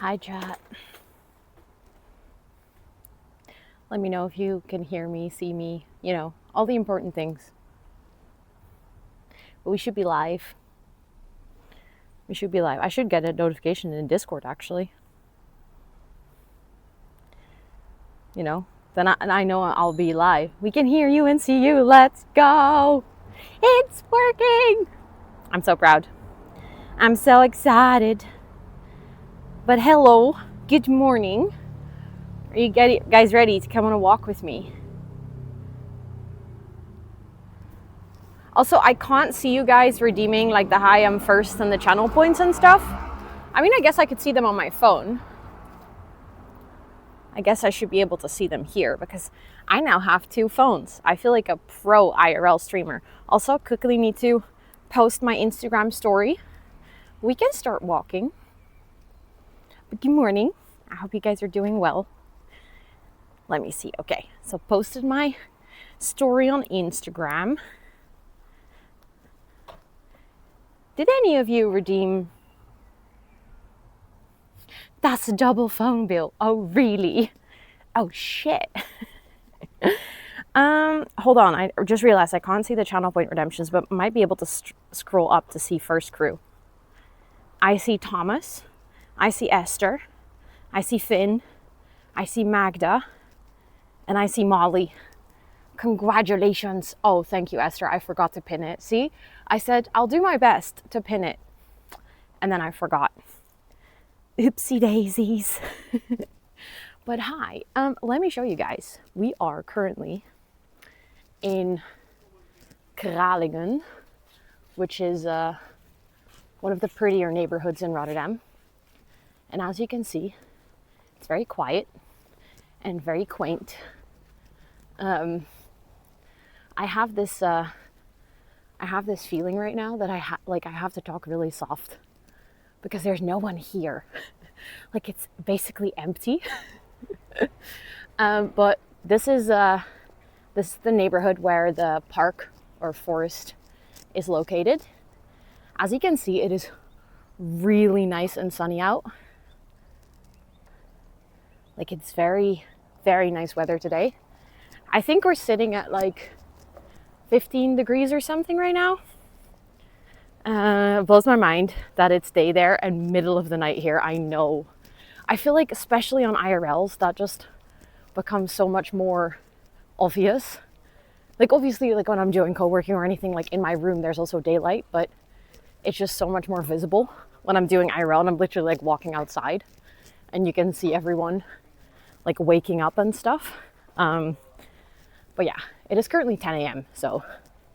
Hi, chat. Let me know if you can hear me, see me, all the important things. But we should be live. We should be live. I should get a notification in Discord, actually. Then I know I'll be live. We can hear you and see you. Let's go. It's working. I'm so proud. I'm so excited. But hello, good morning. Are you guys ready to come on a walk with me? Also, I can't see you guys redeeming like the hi, I'm first and the channel points and stuff. I mean, I guess I could see them on my phone. I guess I should be able to see them here because I now have 2 phones. I feel like a pro IRL streamer. Also, quickly need to post my Instagram story. We can start walking. But good morning. I hope you guys are doing well. Let me see. Okay, so posted my story on Instagram. Did any of you redeem? That's a double phone bill. Oh, really? Oh, shit. Hold on. I just realized I can't see the channel point redemptions, but might be able to scroll up to see first crew. I see Thomas. I see Esther. I see Finn. I see Magda. And I see Molly. Congratulations. Oh, thank you, Esther. I forgot to pin it. See, I said I'll do my best to pin it. And then I forgot. Oopsie daisies. But hi, let me show you guys. We are currently in Kralingen, which is one of the prettier neighborhoods in Rotterdam. And as you can see, it's very quiet and very quaint. I have this feeling right now that I have to talk really soft because there's no one here. Like, it's basically empty. But this is the neighborhood where the park or forest is located. As you can see, it is really nice and sunny out. Like, it's very, very nice weather today. I think we're sitting at like 15 degrees or something right now. Blows my mind that it's day there and middle of the night here. I know. I feel like, especially on IRLs, that just becomes so much more obvious. Like, obviously, like when I'm doing co-working or anything, like in my room, there's also daylight, but it's just so much more visible when I'm doing IRL and I'm literally like walking outside and you can see everyone like waking up and stuff. But yeah, it is currently 10 a.m. so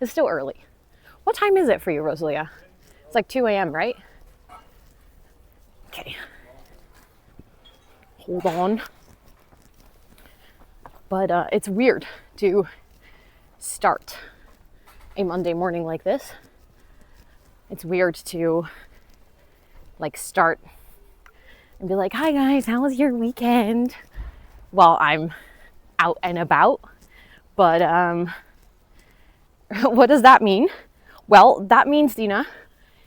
it's still early. What time is it for you, Rosalia? It's like 2 a.m., right? Okay. Hold on. But it's weird to start a Monday morning like this. It's weird to like start and be like, hi guys, how was your weekend? While I'm out and about. But what does that mean? Well, that means, Dina,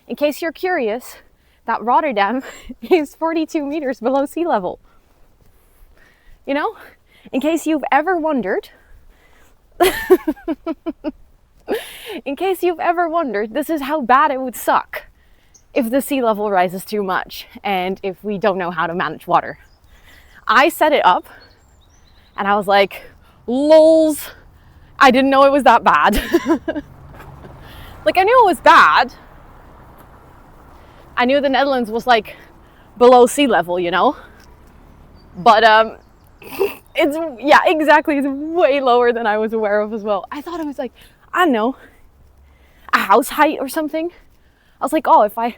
in case you're curious, that Rotterdam is 42 meters below sea level. You know, in case you've ever wondered, this is how bad it would suck if the sea level rises too much and if we don't know how to manage water. I set it up and I was like, lols, I didn't know it was that bad. Like, I knew it was bad. I knew the Netherlands was like below sea level, you know? But it's, yeah, exactly. It's way lower than I was aware of as well. I thought it was like, I don't know, a house height or something. I was like, oh, if I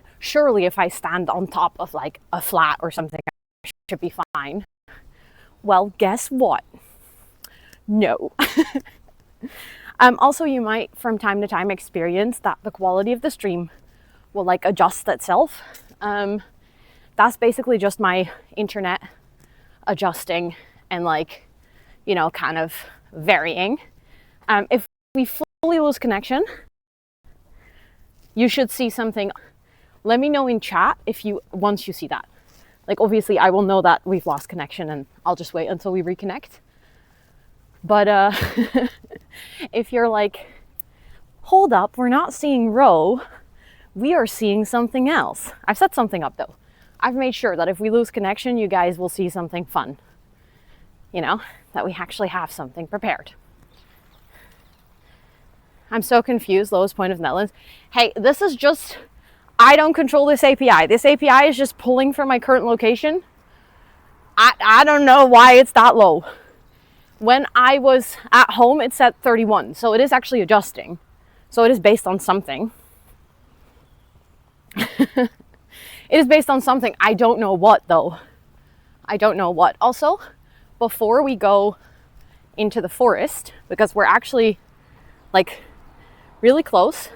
stand on top of like a flat or something, I should be fine. Well, guess what? No. Also, you might from time to time experience that the quality of the stream will like adjust itself. That's basically just my internet adjusting and like, you know, kind of varying. If we fully lose connection, you should see something. Let me know in chat if you once you see that. Like, obviously, I will know that we've lost connection and I'll just wait until we reconnect. But if you're like, hold up, we're not seeing Ro, we are seeing something else. I've set something up though. I've made sure that if we lose connection, you guys will see something fun. You know, that we actually have something prepared. I'm so confused, lowest point of Netherlands. Hey, this is just, I don't control this API. This API is just pulling from my current location. I don't know why it's that low. When I was at home, it said 31. So it is actually adjusting. So it is based on something. It is based on something. I don't know what though. I don't know what. Also, before we go into the forest, because we're actually like really close,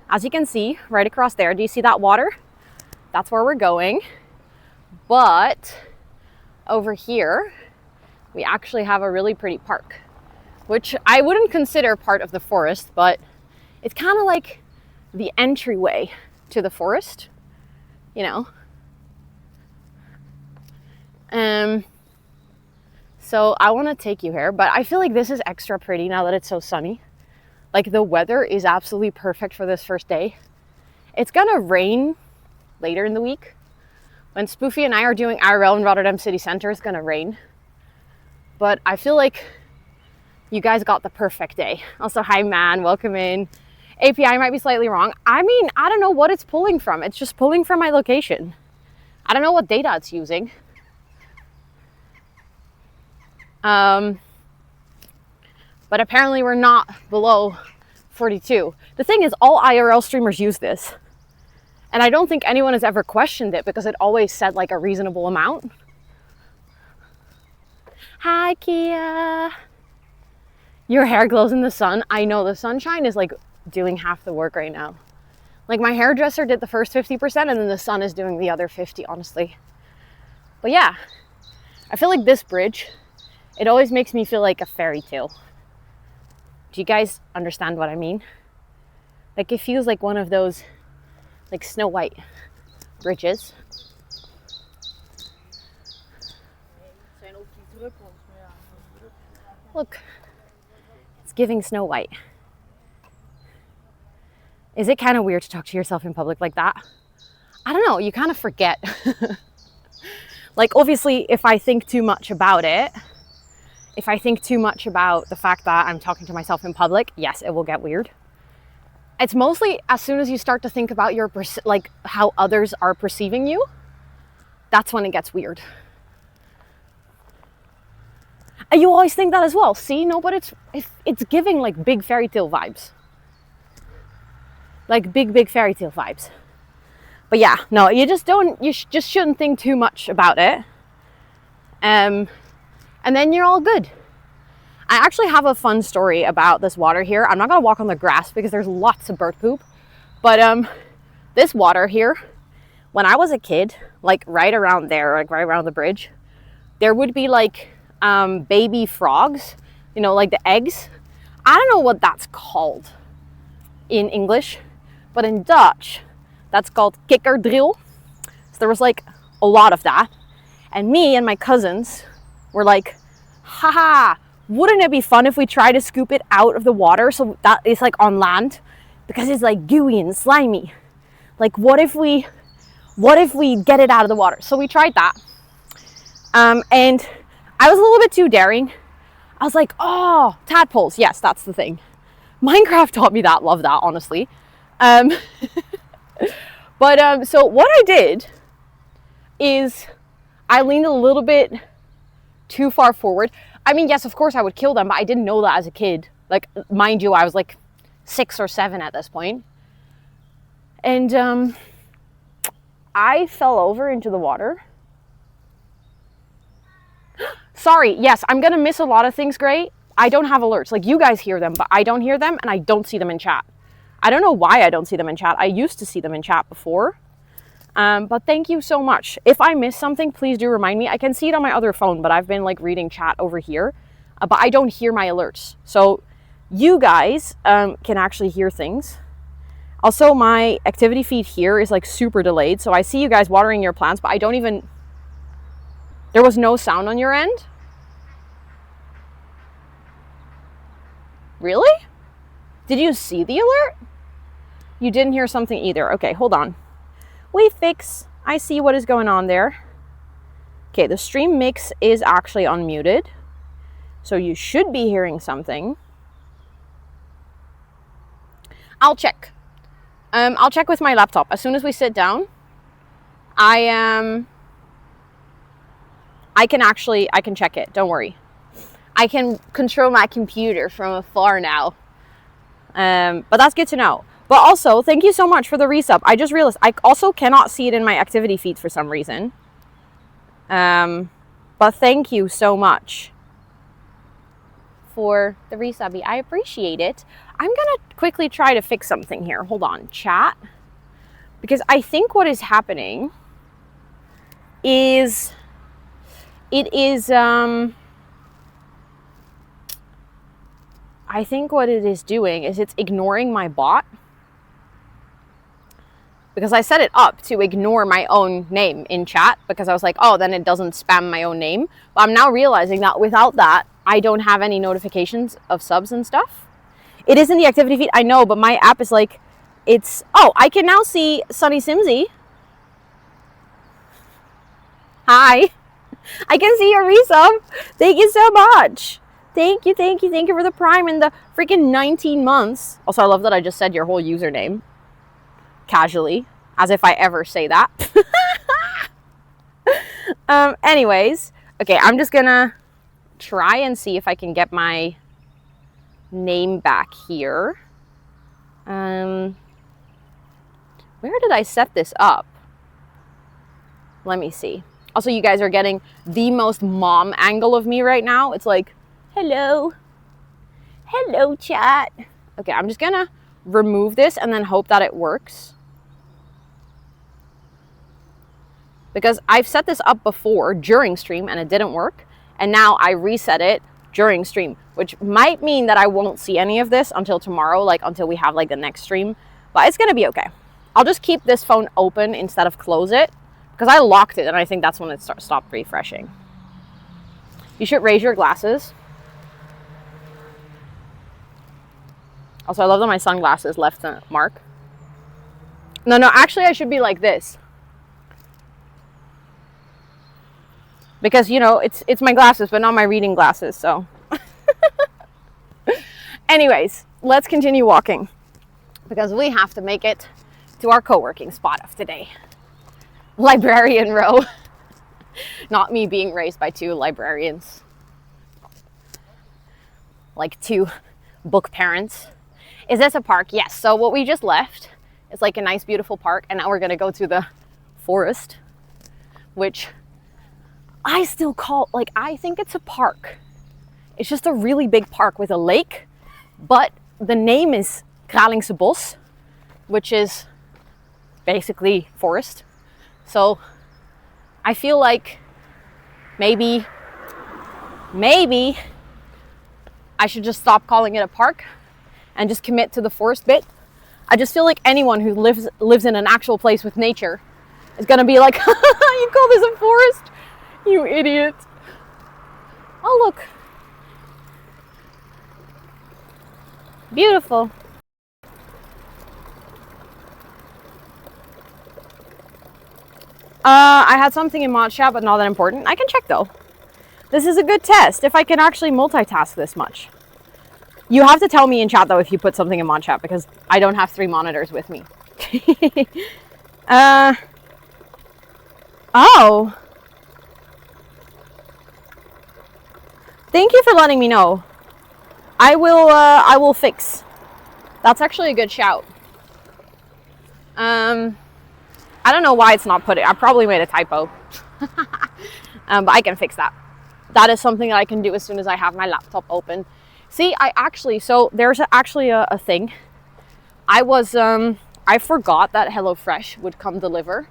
as you can see right across there, do you see that water? That's where we're going. But over here, we actually have a really pretty park, which I wouldn't consider part of the forest, but it's kind of like the entryway to the forest, you know. So I want to take you here, but I feel like this is extra pretty now that it's so sunny. Like, the weather is absolutely perfect for this first day. It's gonna rain later in the week. When Spoofy and I are doing IRL in Rotterdam city center, it's gonna rain. But I feel like you guys got the perfect day. Also, hi man, welcome in. API might be slightly wrong. I mean, I don't know what it's pulling from. It's just pulling from my location. I don't know what data it's using. But apparently we're not below 42. The thing is, all IRL streamers use this. And I don't think anyone has ever questioned it because it always said like a reasonable amount. Hi, Kia. Your hair glows in the sun. I know, the sunshine is like doing half the work right now. Like, my hairdresser did the first 50% and then the sun is doing the other 50, honestly. But yeah, I feel like this bridge, it always makes me feel like a fairy tale. Do you guys understand what I mean? Like, it feels like one of those like Snow White bridges. Look, it's giving Snow White. Is it kind of weird to talk to yourself in public like that? I don't know, you kind of forget. Like, obviously, if I think too much about it, if I think too much about the fact that I'm talking to myself in public, yes, it will get weird. It's mostly as soon as you start to think about your, like, how others are perceiving you, that's when it gets weird. And you always think that as well. See, no, but it's giving like big fairy tale vibes. Like big fairy tale vibes. But yeah, no, you just shouldn't think too much about it. And then you're all good. I actually have a fun story about this water here. I'm not gonna walk on the grass because there's lots of bird poop. But this water here, when I was a kid, like right around there, like right around the bridge, there would be like baby frogs, you know, like the eggs. I don't know what that's called in English, but in Dutch, that's called kikkerdrill. So there was like a lot of that. And me and my cousins were like, haha, wouldn't it be fun if we try to scoop it out of the water so that it's like on land? Because it's like gooey and slimy. Like, what if we get it out of the water? So we tried that. And I was a little bit too daring. I was like, oh, tadpoles. Yes, that's the thing. Minecraft taught me that. Love that, honestly. But so what I did is I leaned a little bit too far forward. I mean, yes, of course I would kill them, but I didn't know that as a kid. Like, mind you, I was like 6 or 7 at this point. And I fell over into the water. Sorry, yes, I'm gonna miss a lot of things, Gray. I don't have alerts. Like, you guys hear them, but I don't hear them and I don't see them in chat. I don't know why I don't see them in chat. I used to see them in chat before. But thank you so much. If I miss something, please do remind me. I can see it on my other phone, but I've been like reading chat over here. But I don't hear my alerts. So you guys can actually hear things. Also, my activity feed here is like super delayed. So I see you guys watering your plants, but I don't even There was no sound on your end? Really? Did you see the alert? You didn't hear something either. Okay, hold on. We fix. I see what is going on there. Okay, the stream mix is actually unmuted. So you should be hearing something. I'll check. I'll check with my laptop. As soon as we sit down, I can check it. Don't worry. I can control my computer from afar now. But that's good to know. But also, thank you so much for the resub. I just realized I also cannot see it in my activity feed for some reason. But thank you so much for the resub. I appreciate it. I'm gonna quickly try to fix something here. Hold on, chat. Because I think what is happening is I think what it is doing is it's ignoring my bot. Because I set it up to ignore my own name in chat, because I was like, oh, then it doesn't spam my own name. But I'm now realizing that without that, I don't have any notifications of subs and stuff. It is in the activity feed, I know, but my app is like, oh, I can now see Sunny Simsy. Hi. I can see your resub. Thank you so much. Thank you for the prime and the freaking 19 months. Also, I love that I just said your whole username. Casually, as if I ever say that. Anyways, okay, I'm just gonna try and see if I can get my name back here. Where did I set this up? Let me see. Also, you guys are getting the most mom angle of me right now. It's like, hello chat. Okay, I'm just gonna remove this and then hope that it works. Because I've set this up before during stream and it didn't work. And now I reset it during stream, which might mean that I won't see any of this until tomorrow, like until we have like the next stream. But it's gonna be okay. I'll just keep this phone open instead of close it, because I locked it and I think that's when it stopped refreshing. You should raise your glasses. Also, I love that my sunglasses left a mark. No, actually I should be like this. Because, you know, it's my glasses, but not my reading glasses, so. Anyways, let's continue walking. Because we have to make it to our co-working spot of today. Librarian row. Not me being raised by two librarians. Like two book parents. Is this a park? Yes. So what we just left is like a nice, beautiful park. And now we're going to go to the forest, which I still call, like, I think it's a park. It's just a really big park with a lake. But the name is Kralingse Bos, which is basically forest. So I feel like maybe I should just stop calling it a park and just commit to the forest bit. I just feel like anyone who lives in an actual place with nature is gonna be like, you call this a forest? You idiot. Oh, look. Beautiful. I had something in mod chat, but not that important. I can check though. This is a good test if I can actually multitask this much. You have to tell me in chat though if you put something in mod chat, because I don't have 3 monitors with me. Oh. Thank you for letting me know. I will fix. That's actually a good shout. I don't know why it's not put it. I probably made a typo. But I can fix that. That is something that I can do as soon as I have my laptop open. See, so there's actually a thing. I forgot that HelloFresh would come deliver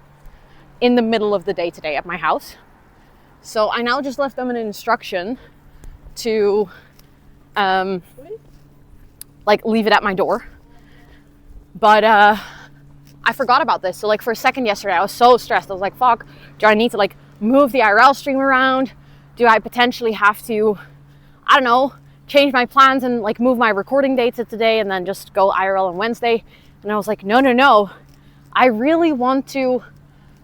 in the middle of the day today at my house. So I now just left them an instruction to like leave it at my door. But I forgot about this. So like for a second yesterday, I was so stressed. I was like, fuck, do I need to like move the IRL stream around? Do I potentially have to, I don't know, change my plans and like move my recording dates to today and then just go IRL on Wednesday? And I was like, no. I really want to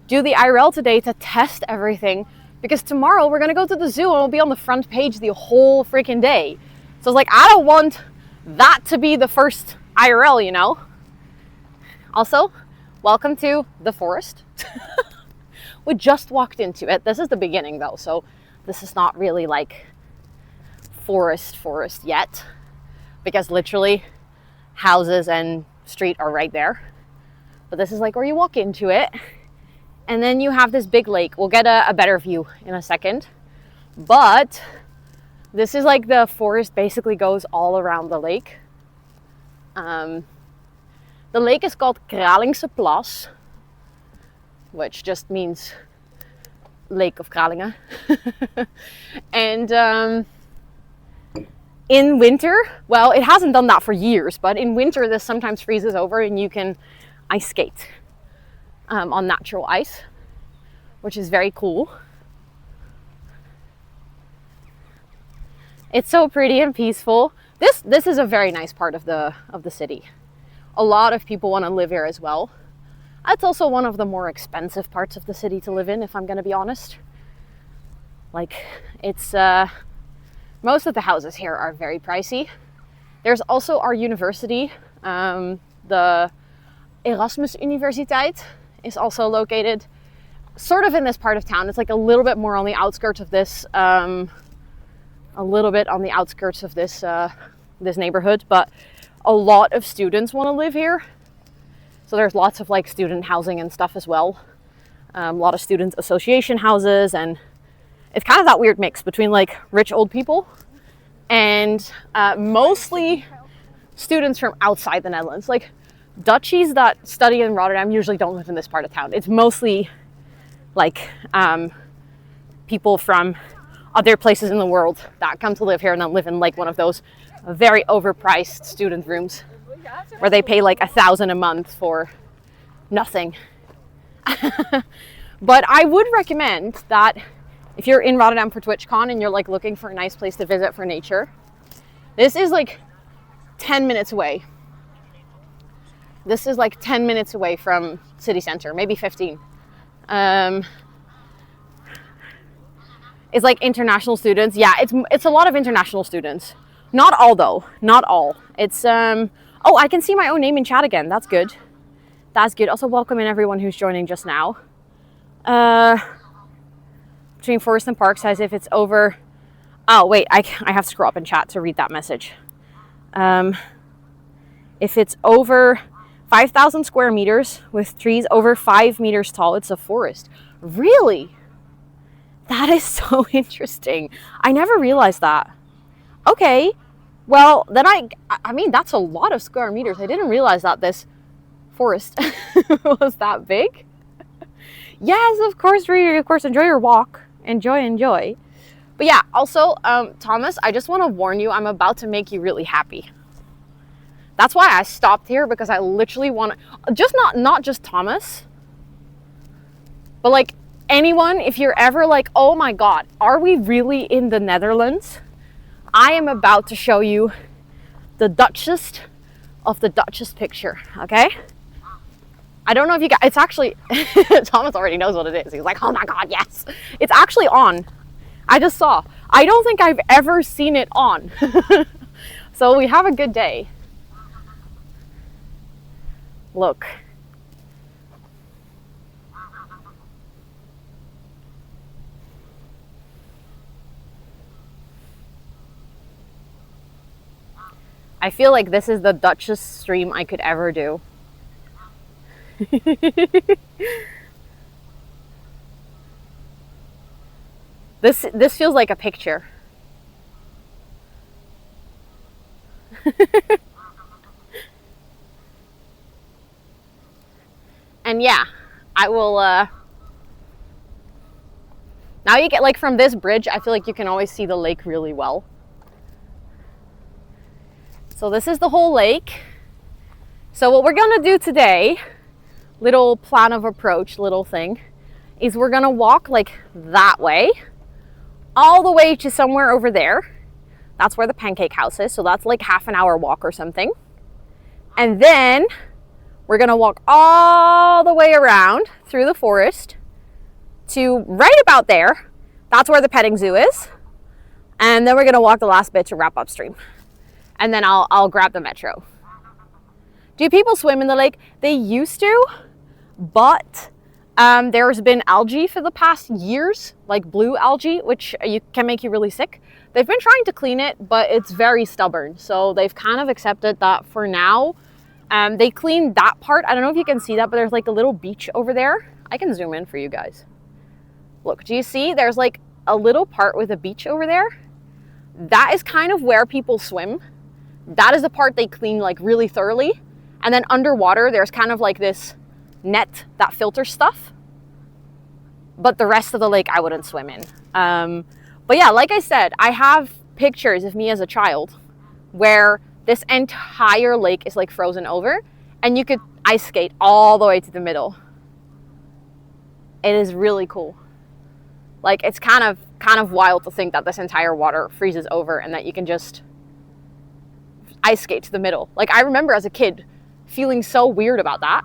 do the IRL today to test everything, because tomorrow we're gonna go to the zoo and we'll be on the front page the whole freaking day. So I was like, I don't want that to be the first IRL, you know? Also, welcome to the forest. We just walked into it. This is the beginning though, so this is not really like forest yet, because literally houses and street are right there. But this is like where you walk into it, and then you have this big lake. We'll get a better view in a second, but this is like the forest basically goes all around the lake. The lake is called Kralingse Plas, which just means Lake of Kralingen. And in winter, well, it hasn't done that for years, but in winter this sometimes freezes over and you can ice skate on natural ice, which is very cool. It's so pretty and peaceful. This is a very nice part of the city. A lot of people want to live here as well. It's also one of the more expensive parts of the city to live in, if I'm going to be honest. Like, it's most of the houses here are very pricey. There's also our university, the Erasmus Universiteit is also located sort of in this part of town. It's like a little bit more on the outskirts of this, this neighborhood, but a lot of students want to live here. So there's lots of like student housing and stuff as well. A lot of student association houses, and it's kind of that weird mix between like rich old people and mostly students from outside the Netherlands. Like Dutchies that study in Rotterdam usually don't live in this part of town. It's mostly like people from other places in the world that come to live here and then live in like one of those very overpriced student rooms where they pay like 1,000 a month for nothing. But I would recommend that if you're in Rotterdam for TwitchCon and you're like looking for a nice place to visit for nature, this is like 10 minutes away. This is like 10 minutes away from city center, maybe 15. It's like international students. Yeah, it's a lot of international students. Not all though, not all. It's oh, I can see my own name in chat again. That's good. That's good. Also, welcome in everyone who's joining just now. Between forest and park says if it's over. Oh wait, I have to scroll up in chat to read that message. If it's over 5,000 square meters with trees over 5 meters tall, it's a forest. Really? That is so interesting. I never realized that. Okay. Well, then I mean, that's a lot of square meters. I didn't realize that this forest was that big. Yes, of course, enjoy your walk. Enjoy. But yeah, also, Thomas, I just want to warn you, I'm about to make you really happy. That's why I stopped here, because I literally want to, just not just Thomas, but like anyone, if you're ever like, oh my God, are we really in the Netherlands? I am about to show you the Dutchest of the Dutchest picture, okay? I don't know if you guys, it's actually, Thomas already knows what it is. He's like, oh my God, yes. It's actually on. I just saw. I don't think I've ever seen it on. So we have a good day. Look. I feel like this is the Dutchest stream I could ever do. This feels like a picture. And yeah, I will now you get like from this bridge, I feel like you can always see the lake really well. So this is the whole lake. So what we're gonna do today, little plan of approach, little thing, is we're gonna walk like that way, all the way to somewhere over there. That's where the pancake house is. So that's like half an hour walk or something. And then we're gonna walk all the way around through the forest to right about there. That's where the petting zoo is. And then we're gonna walk the last bit to wrap upstream. And then I'll grab the metro. Do people swim in the lake? They used to, but there's been algae for the past years, like blue algae, which can make you really sick. They've been trying to clean it, but it's very stubborn. So they've kind of accepted that for now. They cleaned that part. I don't know if you can see that, but there's like a little beach over there. I can zoom in for you guys. Look, do you see? There's like a little part with a beach over there. That is kind of where people swim. That is the part they clean like really thoroughly. And then underwater, there's kind of like this net that filters stuff. But the rest of the lake, I wouldn't swim in. But yeah, like I said, I have pictures of me as a child where this entire lake is like frozen over and you could ice skate all the way to the middle. It is really cool. Like, it's kind of wild to think that this entire water freezes over and that you can just ice skate to the middle. Like, I remember as a kid feeling so weird about that.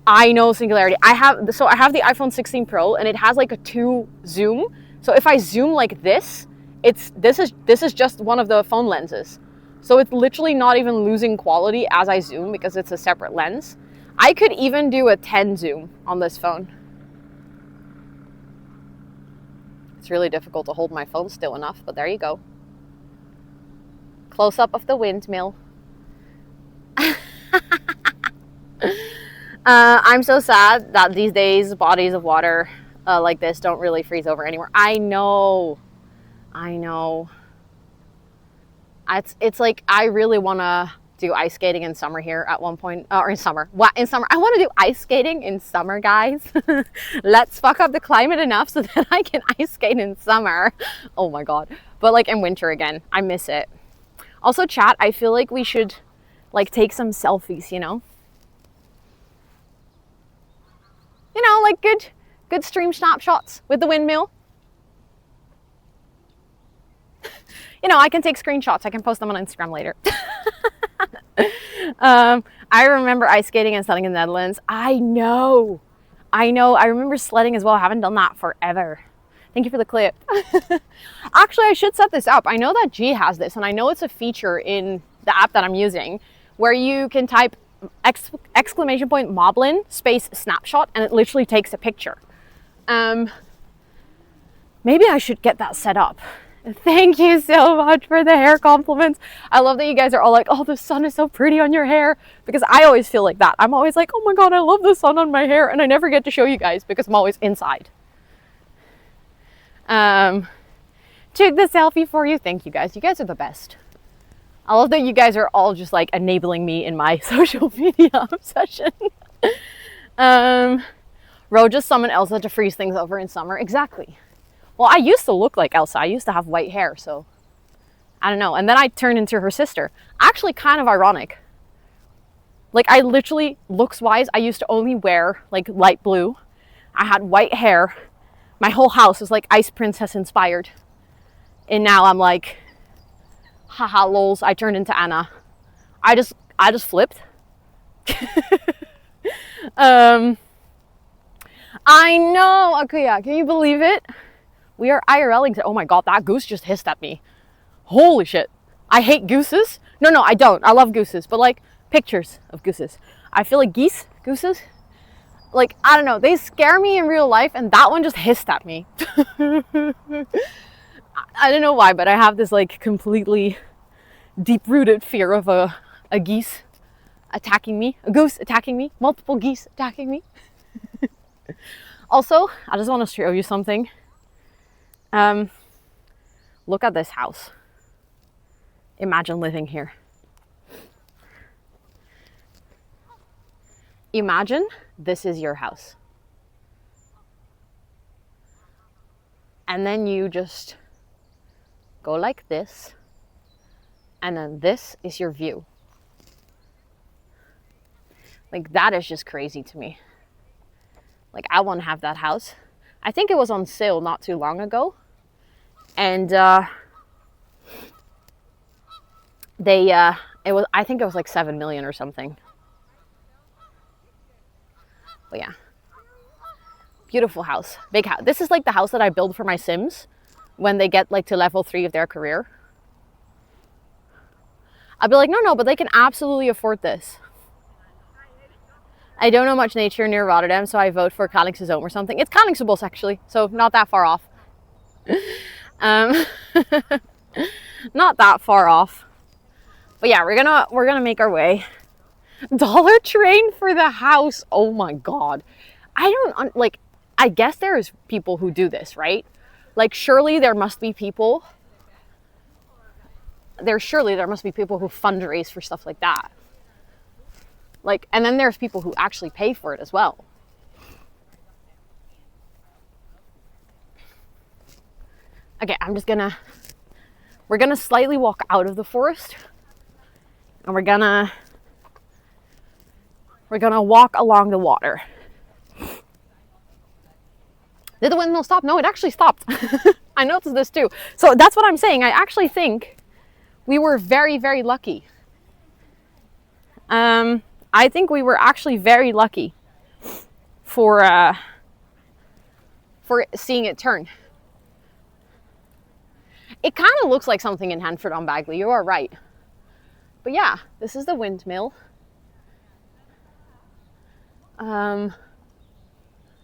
I know Singularity. I have the iPhone 16 Pro and it has like a 2 zoom. So if I zoom like this, this is just one of the phone lenses. So it's literally not even losing quality as I zoom because it's a separate lens. I could even do a 10 zoom on this phone. It's really difficult to hold my phone still enough, but there you go. Close up of the windmill. I'm so sad that these days bodies of water like this don't really freeze over anymore. I know. It's like I really want to do ice skating in summer here at one point, or in summer. What, in summer? I want to do ice skating in summer, guys. Let's fuck up the climate enough so that I can ice skate in summer. Oh my God. But like in winter again, I miss it. Also, chat, I feel like we should like take some selfies, you know? You know, like good stream snapshots with the windmill. You know, I can take screenshots. I can post them on Instagram later. I remember ice skating and sledding in the Netherlands. I know. I remember sledding as well. I haven't done that forever. Thank you for the clip. Actually, I should set this up. I know that G has this, and I know it's a feature in the app that I'm using where you can type exclamation point Moblin space snapshot, and it literally takes a picture. Maybe I should get that set up. Thank you so much for the hair compliments. I love that you guys are all like, oh, the sun is so pretty on your hair, because I always feel like that. I'm always like, oh my God, I love the sun on my hair, and I never get to show you guys because I'm always inside. Took the selfie for you. Thank you guys. You guys are the best. I love that you guys are all just like enabling me in my social media obsession. Ro, just summon Elsa to freeze things over in summer. Exactly. Well, I used to look like Elsa. I used to have white hair, so I don't know. And then I turned into her sister. Actually, kind of ironic. Like, I literally, looks-wise, I used to only wear like light blue. I had white hair. My whole house was like Ice Princess inspired. And now I'm like, haha, lols, I turned into Anna. I just flipped. I know, Akuya, can you believe it? We are IRLing. Oh my God, that goose just hissed at me. Holy shit. I hate gooses. No, I don't. I love gooses, but like pictures of gooses. I feel like gooses, like, I don't know, they scare me in real life, and that one just hissed at me. I don't know why, but I have this like completely deep-rooted fear of a geese attacking me, a goose attacking me, multiple geese attacking me. Also, I just want to show you something. Look at this house. Imagine living here. Imagine this is your house. And then you just go like this, and then this is your view. Like, that is just crazy to me. Like, I want to have that house. I think it was on sale not too long ago. And I think it was like 7 million or something. But yeah. Beautiful house. Big house. This is like the house that I build for my Sims when they get like to level 3 of their career. I'll be like, no, but they can absolutely afford this. I don't know much nature near Rotterdam, so I vote for Kralingse Zoom or something. It's Kralingse Bos actually, so not that far off. Not that far off. But yeah, we're gonna make our way. Dollar Train for the house. Oh my god. I don't like. I guess there's people who do this, right? Like, surely there must be people. Surely there must be people who fundraise for stuff like that. Like, and then there's people who actually pay for it as well. Okay, we're gonna slightly walk out of the forest, and we're gonna walk along the water. Did the windmill stop? No, it actually stopped. I noticed this too. So that's what I'm saying. I actually think we were very, very lucky. I think we were actually very lucky for seeing it turn. It kind of looks like something in Hanford on Bagley. You are right. But yeah, this is the windmill.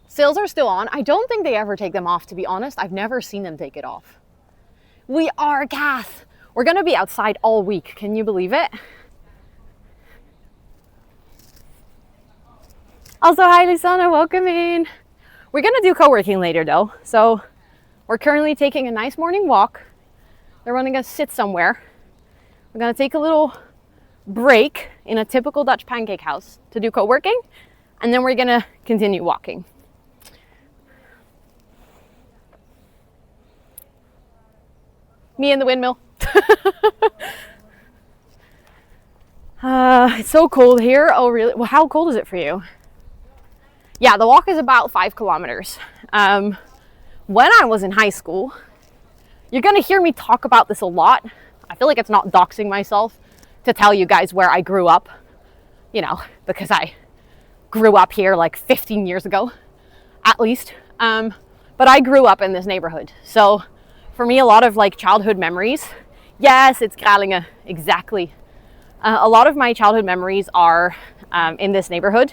Sails are still on. I don't think they ever take them off, to be honest. I've never seen them take it off. We are gas. We're going to be outside all week. Can you believe it? Also, hi, Lisana. Welcome in. We're going to do co-working later, though. So we're currently taking a nice morning walk. They're going to sit somewhere. We're going to take a little break in a typical Dutch pancake house to do co-working. And then we're going to continue walking. Me and the windmill. It's so cold here. Oh, really? Well, how cold is it for you? Yeah, the walk is about 5 kilometers. When I was in high school, you're going to hear me talk about this a lot. I feel like it's not doxing myself to tell you guys where I grew up, you know, because I grew up here like 15 years ago, at least. But I grew up in this neighborhood. So for me, a lot of like childhood memories. Yes, it's Kralingen, exactly. A lot of my childhood memories are in this neighborhood.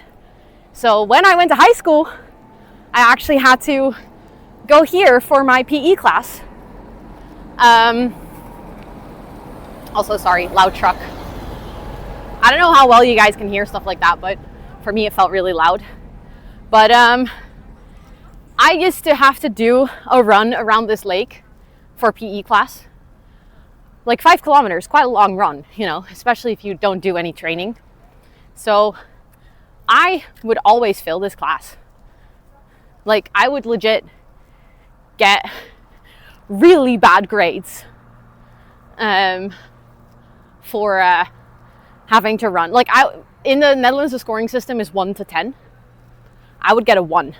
So when I went to high school, I actually had to go here for my PE class. Also, sorry, loud truck. I don't know how well you guys can hear stuff like that, but for me it felt really loud. But I used to have to do a run around this lake for PE class. Like 5 kilometers, quite a long run, you know, especially if you don't do any training. So I would always fail this class. Like, I would legit get really bad grades for having to run. Like, in the Netherlands, the scoring system is 1 to 10. I would get a 1.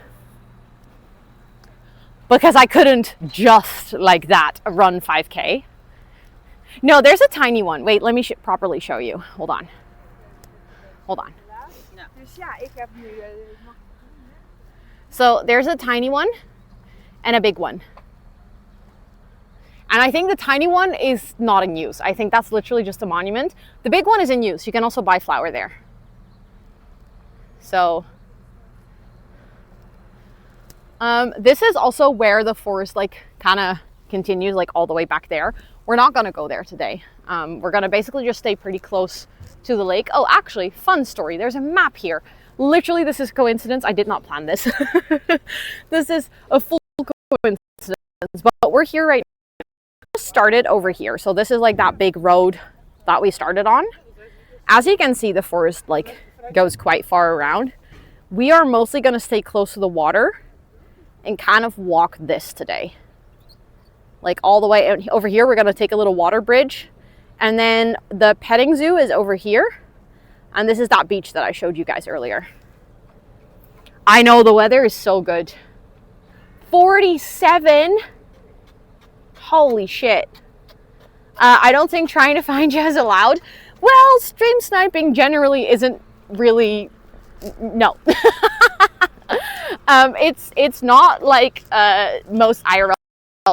Because I couldn't just like that run 5K. No, there's a tiny one. Wait, let me properly show you. Hold on. So there's a tiny one and a big one. And I think the tiny one is not in use. I think that's literally just a monument. The big one is in use. You can also buy flour there. So this is also where the forest like kind of continues, like all the way back there. We're not gonna go there today. We're gonna basically just stay pretty close to the lake. Oh, actually, fun story. There's a map here. Literally, this is coincidence. I did not plan this. This is a full coincidence, but we're here right now. Started over here. So this is like that big road that we started on. As you can see, the forest like goes quite far around. We are mostly gonna stay close to the water and kind of walk this today. Like all the way over here, we're gonna take a little water bridge. And then the petting zoo is over here. And this is that beach that I showed you guys earlier. I know, the weather is so good. 47. Holy shit. I don't think trying to find you is allowed. Well, stream sniping generally isn't really, no. It's not like most IRL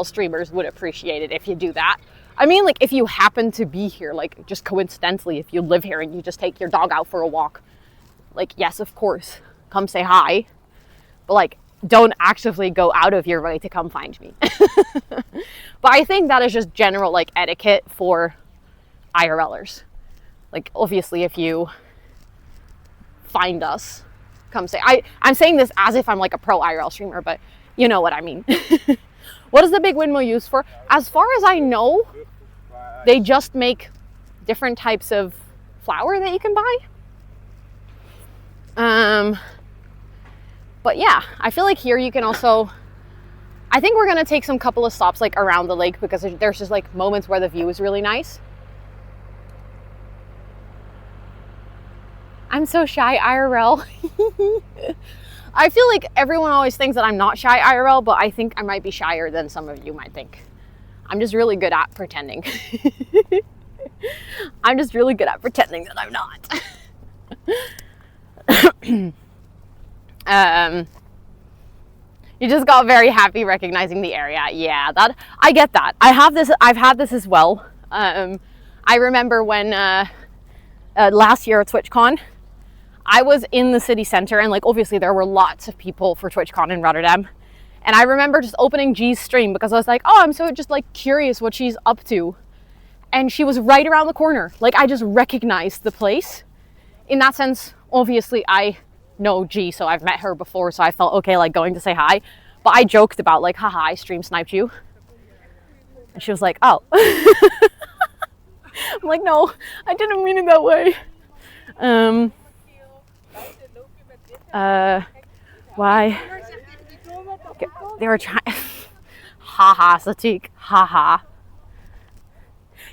streamers would appreciate it if you do that. I mean, like, if you happen to be here, like, just coincidentally, if you live here and you just take your dog out for a walk, like, yes, of course, come say hi. But, like, don't actively go out of your way to come find me. But I think that is just general, like, etiquette for IRLers. Like, obviously, if you find us, come say. I'm saying this as if I'm, like, a pro IRL streamer, but you know what I mean. What is the big windmill used for? As far as I know, they just make different types of flour that you can buy. But yeah, I feel like here you can also, I think we're going to take some couple of stops like around the lake because there's just like moments where the view is really nice. I'm so shy IRL. I feel like everyone always thinks that I'm not shy IRL, but I think I might be shyer than some of you might think. I'm just really good at pretending. I'm just really good at pretending that I'm not. You just got very happy recognizing the area. Yeah, that I get that. I've had this as well. I remember when last year at TwitchCon, I was in the city center and like obviously there were lots of people for TwitchCon in Rotterdam. And I remember just opening G's stream because I was like, oh, I'm so just like curious what she's up to. And she was right around the corner. Like I just recognized the place. In that sense, obviously I know G, so I've met her before, so I felt okay like going to say hi. But I joked about like, haha, I stream sniped you. And she was like, oh. I'm like, no, I didn't mean it that way. Why? They were trying. Haha, Satiq. Haha.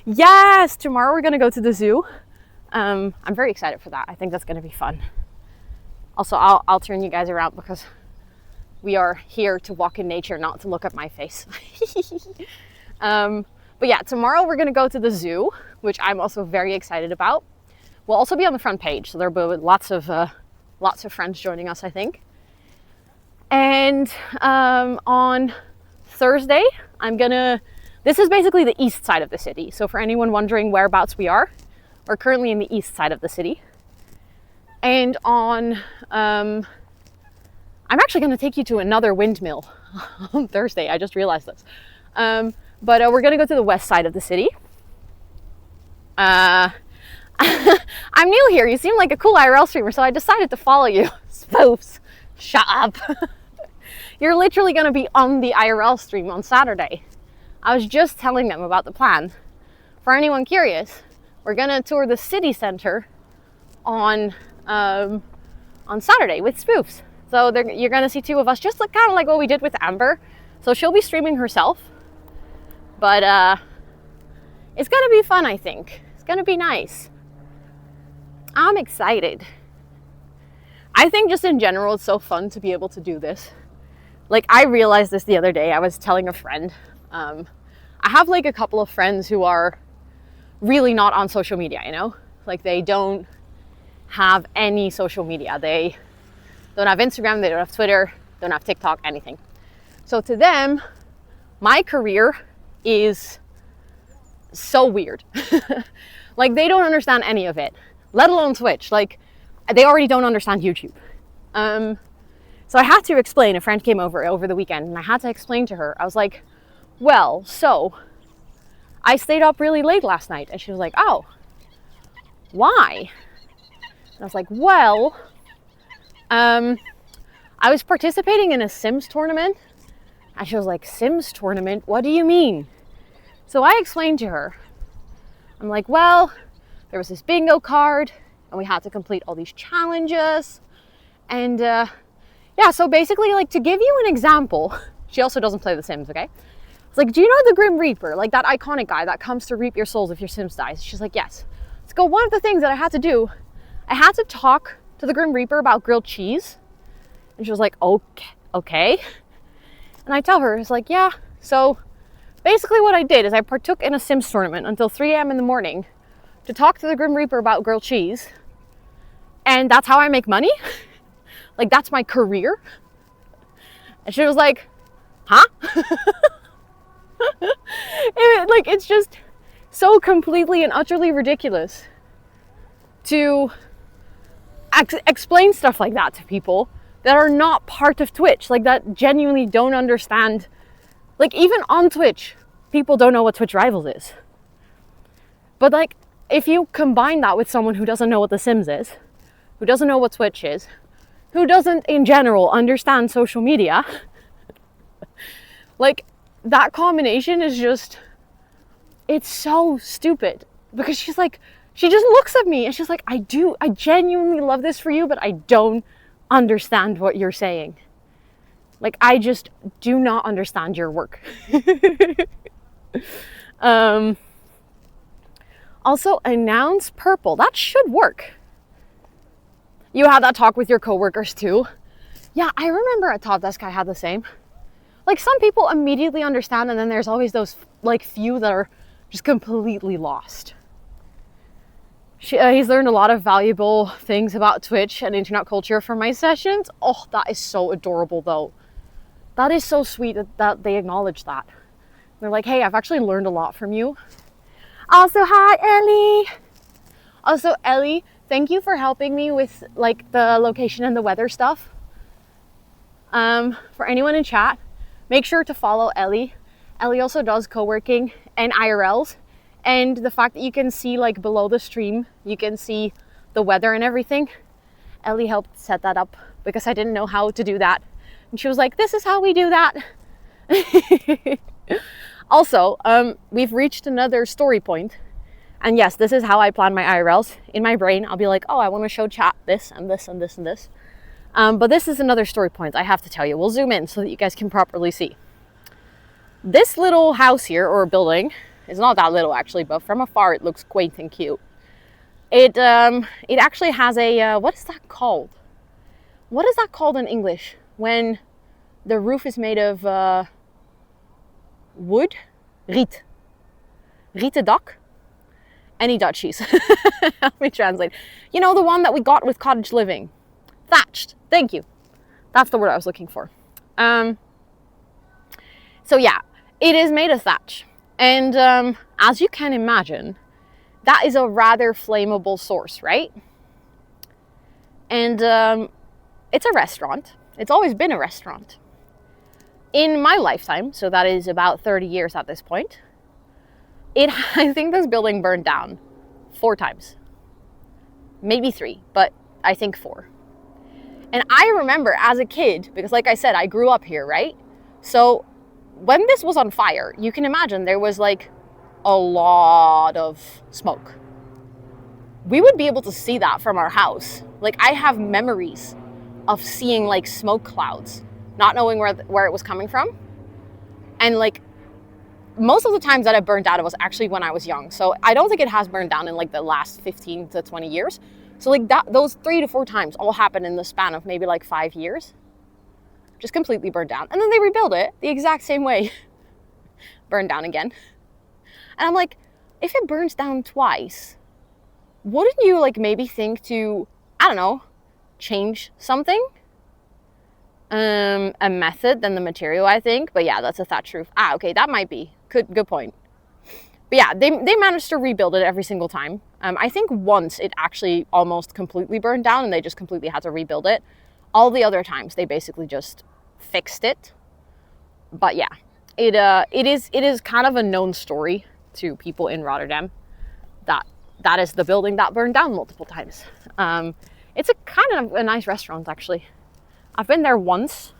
Yes, tomorrow we're gonna go to the zoo. I'm very excited for that. I think that's gonna be fun. Also, I'll turn you guys around because we are here to walk in nature, not to look at my face. But yeah, tomorrow we're gonna go to the zoo, which I'm also very excited about. We'll also be on the front page, so there'll be lots of friends joining us, I think. And on Thursday, this is basically the east side of the city. So for anyone wondering whereabouts we are, we're currently in the east side of the city. And on, I'm actually going to take you to another windmill on Thursday. I just realized this. But we're going to go to the west side of the city. I'm new here. You seem like a cool IRL streamer, so I decided to follow you. Spoofs. Shut up. You're literally going to be on the IRL stream on Saturday. I was just telling them about the plan. For anyone curious, we're going to tour the city center on Saturday with Spoofs. So you're going to see two of us, just like, kind of like what we did with Amber. So she'll be streaming herself. But it's going to be fun, I think. It's going to be nice. I'm excited. I think just in general, it's so fun to be able to do this. Like, I realized this the other day. I was telling a friend. I have like a couple of friends who are really not on social media, you know? Like they don't have any social media. They don't have Instagram, they don't have Twitter, don't have TikTok, anything. So to them, my career is so weird. Like they don't understand any of it, let alone Twitch. Like they already don't understand YouTube. So I had to explain, a friend came over the weekend and I had to explain to her. I was like, well, so I stayed up really late last night. And she was like, oh, why? And I was like, well, I was participating in a Sims tournament. And she was like, Sims tournament? What do you mean? So I explained to her. I'm like, well, there was this bingo card and we had to complete all these challenges. And yeah, so basically, like, to give you an example, she also doesn't play The Sims, okay? It's like, do you know the Grim Reaper? Like that iconic guy that comes to reap your souls if your Sims dies. She's like, yes. Let's go. One of the things that I had to do, I had to talk to the Grim Reaper about grilled cheese. And she was like, okay. And I tell her, it's like, yeah, so basically what I did is I partook in a Sims tournament until 3 a.m. in the morning to talk to the Grim Reaper about grilled cheese. And that's how I make money? Like, that's my career? And she was like, huh? It's just so completely and utterly ridiculous to explain stuff like that to people that are not part of Twitch, like that genuinely don't understand. Like, even on Twitch, people don't know what Twitch Rivals is. But like, if you combine that with someone who doesn't know what The Sims is, who doesn't know what Twitch is, who doesn't in general understand social media, like, that combination is just, it's so stupid. Because she's like, she just looks at me and she's like, I genuinely love this for you, but I don't understand what you're saying. Like, I just do not understand your work. Also, announce purple. That should work. You had that talk with your coworkers too? Yeah, I remember at Top Desk I had the same. Like, some people immediately understand, and then there's always those like few that are just completely lost. He's learned a lot of valuable things about Twitch and internet culture from my sessions. Oh, that is so adorable though. That is so sweet that they acknowledge that. They're like, hey, I've actually learned a lot from you. Also, hi, Ellie. Also, Ellie, thank you for helping me with like the location and the weather stuff. For anyone in chat, make sure to follow Ellie. Ellie also does co-working and IRLs. And the fact that you can see like below the stream, you can see the weather and everything. Ellie helped set that up because I didn't know how to do that. And she was like, this is how we do that. Also, we've reached another story point. And yes, this is how I plan my IRLs. In my brain, I'll be like, oh, I want to show chat this and this and this and this. But this is another story point I have to tell you. We'll zoom in so that you guys can properly see. This little house here, or building, it's not that little actually, but from afar it looks quaint and cute. It actually has a, what is that called? What is that called in English? When the roof is made of wood? Riet. Rieten dak? Any Dutchies? Help me translate. You know, the one that we got with cottage living. Thatched. Thank you. That's the word I was looking for. So yeah, it is made of thatch. And as you can imagine, that is a rather flammable source, right? And it's a restaurant. It's always been a restaurant. In my lifetime, so that is about 30 years at this point, I think this building burned down 4 times. Maybe 3, but I think 4. And I remember as a kid, because like I said, I grew up here, right? So when this was on fire, you can imagine there was like a lot of smoke. We would be able to see that from our house. Like, I have memories of seeing like smoke clouds, not knowing where it was coming from. And like, most of the times that it burned out, it was actually when I was young. So I don't think it has burned down in like the last 15 to 20 years. So like those 3 to 4 times all happened in the span of maybe like 5 years. Just completely burned down. And then they rebuilt it the exact same way. Burned down again. And I'm like, if it burns down twice, wouldn't you like maybe think to, I don't know, change something? A method than the material, I think. But yeah, that's a thatch roof. Okay, that might be. Good point. But yeah, they managed to rebuild it every single time. I think once it actually almost completely burned down and they just completely had to rebuild it. All the other times they basically just fixed it. But yeah, it is kind of a known story to people in Rotterdam that is the building that burned down multiple times. It's a kind of a nice restaurant actually. I've been there once,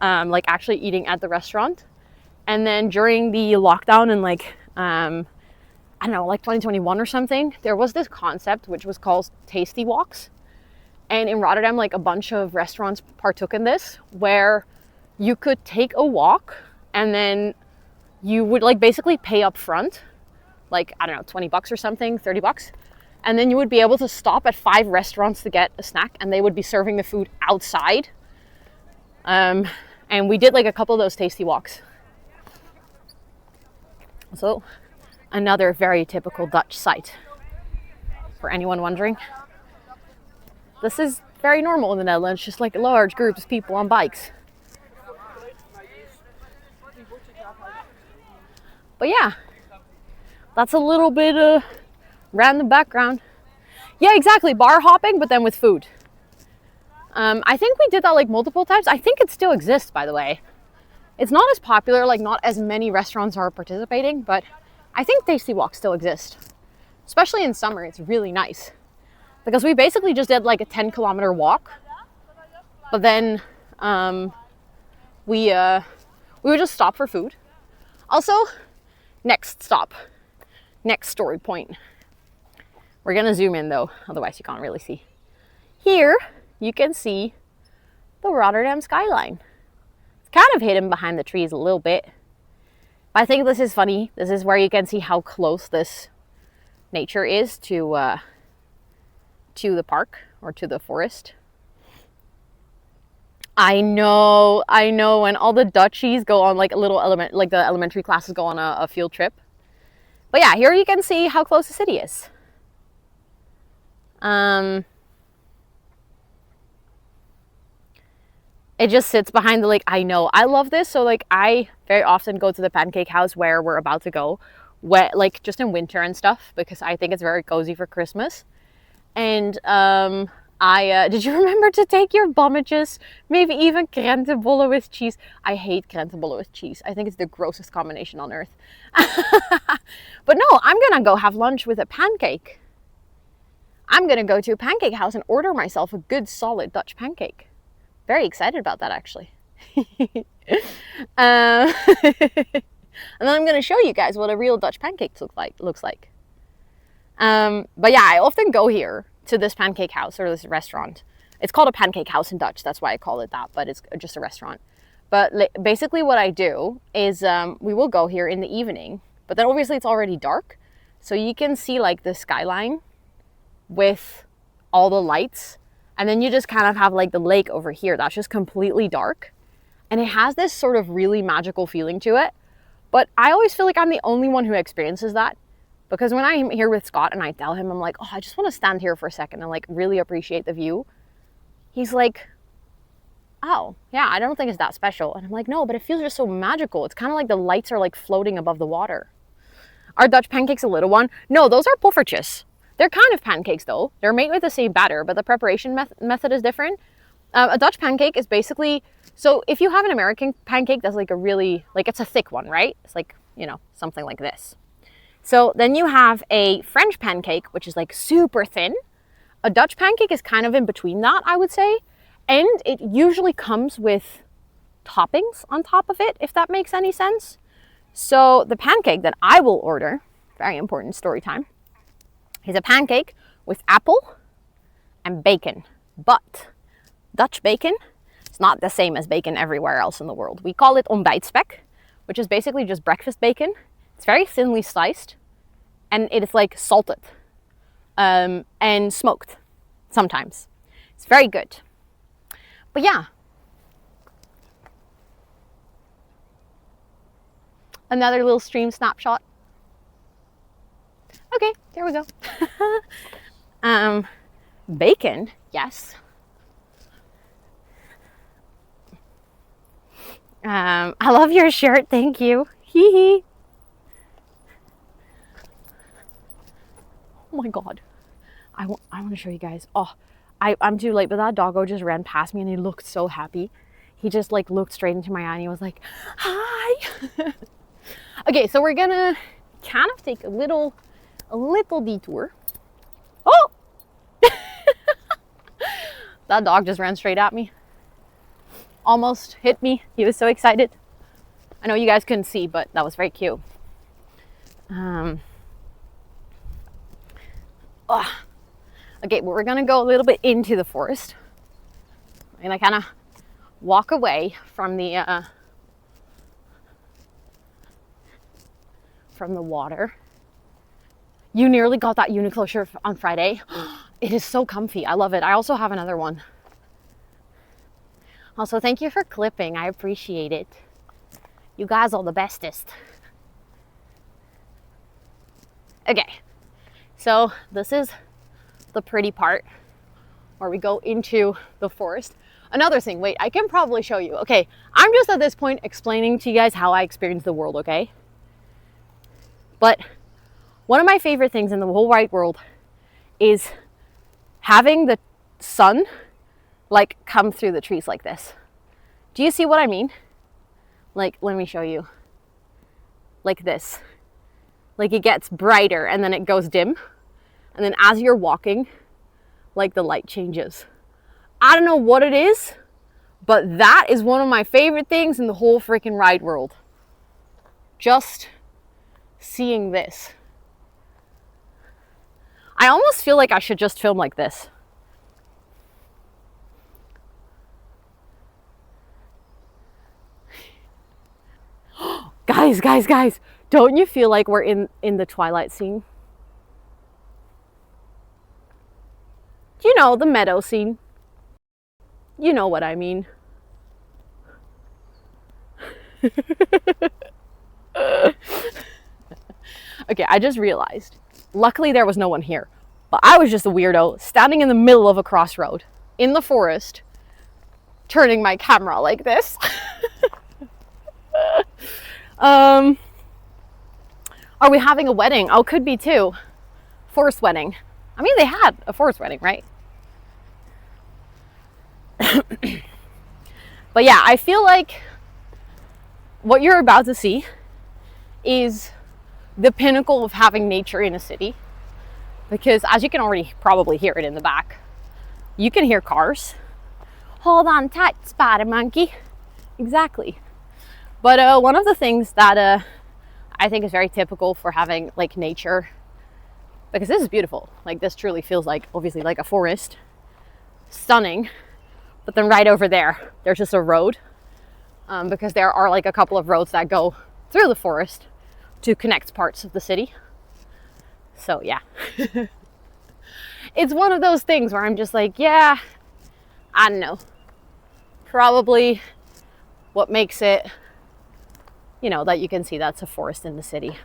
like actually eating at the restaurant. And then during the lockdown in like, I don't know, like 2021 or something, there was this concept which was called Tasty Walks. And in Rotterdam, like a bunch of restaurants partook in this, where you could take a walk and then you would like basically pay up front, like, I don't know, 20 bucks or something, 30 bucks. And then you would be able to stop at 5 restaurants to get a snack and they would be serving the food outside. And we did like a couple of those tasty walks. So another very typical Dutch site, for anyone wondering. This is very normal in the Netherlands, just like large groups of people on bikes. But yeah, that's a little bit of random background. Yeah, exactly, bar hopping, but then with food. I think we did that like multiple times. I think it still exists, by the way. It's not as popular, like not as many restaurants are participating, but I think tasty walks still exist. Especially in summer, it's really nice. Because we basically just did like a 10-kilometer walk. But then we would just stop for food. Also, next stop, next story point. We're gonna zoom in though, otherwise you can't really see. Here, you can see the Rotterdam skyline. It's kind of hidden behind the trees a little bit. But I think this is funny. This is where you can see how close this nature is to the park or to the forest. I know, when all the Dutchies go on like a little like the elementary classes go on a field trip. But yeah, here you can see how close the city is. It just sits behind the lake. I know, I love this. So like I very often go to the pancake house where we're about to go, like just in winter and stuff, because I think it's very cozy for Christmas. And did you remember to take your bommetjes? Maybe even krentenbollen with cheese. I hate krentenbollen with cheese. I think it's the grossest combination on earth. But no, I'm gonna go have lunch with a pancake. I'm gonna go to a pancake house and order myself a good solid Dutch pancake. Very excited about that, actually. And then I'm gonna show you guys what a real Dutch pancake looks like. But yeah, I often go here to this pancake house or this restaurant. It's called a pancake house in Dutch. That's why I call it that, but it's just a restaurant. But basically what I do is we will go here in the evening, but then obviously it's already dark. So you can see like the skyline with all the lights. And then you just kind of have like the lake over here. That's just completely dark. And it has this sort of really magical feeling to it. But I always feel like I'm the only one who experiences that. Because when I'm here with Scott and I tell him, I'm like, oh, I just want to stand here for a second and like really appreciate the view. He's like, oh, yeah, I don't think it's that special. And I'm like, no, but it feels just so magical. It's kind of like the lights are like floating above the water. Are Dutch pancakes a little one? No, those are poffertjes. They're kind of pancakes though. They're made with the same batter, but the preparation method is different. A Dutch pancake is basically, so if you have an American pancake, that's like a really, like it's a thick one, right? It's like, you know, something like this. So then you have a French pancake, which is like super thin. A Dutch pancake is kind of in between that, I would say. And it usually comes with toppings on top of it, if that makes any sense. So the pancake that I will order, very important story time, is a pancake with apple and bacon. But Dutch bacon is not the same as bacon everywhere else in the world. We call it ontbijtspek, which is basically just breakfast bacon. It's very thinly sliced and it is like salted and smoked sometimes. It's very good. But yeah. Another little stream snapshot. Okay, there we go. Bacon, yes. I love your shirt, thank you. Hee hee. Oh my god. I want to show you guys. Oh, I'm too late, but that doggo just ran past me and he looked so happy. He just like looked straight into my eye and he was like, hi. Okay, so we're gonna kind of take a little detour. Oh! That dog just ran straight at me. Almost hit me. He was so excited. I know you guys couldn't see, but that was very cute. Okay, well, we're gonna go a little bit into the forest. And I kind of walk away from the water. You nearly got that Uniqlo shirt on Friday. It is so comfy. I love it. I also have another one. Also, thank you for clipping. I appreciate it. You guys are the bestest. Okay, so this is the pretty part where we go into the forest. Another thing, wait, I can probably show you. Okay, I'm just at this point explaining to you guys how I experience the world, okay? But one of my favorite things in the whole wide world is having the sun like come through the trees like this. Do you see what I mean? Like, let me show you. Like this. Like it gets brighter and then it goes dim. And then as you're walking, like the light changes. I don't know what it is, but that is one of my favorite things in the whole freaking ride world. Just seeing this. I almost feel like I should just film like this. Guys, don't you feel like we're in the twilight scene? You know, the meadow scene. You know what I mean. Okay, I just realized. Luckily there was no one here. But I was just a weirdo standing in the middle of a crossroad in the forest, turning my camera like this. Are we having a wedding? Oh, could be too. Forest wedding. I mean, they had a forest wedding, right? But yeah, I feel like what you're about to see is the pinnacle of having nature in a city. Because as you can already probably hear it in the back, you can hear cars. Hold on tight, spider monkey. Exactly. But one of the things that I think is very typical for having like nature, because this is beautiful. Like this truly feels like obviously like a forest. Stunning. But then right over there, there's just a road. Because there are like a couple of roads that go through the forest to connect parts of the city. So yeah. It's one of those things where I'm just like, yeah, I don't know. Probably what makes it, you know, that you can see that's a forest in the city.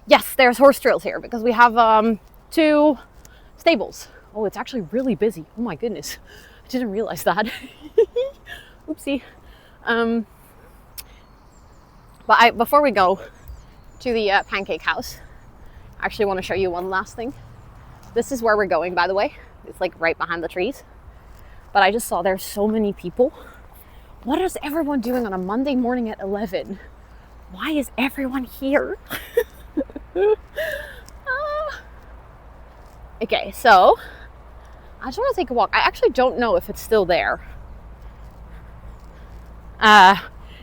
Yes, there's horse trails here because we have 2 stables. Oh, it's actually really busy. Oh my goodness. I didn't realize that. Oopsie. But before we go to the pancake house, I actually want to show you one last thing. This is where we're going, by the way. It's like right behind the trees. But I just saw there's so many people. What is everyone doing on a Monday morning at 11? Why is everyone here? Okay, so I just want to take a walk. I actually don't know if it's still there.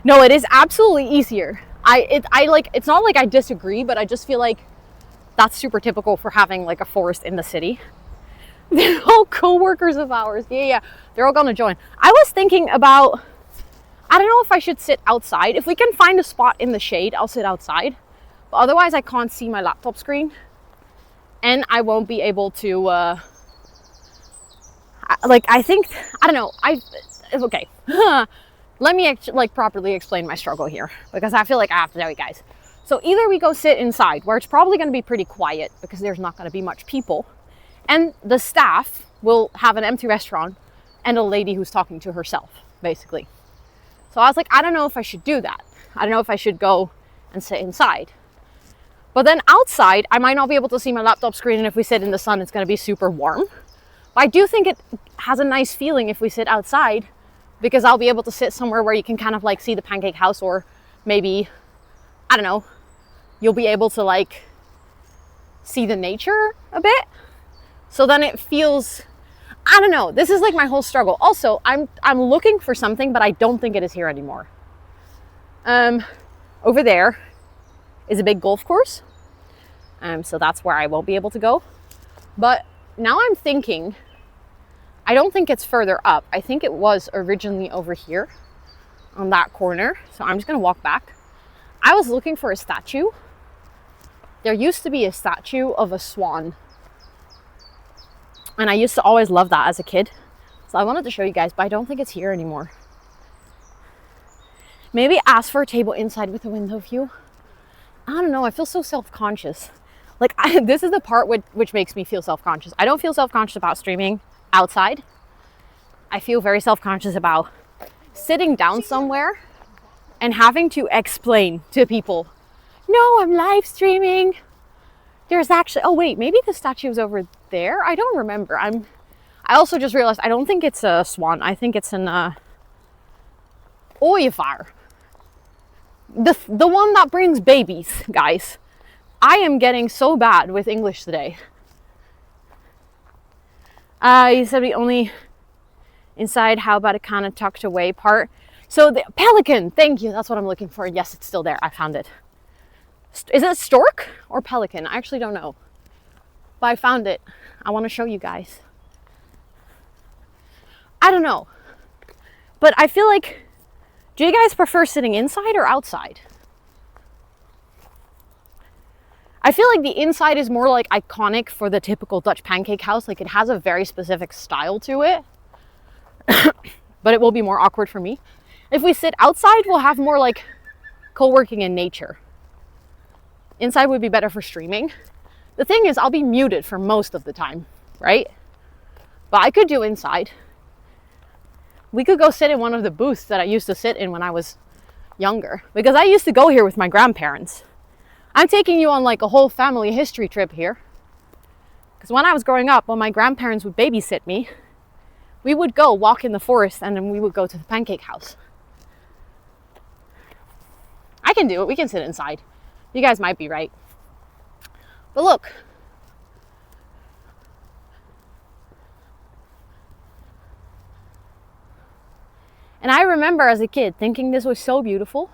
No, it is absolutely easier. It's not like I disagree, but I just feel like that's super typical for having like a forest in the city. They're all co-workers of ours. Yeah, they're all gonna join. I was thinking about, I don't know if I should sit outside. If we can find a spot in the shade, I'll sit outside. But otherwise I can't see my laptop screen. And I won't be able to, I think, I don't know. Okay. Let me properly explain my struggle here, because I feel like I have to tell you guys. So either we go sit inside, where it's probably going to be pretty quiet because there's not going to be much people, and the staff will have an empty restaurant and a lady who's talking to herself, basically. So I was like, I don't know if I should do that. I don't know if I should go and sit inside. But then outside, I might not be able to see my laptop screen, and if we sit in the sun, it's going to be super warm. But I do think it has a nice feeling if we sit outside, because I'll be able to sit somewhere where you can kind of like see the pancake house, or maybe, I don't know, you'll be able to like see the nature a bit. So then it feels, I don't know, this is like my whole struggle. Also, I'm looking for something, but I don't think it is here anymore. Over there is a big golf course. So that's where I won't be able to go. But now I'm thinking, I don't think it's further up. I think it was originally over here on that corner. So I'm just gonna walk back. I was looking for a statue. There used to be a statue of a swan. And I used to always love that as a kid. So I wanted to show you guys, but I don't think it's here anymore. Maybe ask for a table inside with a window view. I don't know. I feel so self-conscious. Like, this is the part which makes me feel self-conscious. I don't feel self-conscious about streaming outside. I feel very self-conscious about sitting down somewhere and having to explain to people, no, I'm live streaming. There's actually, oh wait, maybe the statue is over there. I don't remember. I also just realized I don't think it's a swan. I think it's an ooievaar. The one that brings babies, guys. I am getting so bad with English today. You said we only inside. How about a kind of tucked away part? So the pelican, thank you. That's what I'm looking for. Yes, it's still there. I found it. Is it stork or pelican? I actually don't know. But I found it. I want to show you guys. I don't know. But I feel like, do you guys prefer sitting inside or outside? I feel like the inside is more like iconic for the typical Dutch pancake house. Like, it has a very specific style to it. But it will be more awkward for me. If we sit outside, we'll have more like co-working in nature. Inside would be better for streaming. The thing is, I'll be muted for most of the time, right? But I could do inside. We could go sit in one of the booths that I used to sit in when I was younger. Because I used to go here with my grandparents. I'm taking you on like a whole family history trip here. Because when I was growing up, when my grandparents would babysit me, we would go walk in the forest and then we would go to the pancake house. I can do it. We can sit inside. You guys might be right. But look. And I remember as a kid thinking this was so beautiful.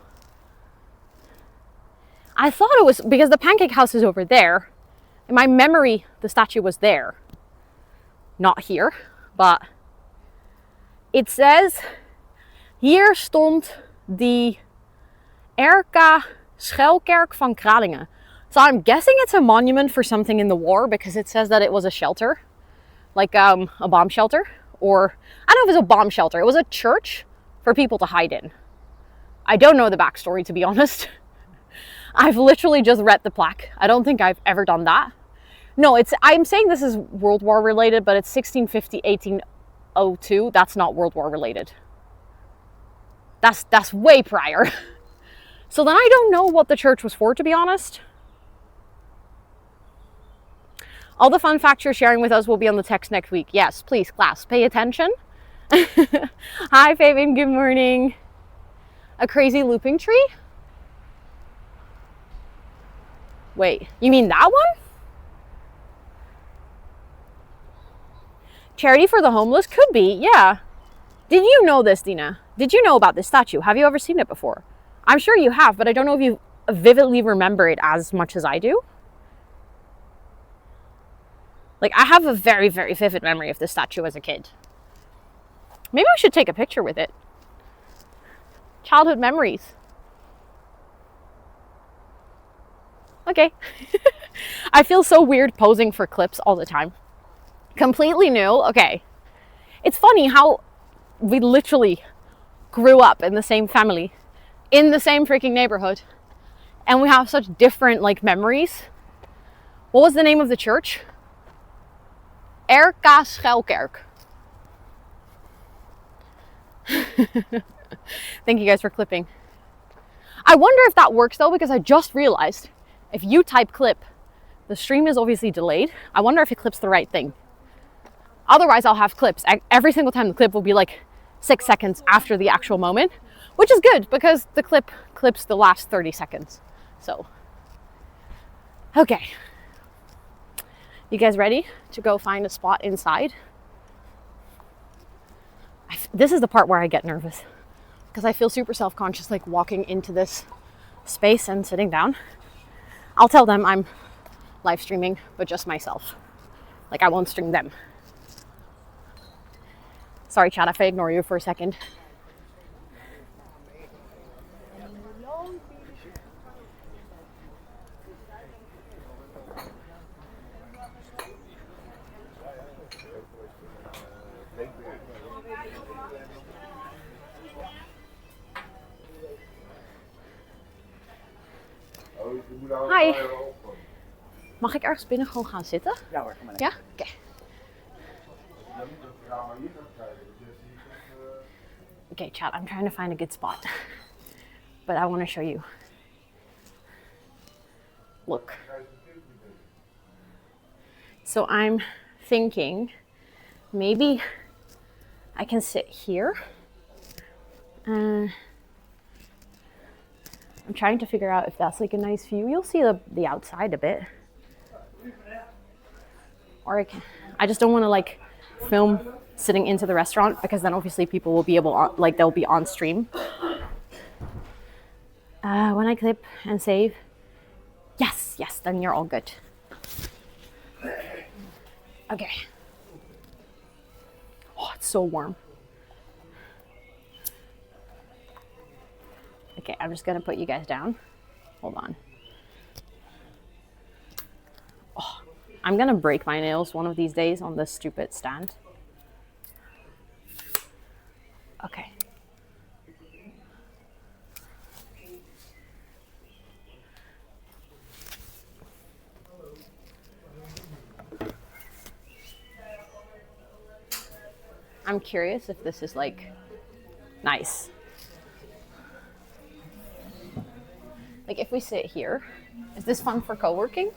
I thought it was because the pancake house is over there. In my memory, the statue was there. Not here, but it says, hier stond die Schuilkerk van Kralingen. So I'm guessing it's a monument for something in the war because it says that it was a shelter, like a bomb shelter, or I don't know if it was a bomb shelter. It was a church for people to hide in. I don't know the backstory, to be honest. I've literally just read the plaque. I don't think I've ever done that. No, I'm saying this is World War related, but it's 1650, 1802. That's not World War related. That's way prior. So then I don't know what the church was for, to be honest. All the fun facts you're sharing with us will be on the text next week. Yes, please, class, pay attention. Hi, Fabian, good morning. A crazy looping tree? Wait, you mean that one? Charity for the homeless? Could be, yeah. Did you know this, Dina? Did you know about this statue? Have you ever seen it before? I'm sure you have, but I don't know if you vividly remember it as much as I do. Like, I have a very, very vivid memory of this statue as a kid. Maybe I should take a picture with it. Childhood memories. Okay. I feel so weird posing for clips all the time. Completely new. Okay. It's funny how we literally grew up in the same family, in the same freaking neighborhood, and we have such different like memories. What was the name of the church? Schuilkerk. Thank you guys for clipping. I wonder if that works though, because I just realized if you type clip, the stream is obviously delayed. I wonder if it clips the right thing. Otherwise, I'll have clips. Every single time the clip will be like 6 seconds after the actual moment, which is good because the clip clips the last 30 seconds. So, okay. You guys ready to go find a spot inside? This is the part where I get nervous because I feel super self-conscious, like walking into this space and sitting down. I'll tell them I'm live streaming, but just myself. Like, I won't stream them. Sorry, chat, if I ignore you for a second. Hi. Mag ik ergens binnen gewoon gaan zitten? Ja hoor, kom maar. Ja? Oké. Okay, chat, I'm trying to find a good spot. But I want to show you. Look. So I'm thinking maybe I can sit here. I'm trying to figure out if that's like a nice view. You'll see the outside a bit. Or I just don't want to like film sitting into the restaurant because then obviously people will be able, like they'll be on stream. When I clip and save, yes, then you're all good. Okay. Oh, it's so warm. Okay, I'm just gonna put you guys down. Hold on. Oh, I'm gonna break my nails one of these days on this stupid stand. Okay. I'm curious if this is like nice. Like if we sit here, is this fun for co-working?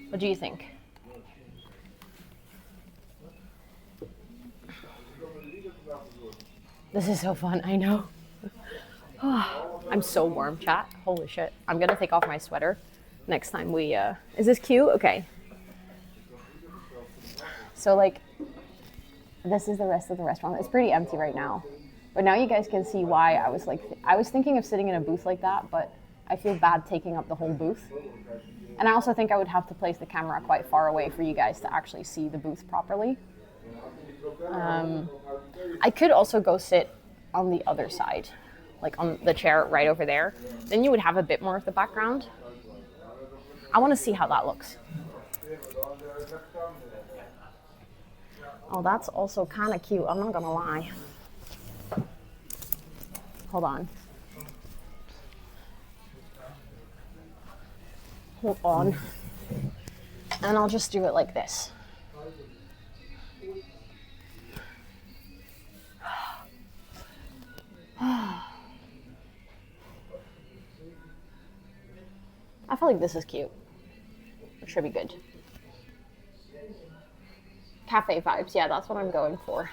What do you think? This is so fun, I know. Oh, I'm so warm, chat. Holy shit. I'm gonna take off my sweater next time we, is this cute? Okay. So like, this is the rest of the restaurant. It's pretty empty right now. But now you guys can see why I was like, I was thinking of sitting in a booth like that, but I feel bad taking up the whole booth. And I also think I would have to place the camera quite far away for you guys to actually see the booth properly. I could also go sit on the other side, like on the chair right over there. Then you would have a bit more of the background. I want to see how that looks. Oh, that's also kind of cute. I'm not gonna lie. Hold on. Hold on. And I'll just do it like this. I feel like this is cute. It should be good. Cafe vibes, yeah, that's what I'm going for.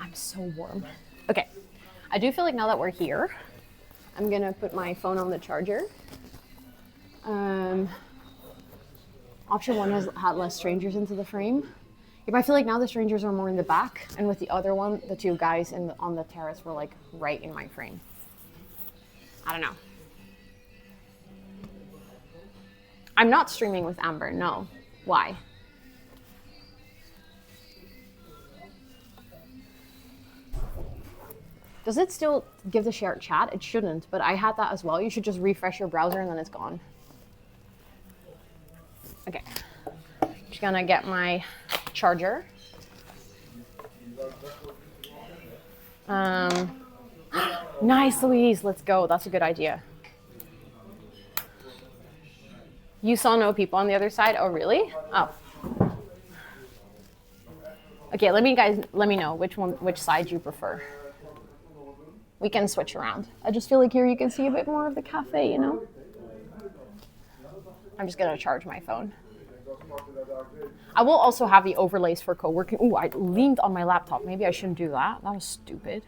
I'm so warm. Okay, I do feel like now that we're here, I'm gonna put my phone on the charger. Option one has had less strangers into the frame. But I feel like now the strangers are more in the back, and with the other one, the two guys on the terrace were like right in my frame. I don't know. I'm not streaming with Amber, no. Why? Does it still give the shared chat? It shouldn't, but I had that as well. You should just refresh your browser and then it's gone. Okay. Just gonna get my charger. Nice, Louise. Let's go. That's a good idea. You saw no people on the other side? Oh, really? Oh. Okay, let me know which side you prefer. We can switch around. I just feel like here you can see a bit more of the cafe, you know? I'm just gonna charge my phone. I will also have the overlays for co-working. Ooh, I leaned on my laptop. Maybe I shouldn't do that. That was stupid.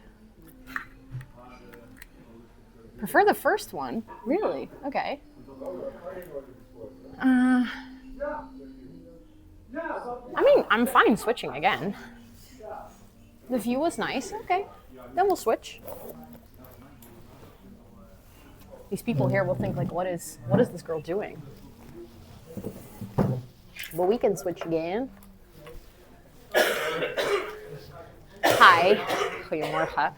Prefer the first one? Really? Okay. I mean, I'm fine switching again. The view was nice. Okay, then we'll switch. These people here will think like, what is this girl doing? But we can switch again. Hi. Goedemorgen.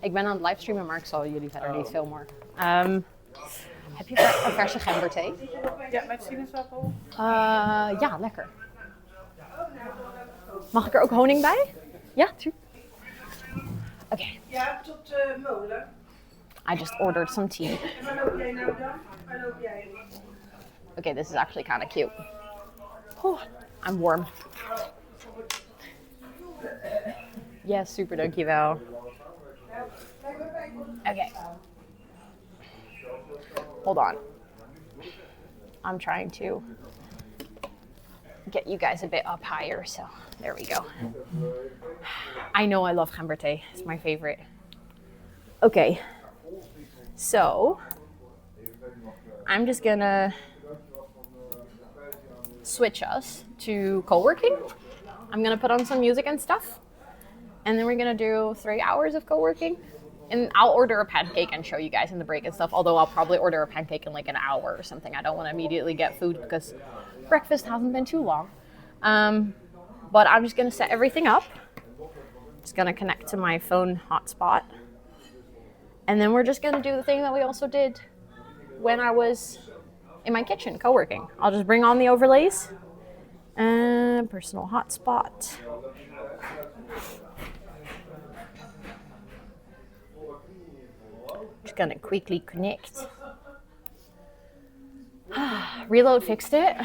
Ik ben aan het livestreamen, maar ik zal jullie verder niet veel more. Heb je een verse gemberthee? Ja, met sinaasappel. Ja, lekker. Mag ik er ook honing bij? Ja, tuurlijk. Oké. Ja, tot de molen. I just ordered some tea. Okay, this is actually kind of cute. Oh, I'm warm. Yeah, super dankjewel. Okay. Hold on. I'm trying to get you guys a bit up higher, so there we go. I know I love gemberthee. It's my favorite. Okay. So, I'm just gonna switch us to co-working. I'm gonna put on some music and stuff, and then we're gonna do 3 hours of co-working. And I'll order a pancake and show you guys in the break and stuff, although I'll probably order a pancake in like an hour or something. I don't want to immediately get food because breakfast hasn't been too long. But I'm just gonna set everything up. Just gonna connect to my phone hotspot. And then we're just gonna do the thing that we also did when I was in my kitchen co-working. I'll just bring on the overlays and personal hotspot. Just gonna quickly connect. Reload fixed it.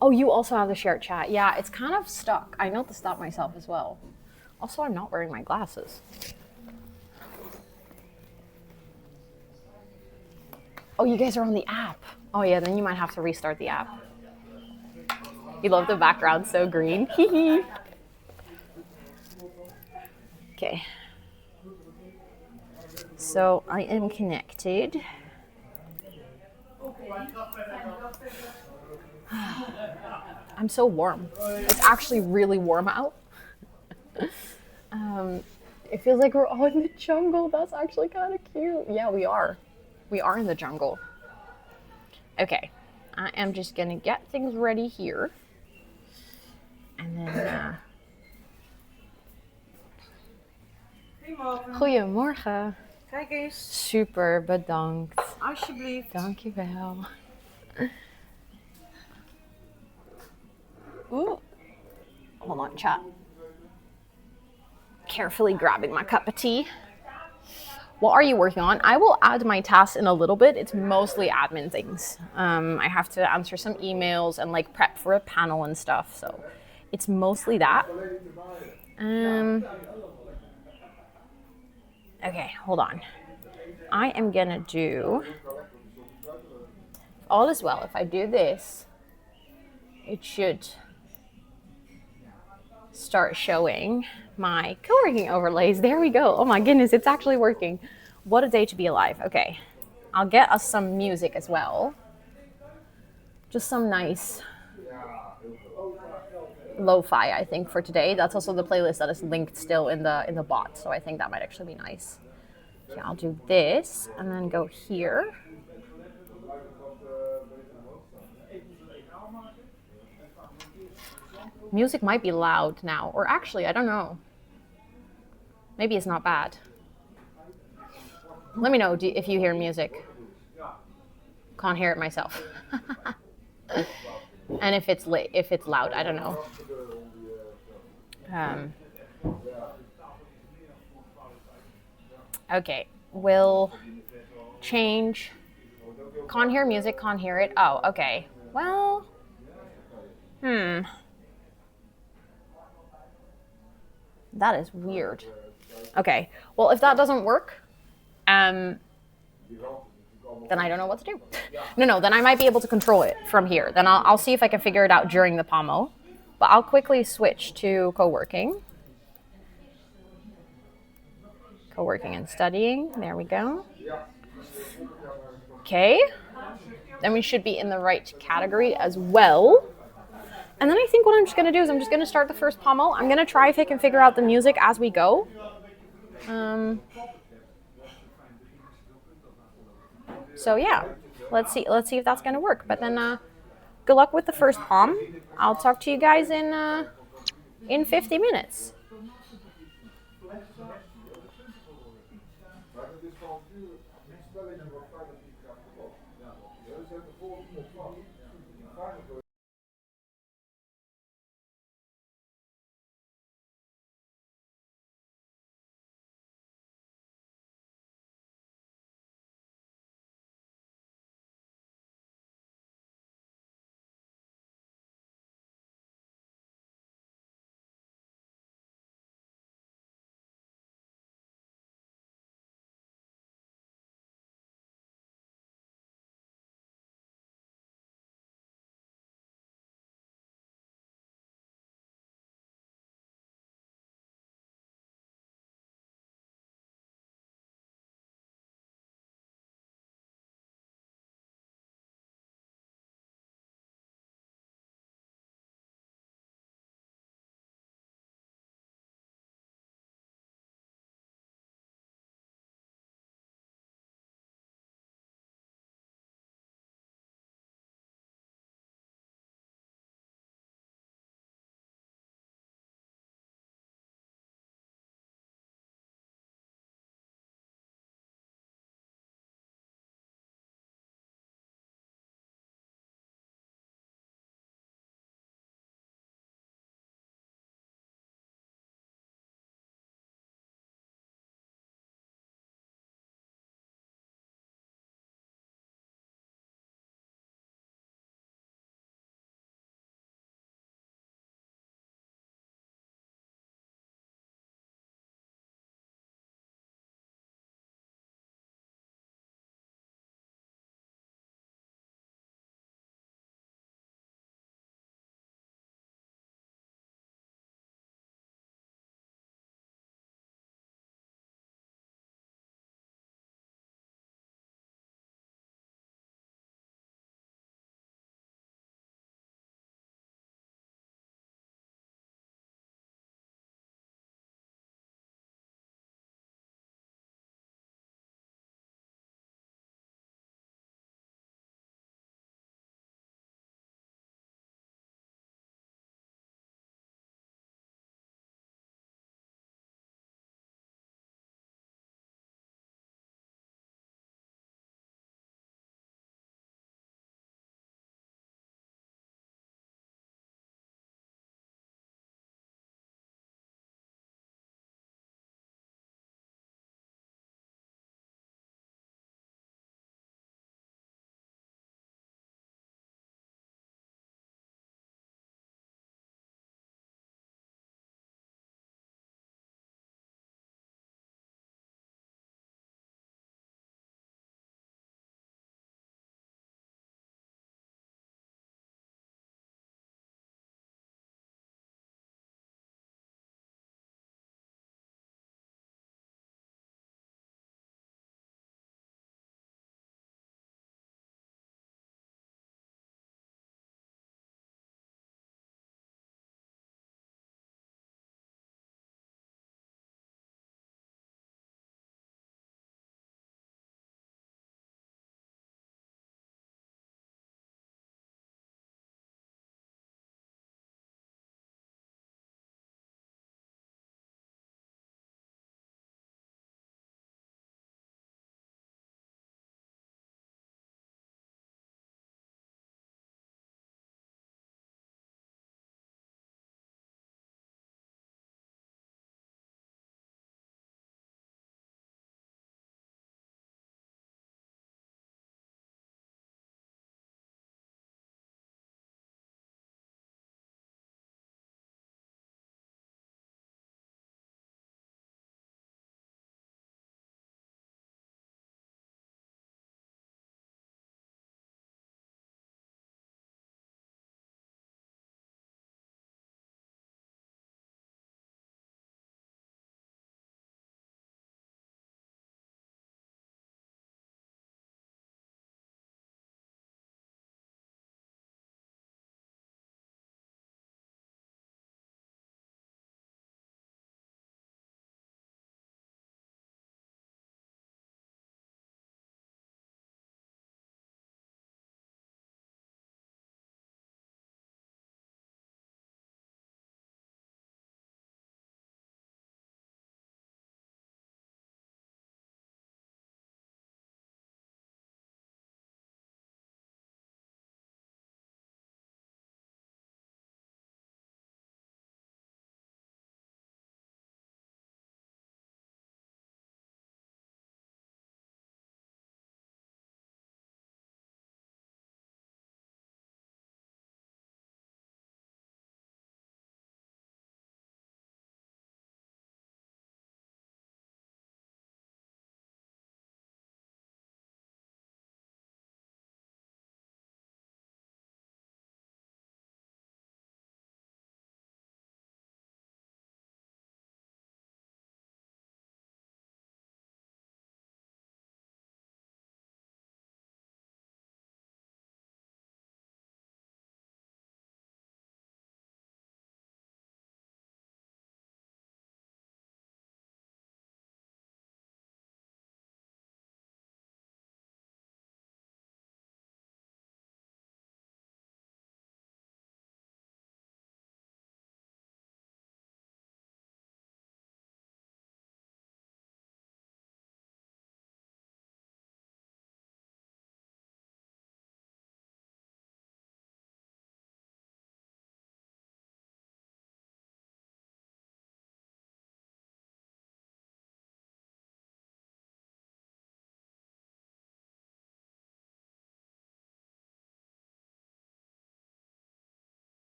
Oh, you also have the shared chat. Yeah, it's kind of stuck. I noticed that myself as well. Also, I'm not wearing my glasses. Oh, you guys are on the app. Oh yeah, then you might have to restart the app. You love the background, so green. Okay. So I am connected. I'm so warm. It's actually really warm out. It feels like we're all in the jungle. That's actually kind of cute. Yeah, we are. We are in the jungle. Okay. I am just going to get things ready here. And then... Goedemorgen. Kijk eens. Super, bedankt. Alsjeblieft. Dankjewel. Ooh. Hold on, chat. Carefully grabbing my cup of tea. What are you working on? I will add my tasks in a little bit. It's mostly admin things. I have to answer some emails and like prep for a panel and stuff. So it's mostly that. Okay, hold on. I am gonna do, all is well, if I do this, it should start showing my co-working overlays. There we go. Oh my goodness, it's actually working. What a day to be alive. Okay, I'll get us some music as well. Just some nice lo-fi, I think, for today. That's also the playlist that is linked still in the bot, so I think that might actually be nice. Okay, I'll do this and then go here. Music might be loud now, or actually, I don't know. Maybe it's not bad. Let me know if you hear music. Can't hear it myself. And if it's loud, I don't know. Okay, we'll change. Can't hear music, can't hear it. Oh, okay. Well, that is weird. Okay, well, if that doesn't work, then I don't know what to do. No, then I might be able to control it from here. Then I'll see if I can figure it out during the pomo. But I'll quickly switch to co-working. Co-working and studying. There we go. Okay. Then we should be in the right category as well. And then I think what I'm just going to do is I'm just going to start the first pommel. I'm going to try if I can figure out the music as we go. So yeah, let's see if that's going to work. But then good luck with the first pom. I'll talk to you guys in 50 minutes.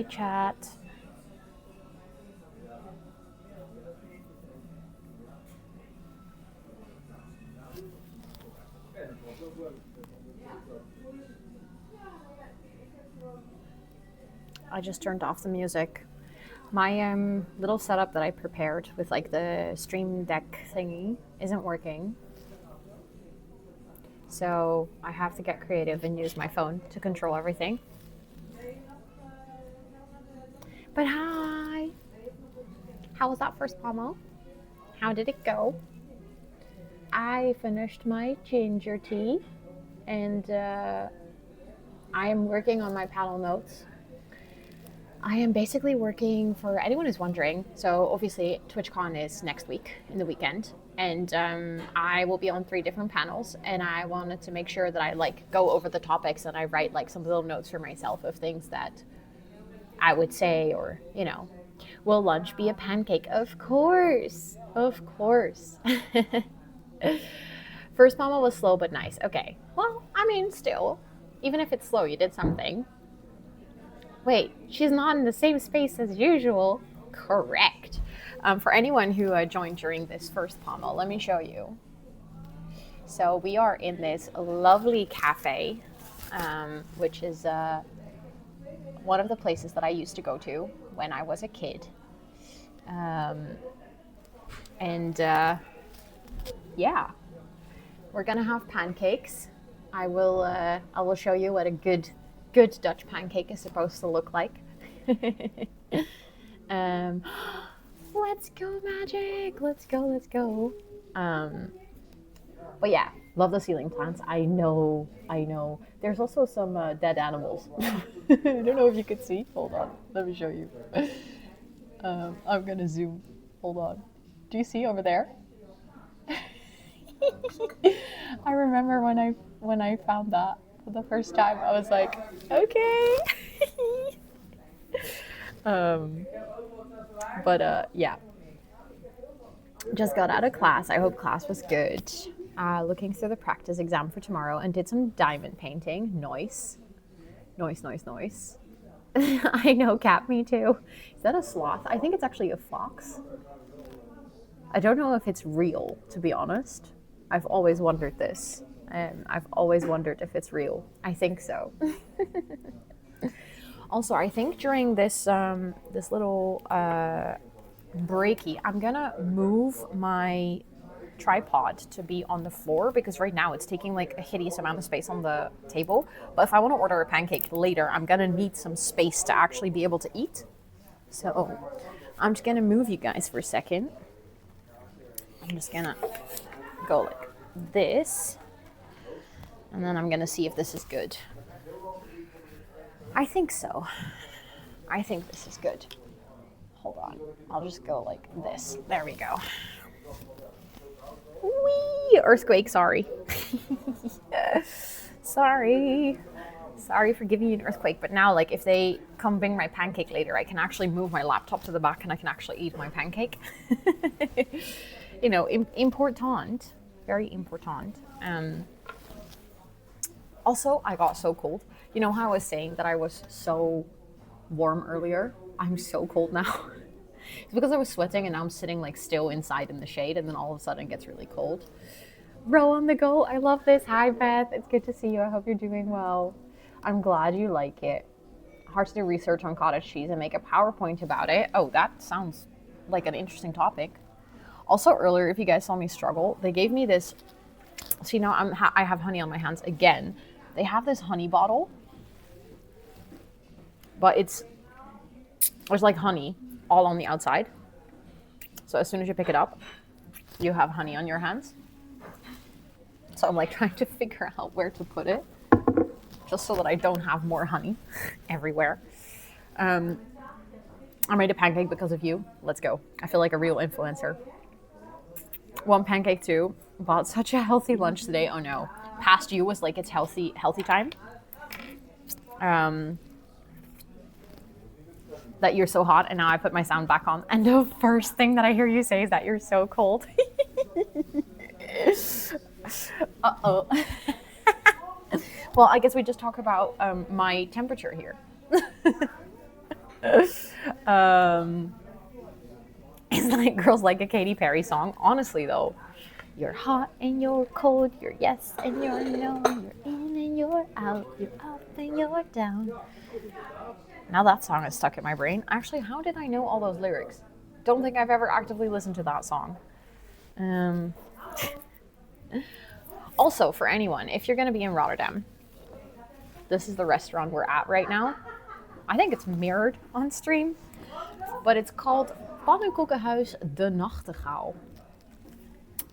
chat. I just turned off the music. My little setup that I prepared with like the Stream Deck thingy isn't working. So I have to get creative and use my phone to control everything. But hi! How was that first pommel? How did it go? I finished my ginger tea and I am working on my paddle notes. I am basically working for anyone who's wondering. So obviously TwitchCon is next week in the weekend, and I will be on 3 different panels, and I wanted to make sure that I like go over the topics and I write like some little notes for myself of things that I would say, or you know, will lunch be a pancake? Of course, of course. First mama was slow but nice. Okay, well, I mean, still, even if it's slow, you did something. Wait, she's not in the same space as usual. Correct. For anyone who joined during this first pommel, let me show you. So we are in this lovely cafe, which is one of the places that I used to go to when I was a kid. Yeah, we're gonna have pancakes. I will show you what a good Dutch pancake is supposed to look like. Let's go, magic. Let's go. But yeah, love the ceiling plants. I know. There's also some dead animals. I don't know if you could see. Hold on, let me show you. I'm gonna zoom. Hold on. Do you see over there? I remember when I found that for the first time, I was like, okay. Yeah. Just got out of class. I hope class was good. Looking through the practice exam for tomorrow and did some diamond painting. Nice. I know, Cat, me too. Is that a sloth? I think it's actually a fox. I don't know if it's real, to be honest. I've always wondered this. I've always wondered if it's real. I think so. Also, I think during this this little breaky, I'm gonna move my tripod to be on the floor because right now it's taking like a hideous amount of space on the table. But if I want to order a pancake later, I'm gonna need some space to actually be able to eat. So I'm just gonna move you guys for a second. I'm just gonna go like this, and then I'm gonna see if this is good. I think so. I think this is good. Hold on. I'll just go like this. There we go. Whee! Earthquake, sorry. Sorry for giving you an earthquake, but now like if they come bring my pancake later, I can actually move my laptop to the back and I can actually eat my pancake. You know, important. Very important. Also, I got so cold. You know how I was saying that I was so warm earlier? I'm so cold now. It's because I was sweating and now I'm sitting like still inside in the shade, and then all of a sudden it gets really cold. Row on the go. I love this. Hi, Beth. It's good to see you. I hope you're doing well. I'm glad you like it. Hard to do research on cottage cheese and make a PowerPoint about it. Oh, that sounds like an interesting topic. Also, earlier, if you guys saw me struggle, they gave me this. See, now I have honey on my hands again. They have this honey bottle, but there's like honey all on the outside. So as soon as you pick it up, you have honey on your hands. So I'm like trying to figure out where to put it, just so that I don't have more honey everywhere. I made a pancake because of you. Let's go. I feel like a real influencer. One pancake too. Bought such a healthy lunch today. Oh no. Past you was like it's healthy time. That you're so hot, and now I put my sound back on. And the first thing that I hear you say is that you're so cold. Uh-oh. Well, I guess we just talk about my temperature here. It's like Girls Like a Katy Perry song. Honestly, though, you're hot and you're cold, you're yes and you're no, you're in and you're out, you're up and you're down. Now that song is stuck in my brain. Actually, how did I know all those lyrics? Don't think I've ever actively listened to that song. Also, for anyone, if you're going to be in Rotterdam, this is the restaurant we're at right now. I think it's mirrored on stream, but it's called Pannenkoekenhuis de Nachtegaal,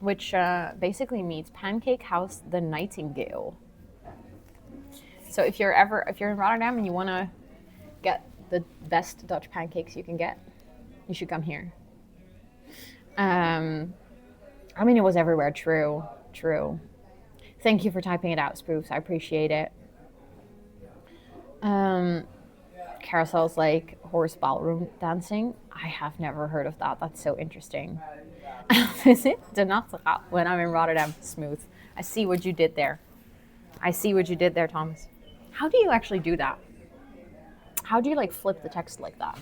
which basically means Pancake House the Nightingale. So if you're in Rotterdam and you want to get the best Dutch pancakes you can get, you should come here. I mean, it was everywhere. True. Thank you for typing it out, Spoofs. I appreciate it. Carousel's like horse ballroom dancing. I have never heard of that. That's so interesting. Is it? When I'm in Rotterdam, smooth. I see what you did there. Thomas. How do you actually do that? How do you like flip the text like that?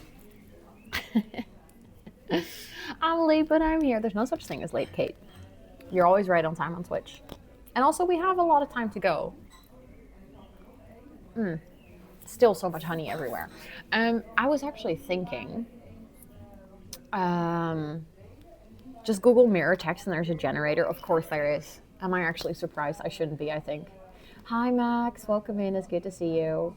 I'm late, but I'm here. There's no such thing as late, Kate. You're always right on time on Twitch. And also, we have a lot of time to go. Still so much honey everywhere. I was actually thinking, just Google mirror text and there's a generator. Of course there is. Am I actually surprised? I shouldn't be, I think. Hi, Max. Welcome in. It's good to see you.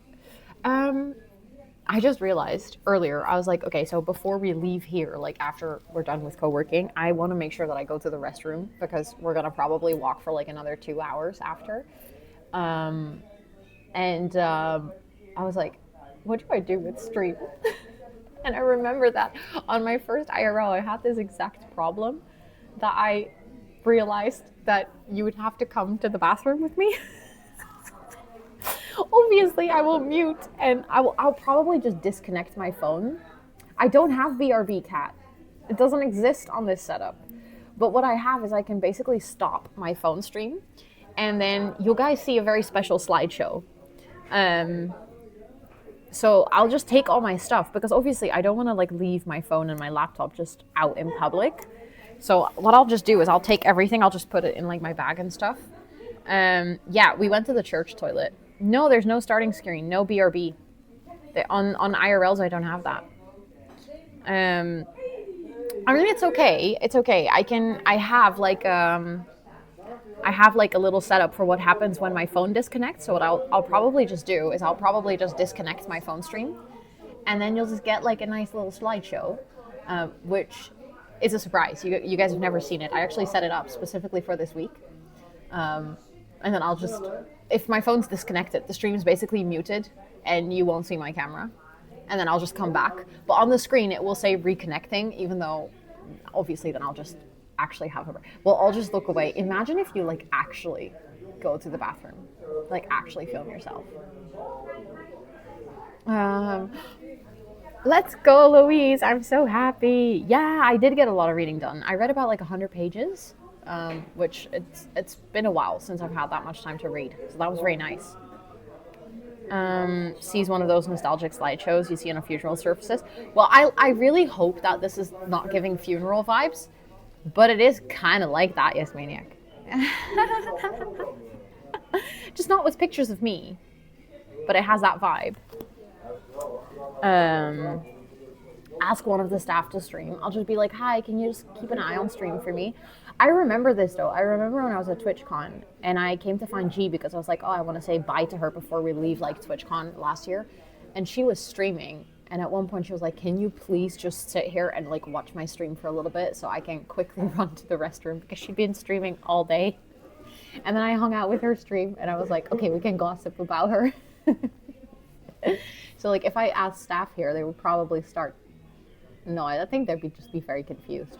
I just realized earlier, I was like, okay, so before we leave here, like after we're done with co-working, I want to make sure that I go to the restroom because we're going to probably walk for like another 2 hours after. I was like, what do I do with stream? And I remember that on my first IRL, I had this exact problem that I realized that you would have to come to the bathroom with me. Obviously, I will mute and I'll probably just disconnect my phone. I don't have BRB Cat. It doesn't exist on this setup. But what I have is I can basically stop my phone stream and then you guys see a very special slideshow. So I'll just take all my stuff because obviously I don't want to like leave my phone and my laptop just out in public. So what I'll just do is I'll take everything. I'll just put it in like my bag and stuff. Yeah, we went to the church toilet. No, there's no starting screen, no BRB. On IRLs, I don't have that. I mean, it's okay. It's okay. I have like a little setup for what happens when my phone disconnects. So what I'll probably just do is I'll probably just disconnect my phone stream, and then you'll just get like a nice little slideshow, which is a surprise. You guys have never seen it. I actually set it up specifically for this week. And then I'll just, if my phone's disconnected, the stream is basically muted and you won't see my camera. And then I'll just come back. But on the screen, it will say reconnecting, even though obviously then I'll just actually have a, well, I'll just look away. Imagine if you like actually go to the bathroom, like actually film yourself. Let's go, Louise. I'm so happy. Yeah, I did get a lot of reading done. I read about like 100 pages. Which it's been a while since I've had that much time to read, so that was very nice. Sees one of those nostalgic slideshows you see on a funeral services. Well, I really hope that this is not giving funeral vibes, but it is kind of like that, yes, Maniac. Just not with pictures of me, but it has that vibe. Ask one of the staff to stream. I'll just be like, hi, can you just keep an eye on stream for me? I remember this though. I remember when I was at TwitchCon and I came to find G because I was like, oh, I want to say bye to her before we leave like TwitchCon last year. And she was streaming. And at one point she was like, can you please just sit here and like watch my stream for a little bit so I can quickly run to the restroom, because she'd been streaming all day. And then I hung out with her stream and I was like, okay, we can gossip about her. So like if I asked staff here, they would probably start. No, I think they'd just be very confused.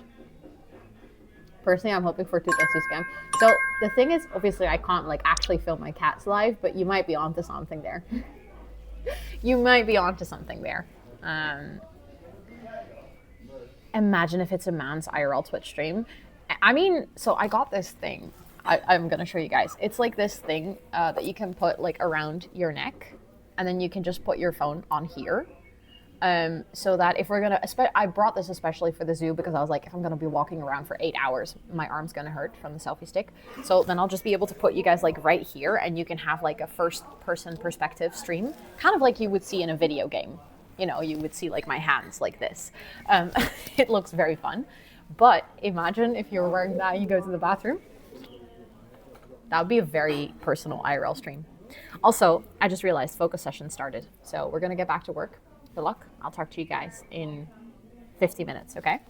Personally, I'm hoping for a Tutsu scam. So the thing is, obviously I can't like actually film my cats live, but you might be onto something there. Imagine if it's a man's IRL Twitch stream. I mean, so I got this thing. I'm going to show you guys. It's like this thing that you can put like around your neck, and then you can just put your phone on here. So that if we're gonna, I brought this especially for the zoo because I was like, if I'm gonna be walking around for 8 hours, my arm's gonna hurt from the selfie stick. So then I'll just be able to put you guys like right here, and you can have like a first person perspective stream, kind of like you would see in a video game. You know, you would see like my hands like this. It looks very fun. But imagine if you're wearing that and you go to the bathroom. That would be a very personal IRL stream. Also, I just realized focus session started. So we're going to get back to work. Good luck. I'll talk to you guys in 50 minutes, okay?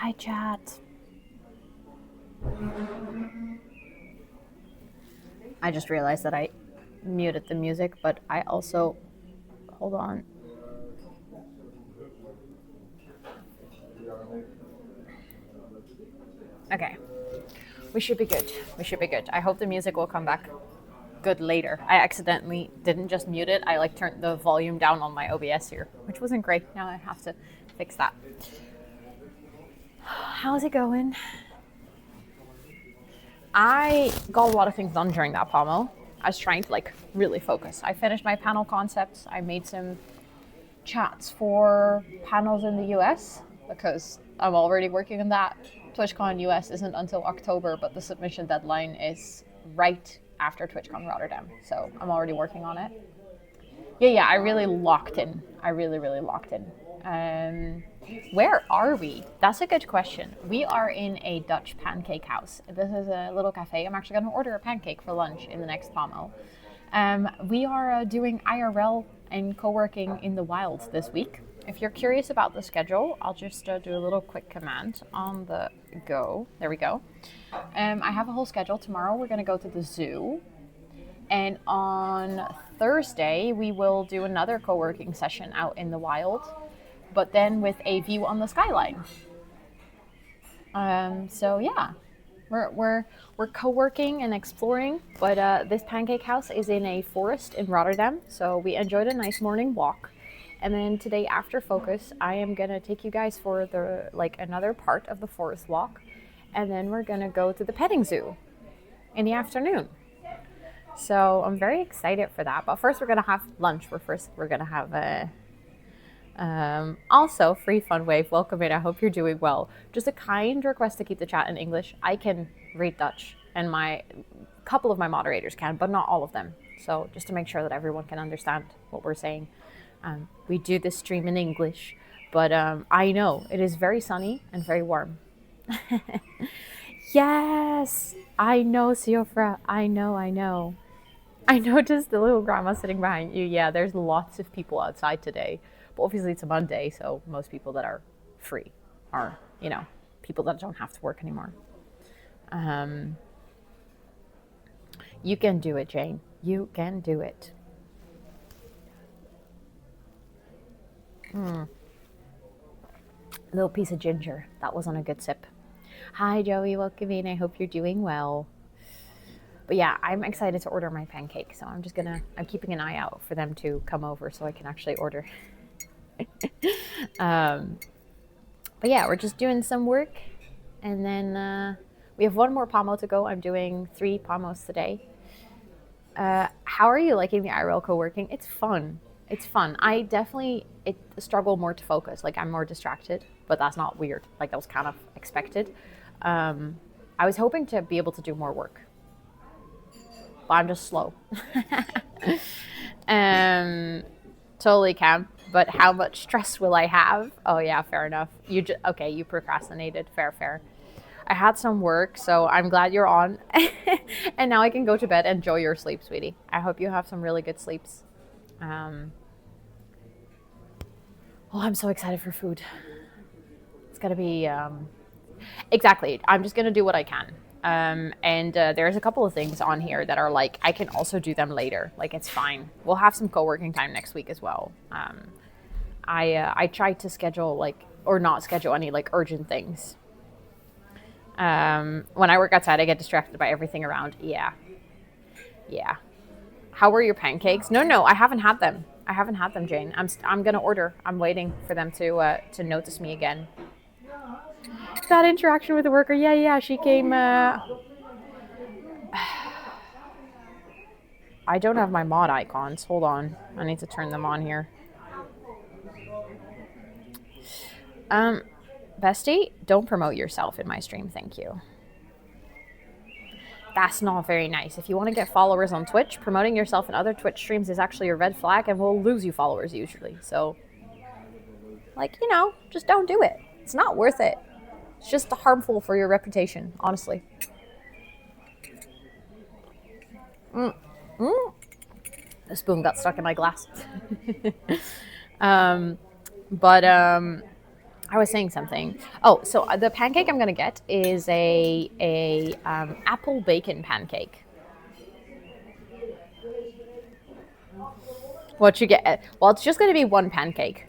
Hi, chat. I just realized that I muted the music, but I also, hold on. Okay. We should be good. We should be good. I hope the music will come back good later. I accidentally didn't just mute it. I like turned the volume down on my OBS here, which wasn't great. Now I have to fix that. How's it going? I got a lot of things done during that pommel. I was trying to like really focus. I finished my panel concepts. I made some chats for panels in the US because I'm already working on that. TwitchCon US isn't until October, but the submission deadline is right after TwitchCon Rotterdam. So I'm already working on it. Yeah, I really locked in. I really locked in. Where are we? That's a good question. We are in a Dutch pancake house. This is a little cafe. I'm actually going to order a pancake for lunch in the next pommel. We are doing IRL and co-working in the wild this week. If you're curious about the schedule, I'll just do a little quick command on the go. There we go. I have a whole schedule. Tomorrow we're going to go to the zoo. And on Thursday, we will do another co-working session out in the wild, but then with a view on the skyline. So yeah, we're co-working and exploring, but this pancake house is in a forest in Rotterdam. So we enjoyed a nice morning walk. And then today after focus, I am gonna take you guys for another part of the forest walk. And then we're gonna go to the petting zoo in the afternoon. So I'm very excited for that. But first we're gonna have lunch. We're gonna have a also free fun wave. Welcome in. I hope you're doing well. Just a kind request to keep the chat in English. I can read Dutch, and my couple of my moderators can, but not all of them. So just to make sure that everyone can understand what we're saying, we do this stream in English. But I know it is very sunny and very warm. Yes, I know, Siofra. I know. I noticed the little grandma sitting behind you. Yeah, there's lots of people outside today. But obviously it's a Monday, so most people that are free are, people that don't have to work anymore. You can do it, Jane. You can do it. A little piece of ginger. That was on a good sip. Hi, Joey. Welcome in. I hope you're doing well. But yeah, I'm excited to order my pancake. So I'm keeping an eye out for them to come over so I can actually order. But yeah, we're just doing some work. And then we have one more pomo to go. I'm doing 3 pomos today. How are you liking the IRL co-working? It's fun. I definitely struggle more to focus. Like I'm more distracted, but that's not weird. Like that was kind of expected. I was hoping to be able to do more work. But I'm just slow. Totally can. But how much stress will I have? Oh yeah, fair enough. You procrastinated. Fair. I had some work, so I'm glad you're on. And now I can go to bed. Enjoy your sleep, sweetie. I hope you have some really good sleeps. I'm so excited for food. It's gonna be exactly. I'm just gonna do what I can. And there's a couple of things on here that are like I can also do them later. Like it's fine. We'll have some co-working time next week as well. I tried to schedule or not schedule any urgent things. When I work outside, I get distracted by everything around. Yeah. How were your pancakes? No, I haven't had them. Jane. I'm gonna order. I'm waiting for them to notice me again. That interaction with the worker. Yeah. She came. I don't have my mod icons. Hold on. I need to turn them on here. Bestie, don't promote yourself in my stream. Thank you. That's not very nice. If you want to get followers on Twitch, promoting yourself in other Twitch streams is actually a red flag and will lose you followers usually. So, just don't do it. It's not worth it. It's just harmful for your reputation, honestly. The spoon got stuck in my glass. I was saying something. Oh, so the pancake I'm gonna get is a apple bacon pancake. What you get? Well, it's just gonna be one pancake.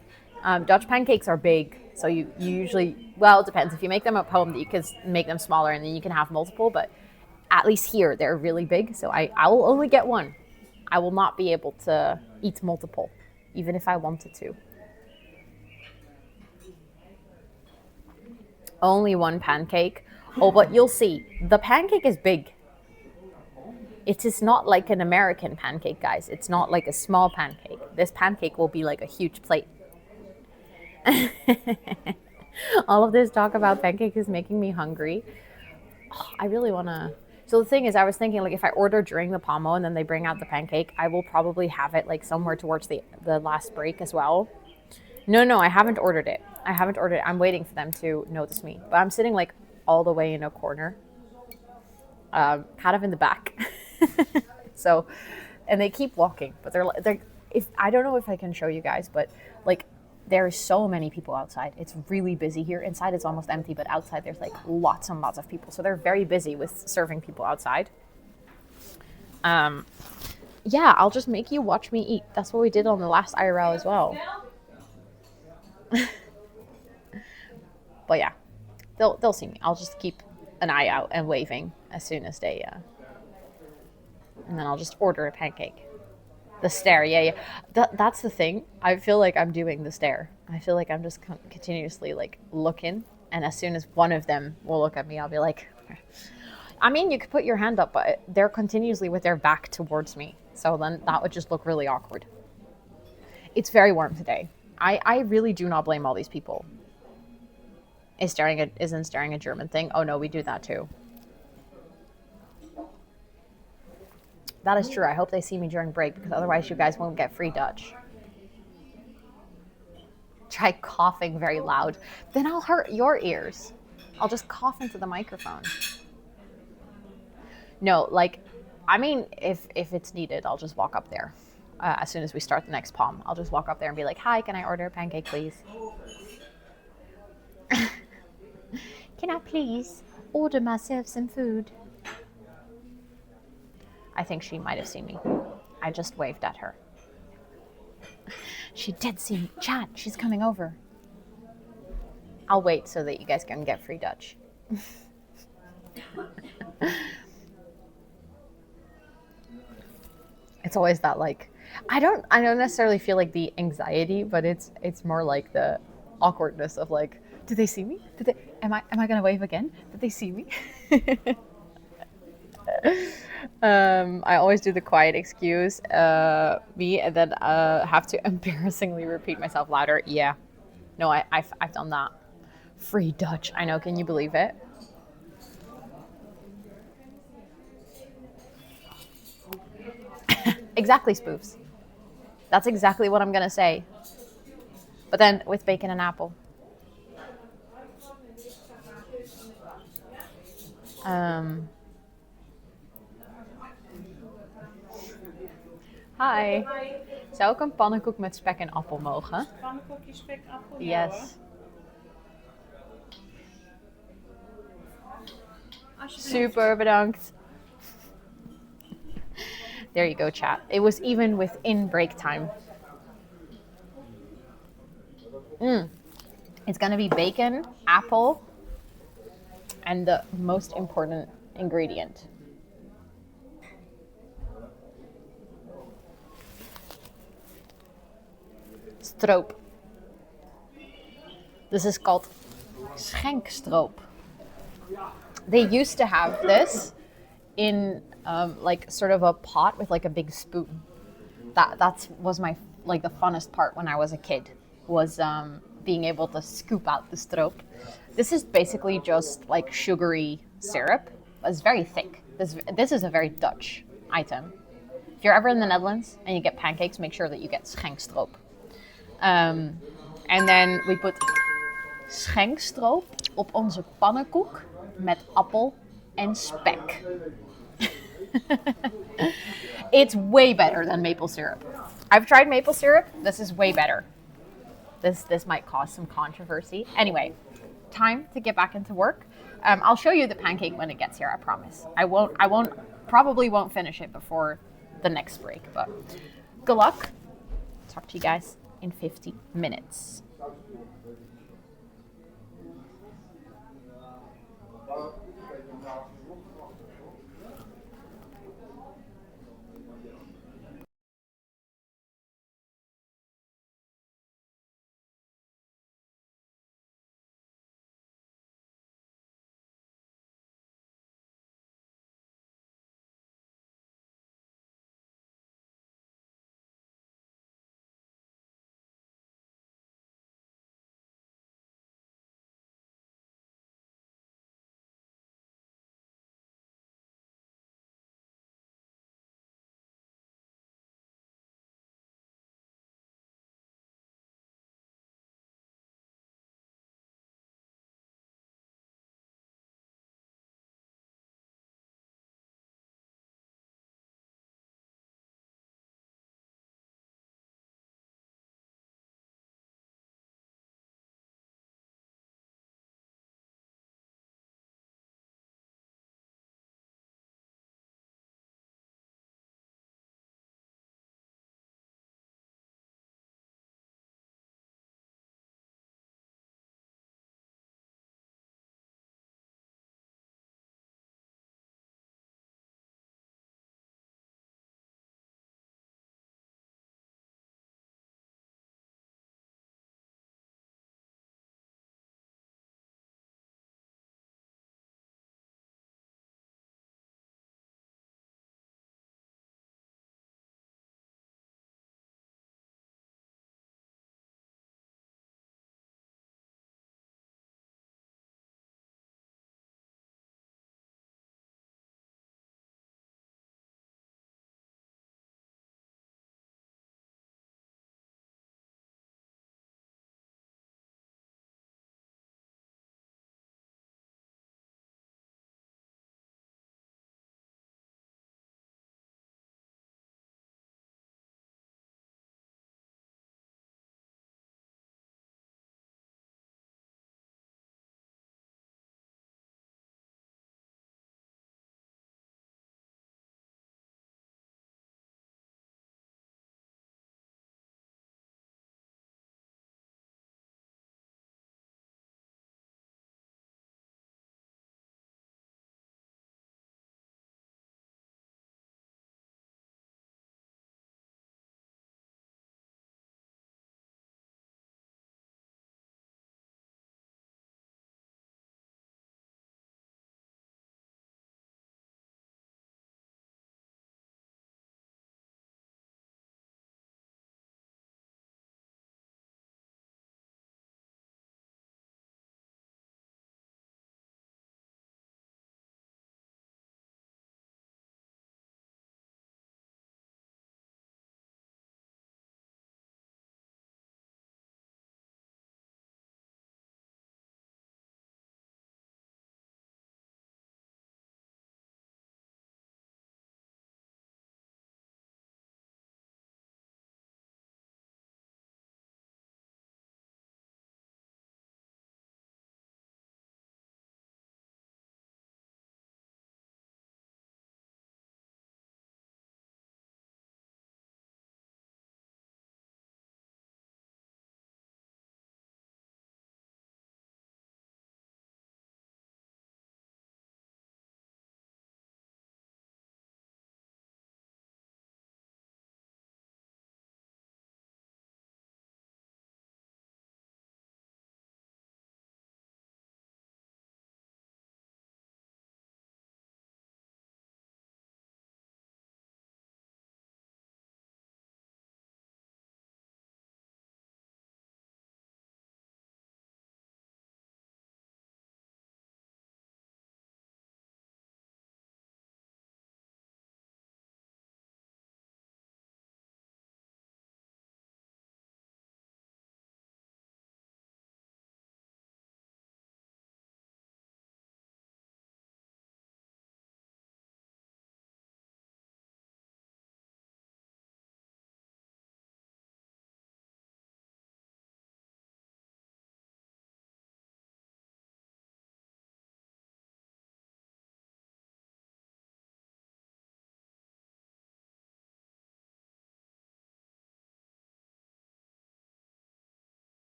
Dutch pancakes are big, so you usually, well, it depends. If you make them at home, you can make them smaller, and then you can have multiple. But at least here, they're really big, so I will only get one. I will not be able to eat multiple, even if I wanted to. Only one pancake. Oh, but you'll see, the pancake is big. It is not like an American pancake, guys. It's not like a small pancake. This pancake will be like a huge plate. All of this talk about pancakes is making me hungry. Oh, I really want to. So the thing is, I was thinking, like, if I order during the pomo and then they bring out the pancake, I will probably have it like somewhere towards the last break as well. No, I haven't ordered it. I'm waiting for them to notice me. But I'm sitting like all the way in a corner, kind of in the back. So, and they keep walking, but they're if I don't know if I can show you guys, but like there are so many people outside. It's really busy here. Inside it's almost empty, but outside there's like lots and lots of people. So they're very busy with serving people outside. Yeah, I'll just make you watch me eat. That's what we did on the last IRL as well. But yeah, they'll see me. I'll just keep an eye out and waving as soon as they and then I'll just order a pancake. The stare, yeah. That's the thing. I feel like I'm doing the stare. I feel like I'm just continuously like looking, and as soon as one of them will look at me, I'll be like, I mean, you could put your hand up, but they're continuously with their back towards me, so then that would just look really awkward. It's very warm today. I really do not blame all these people. Isn't staring a German thing? Oh no, we do that too. That is true. I hope they see me during break, because otherwise you guys won't get free Dutch. Try coughing very loud. Then I'll hurt your ears. I'll just cough into the microphone. No, like, I mean, if it's needed, I'll just walk up there. As soon as we start the next POM, I'll just walk up there and be like, hi, can I order a pancake, please? Can I please order myself some food? I think she might have seen me. I just waved at her. She did see me. Chat, she's coming over. I'll wait so that you guys can get free Dutch. It's always that, like, I don't necessarily feel like the anxiety, but it's more like the awkwardness of like, did they see me? Am I gonna wave again? Did they see me? I always do the quiet excuse, me, and then have to embarrassingly repeat myself louder. Yeah, no, I've done that. Free Dutch, I know. Can you believe it? Exactly, spoofs. That's exactly what I'm gonna say. But then with bacon and apple. Hi. Zou ik een pannenkoek met spek en appel mogen? Pannenkoekje, spek, appel? Yes. Super bedankt. There you go, chat. It was even within break time. It's gonna be bacon, apple, and the most important ingredient. Stroop. This is called Extratxt. They used to have this in like sort of a pot with like a big spoon. That was my like the funnest part when I was a kid, was being able to scoop out the stroop. This is basically just like sugary syrup. It's very thick. This is a very Dutch item. If you're ever in the Netherlands and you get pancakes, make sure that you get Extratxt. And then we put Extratxt op onze pannenkoek met appel en spek. It's way better than maple syrup. I've tried maple syrup. This is way better. This might cause some controversy. Anyway, time to get back into work. I'll show you the pancake when it gets here. I promise. Probably won't finish it before the next break. But good luck. Talk to you guys in 50 minutes.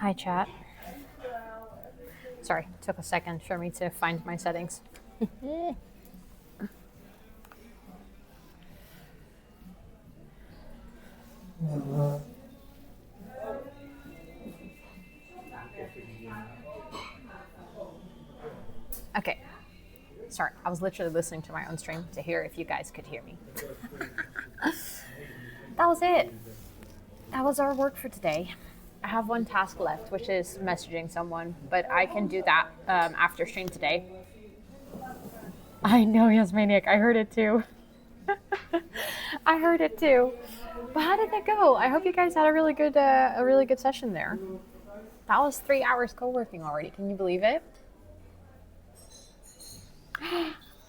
Hi, chat. Sorry, took a second for me to find my settings. Okay. Sorry, I was literally listening to my own stream to hear if you guys could hear me. That was it. That was our work for today. I have one task left, which is messaging someone, but I can do that after stream today. I know, yes, Maniac. I heard it too. I heard it too. But how did that go? I hope you guys had a really good session there. That was 3 hours co-working already. Can you believe it?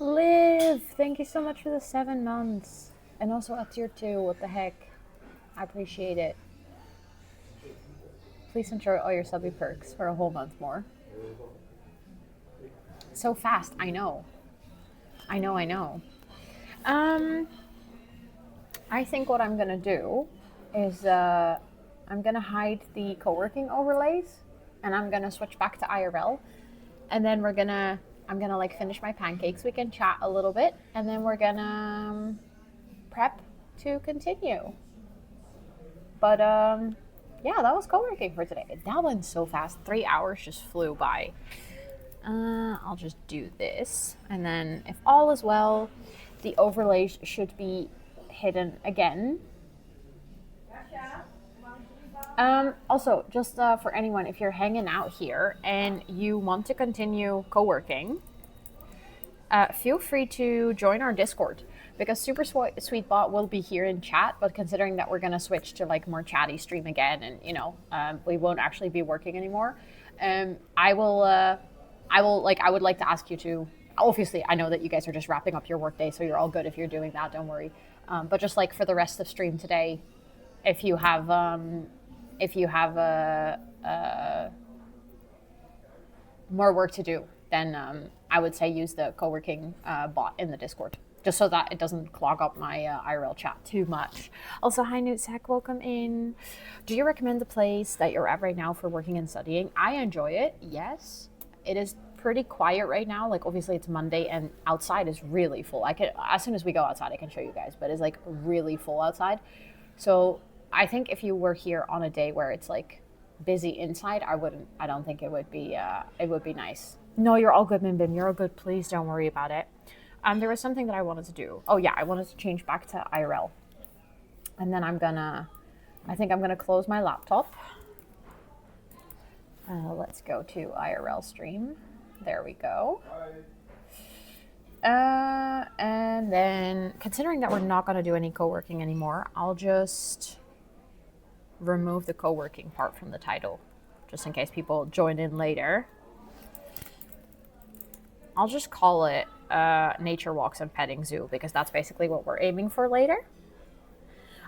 Liv, thank you so much for the 7 months. And also a tier 2, what the heck. I appreciate it. Please enjoy all your subby perks for a whole month more. So fast, I know. I know. I think what I'm gonna do is I'm gonna hide the co-working overlays and I'm gonna switch back to IRL. And then I'm gonna like finish my pancakes. We can chat a little bit and then we're gonna prep to continue. But yeah, that was co-working for today. That went so fast. 3 hours just flew by. I'll just do this. And then if all is well, the overlays should be hidden again. Also, just for anyone, if you're hanging out here and you want to continue co-working, feel free to join our Discord because Super Sweet Bot will be here in chat, but considering that we're going to switch to like more chatty stream again and, you know, we won't actually be working anymore, I would like to ask you to, obviously, I know that you guys are just wrapping up your workday, so you're all good if you're doing that, don't worry. But just like for the rest of stream today, if you have more work to do, then I would say use the co-working bot in the Discord, just so that it doesn't clog up my IRL chat too much. Also, hi Newtsack, welcome in. Do you recommend the place that you're at right now for working and studying? I enjoy it, yes. It is pretty quiet right now. Like obviously it's Monday and outside is really full. As soon as we go outside, I can show you guys, but it's like really full outside. So I think if you were here on a day where it's like busy inside, I don't think it would be nice. No, you're all good, Mimbim. You're all good. Please don't worry about it. There was something that I wanted to do. Oh yeah, I wanted to change back to IRL. And then I think I'm gonna close my laptop. Let's go to IRL stream. There we go. And then, considering that we're not going to do any co-working anymore, I'll just remove the co-working part from the title, just in case people join in later. I'll just call it Nature Walks and Petting Zoo, because that's basically what we're aiming for later.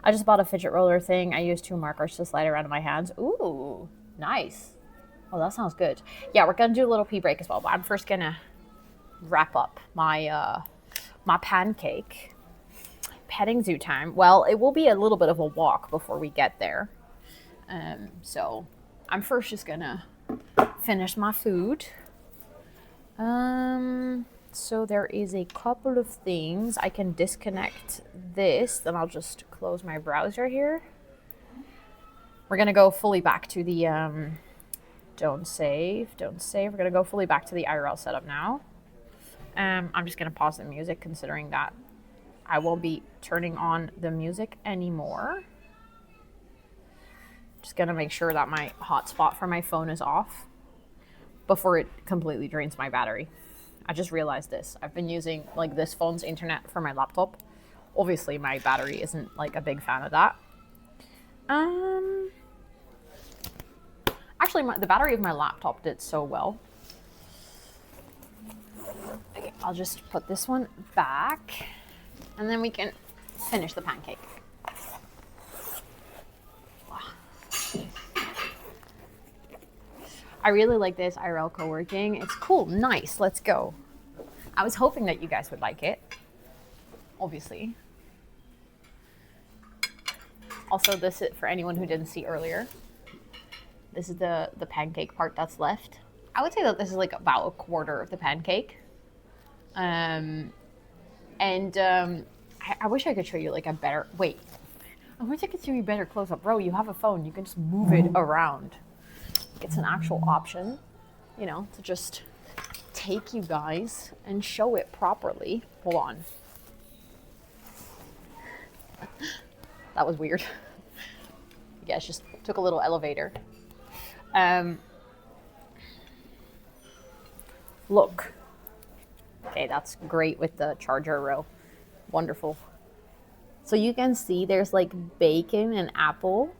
I just bought a fidget roller thing. I used 2 markers to slide around in my hands. Ooh, nice. Oh, that sounds good. Yeah, we're gonna do a little pee break as well, but I'm first gonna wrap up my my pancake. Petting zoo time. Well, it will be a little bit of a walk before we get there. So I'm first just gonna finish my food. So there is a couple of things. I can disconnect this, then I'll just close my browser here. We're gonna go fully back to the don't save. We're gonna go fully back to the IRL setup now. I'm just gonna pause the music considering that I won't be turning on the music anymore. Just gonna make sure that my hotspot for my phone is off before it completely drains my battery. I just realized this. I've been using like this phone's internet for my laptop. Obviously my battery isn't like a big fan of that. Actually, the battery of my laptop did so well. Okay, I'll just put this one back and then we can finish the pancake. I really like this IRL co-working. It's cool, nice, let's go. I was hoping that you guys would like it, obviously. Also, this is for anyone who didn't see earlier. This is the pancake part that's left. I would say that this is like about a quarter of the pancake. I wish I could show you like a better, wait. I wish I could show you better close up. Bro, you have a phone. You can just move it around. It's an actual option, you know, to just take you guys and show it properly. Hold on. That was weird. You guys just took a little elevator. Look. Okay, that's great with the charger row. Wonderful. So you can see there's like bacon and apple.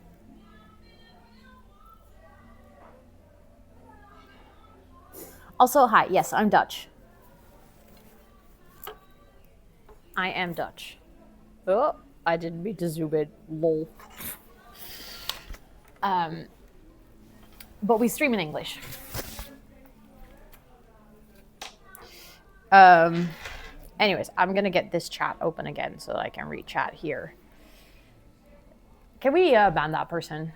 Also, hi. Yes, I'm Dutch. I am Dutch. Oh, I didn't mean to zoom in. Lol. But we stream in English. Anyways, I'm gonna get this chat open again so that I can read chat here. Can we ban that person?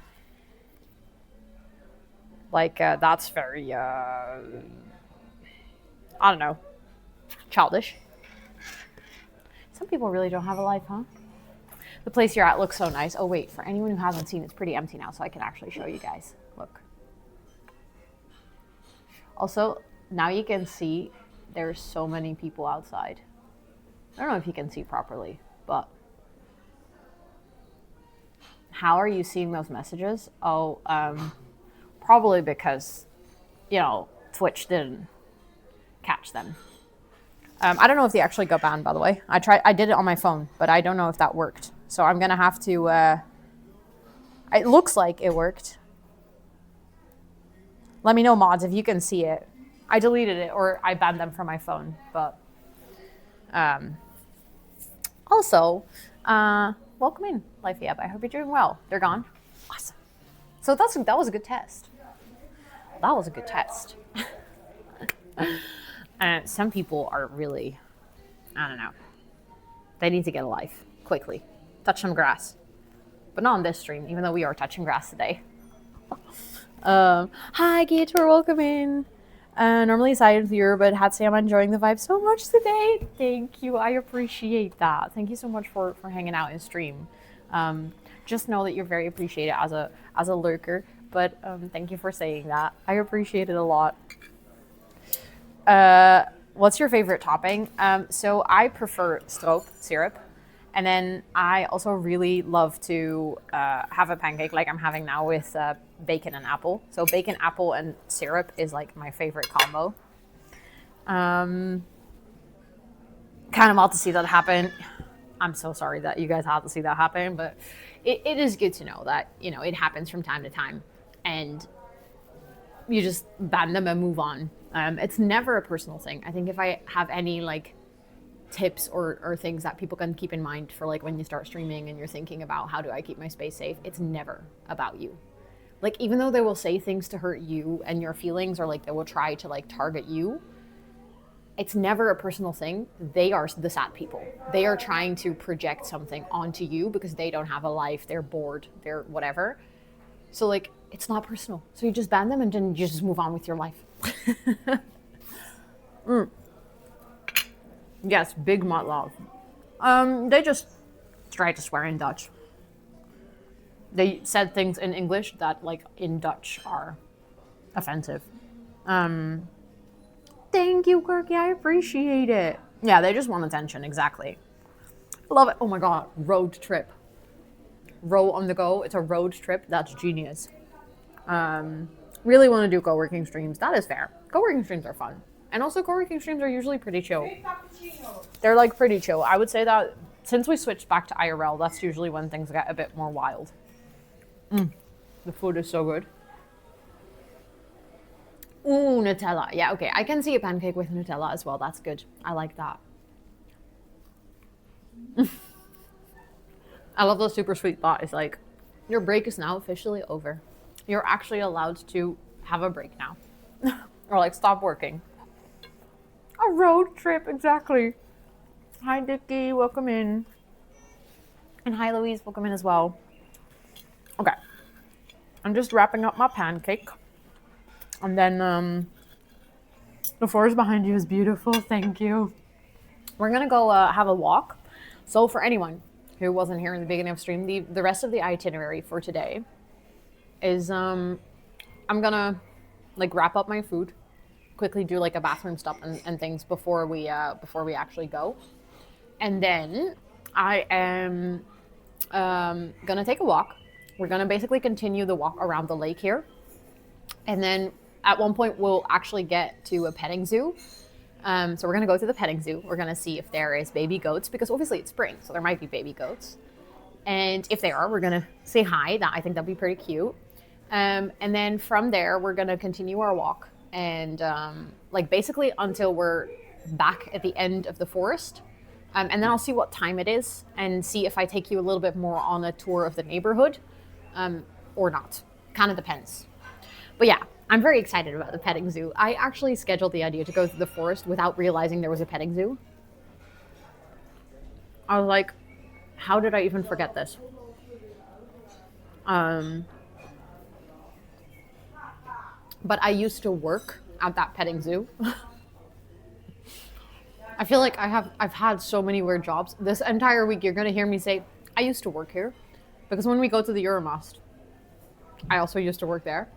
Like, that's very, I don't know, childish. Some people really don't have a life, huh? The place you're at looks so nice. Oh wait, for anyone who hasn't seen, it's pretty empty now, so I can actually show you guys. Look. Also, now you can see there's so many people outside. I don't know if you can see properly, but how are you seeing those messages? Oh, probably because, you know, Twitch didn't catch them. I don't know if they actually got banned, by the way. I did it on my phone, but I don't know if that worked. So I'm gonna have to, it looks like it worked. Let me know, mods, if you can see it. I deleted it or I banned them from my phone, but also, welcome in, Lifey Up. I hope you're doing well. They're gone. Awesome. So that was a good test. That was a good test. And some people are really, I don't know. They need to get a life quickly. Touch some grass. But not on this stream, even though we are touching grass today. Hi, Gator, welcome in. Normally silent viewer, but had to say I'm enjoying the vibe so much today. Thank you. I appreciate that. Thank you so much for hanging out in stream. Just know that you're very appreciated as a lurker. But thank you for saying that. I appreciate it a lot. What's your favorite topping? So I prefer stroop syrup. And then I also really love to have a pancake like I'm having now with bacon and apple. So bacon, apple, and syrup is like my favorite combo. Kind of out to see that happen. I'm so sorry that you guys had to see that happen, but it is good to know that, you know, it happens from time to time. And you just ban them and move on. It's never a personal thing. I think if I have any like tips or things that people can keep in mind for like when you start streaming and you're thinking about how do I keep my space safe, it's never about you. Like, even though they will say things to hurt you and your feelings, or like they will try to like target you, it's never a personal thing. They are the sad people. They are trying to project something onto you because they don't have a life, they're bored, they're whatever. So like, it's not personal. So you just ban them and then you just move on with your life. Yes, big mod love. They just tried to swear in Dutch. They said things in English that, like, in Dutch are offensive. Thank you, Quirky. I appreciate it. Yeah, they just want attention. Exactly. Love it. Oh my god. Road trip. Row on the go. It's a road trip. That's genius. Really want to do co-working streams. That is fair. Co-working streams are fun. And also co-working streams are usually pretty chill. They're like pretty chill. I would say that since we switched back to IRL, that's usually when things get a bit more wild. The food is so good. Ooh, Nutella. Yeah, okay. I can see a pancake with Nutella as well. That's good. I like that. I love the super sweet thought. It's like, your break is now officially over. You're actually allowed to have a break now. Or like stop working. A road trip, exactly. Hi, Dickie. Welcome in. And hi, Louise. Welcome in as well. Okay. I'm just wrapping up my pancake. And then the forest behind you is beautiful. Thank you. We're going to go have a walk. So for anyone who wasn't here in the beginning of stream, the rest of the itinerary for today is I'm going to like wrap up my food, quickly do like a bathroom stop and things before we actually go. And then I am gonna take a walk. We're gonna basically continue the walk around the lake here. And then at one point we'll actually get to a petting zoo. So we're gonna go to the petting zoo. We're gonna see if there is baby goats, because obviously it's spring, so there might be baby goats. And if there are, we're gonna say hi. I think that'd be pretty cute. And then from there, we're gonna continue our walk and like basically until we're back at the end of the forest. And then I'll see what time it is and see if I take you a little bit more on a tour of the neighborhood or not. Kind of depends. But yeah, I'm very excited about the petting zoo. I actually scheduled the idea to go to the forest without realizing there was a petting zoo. I was like, how did I even forget this? But I used to work at that petting zoo. I feel like I've had so many weird jobs. This entire week you're gonna hear me say, I used to work here. Because when we go to the Euromast, I also used to work there.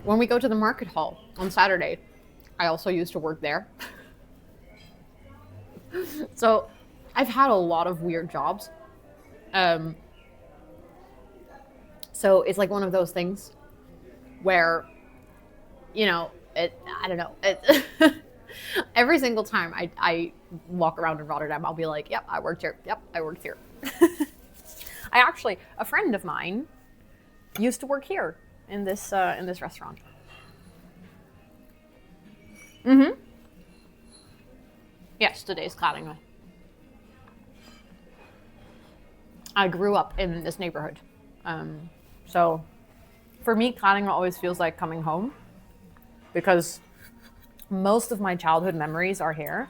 When we go to the market hall on Saturday, I also used to work there. So I've had a lot of weird jobs. So it's like one of those things where, you know, I don't know. Every single time I walk around in Rotterdam, I'll be like, yep, I worked here. Yep, I worked here. A friend of mine used to work here in this restaurant. Mm-hmm. Yes, today's Groningen. I grew up in this neighborhood. So for me, Groningen always feels like coming home because most of my childhood memories are here.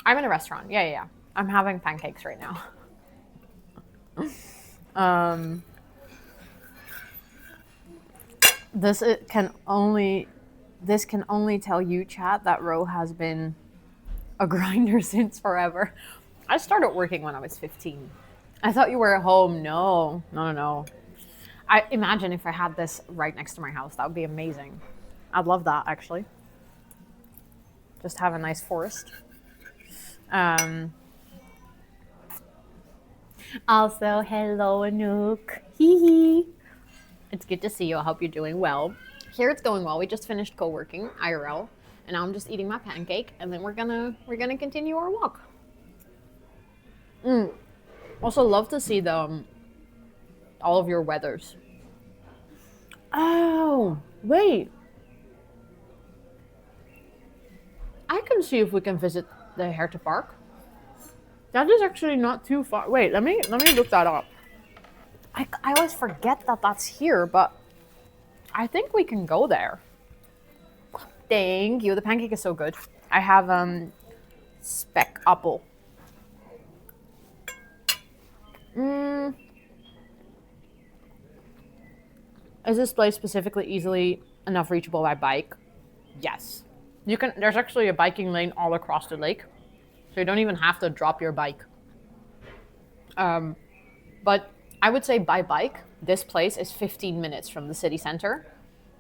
I'm in a restaurant. Yeah. I'm having pancakes right now. This can only tell you, chat, that Ro has been a grinder since forever. I started working when I was 15. I thought you were at home. No. I imagine if I had this right next to my house, that would be amazing. I'd love that, actually. Just have a nice forest. Also, hello, Anouk. Hee hee. It's good to see you. I hope you're doing well. Here it's going well. We just finished co-working IRL, and now I'm just eating my pancake, and then we're gonna continue our walk. Also, love to see the all of your weathers. Oh, wait. I can see if we can visit the Herten Park. That is actually not too far. Wait, let me look that up. I always forget that that's here, but I think we can go there. Thank you. The pancake is so good. I have speck apple. Is this place specifically easily enough reachable by bike? Yes. You can. There's actually a biking lane all across the lake, so you don't even have to drop your bike. But I would say by bike, this place is 15 minutes from the city center.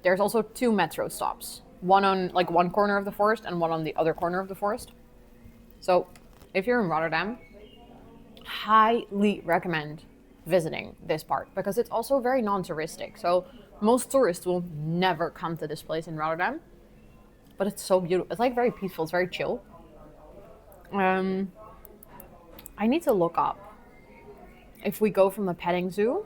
There's also 2 metro stops, one on like one corner of the forest and one on the other corner of the forest. So if you're in Rotterdam, highly recommend visiting this part because it's also very non-touristic. So most tourists will never come to this place in Rotterdam, but it's so beautiful. It's like very peaceful. It's very chill. I need to look up if we go from the petting zoo,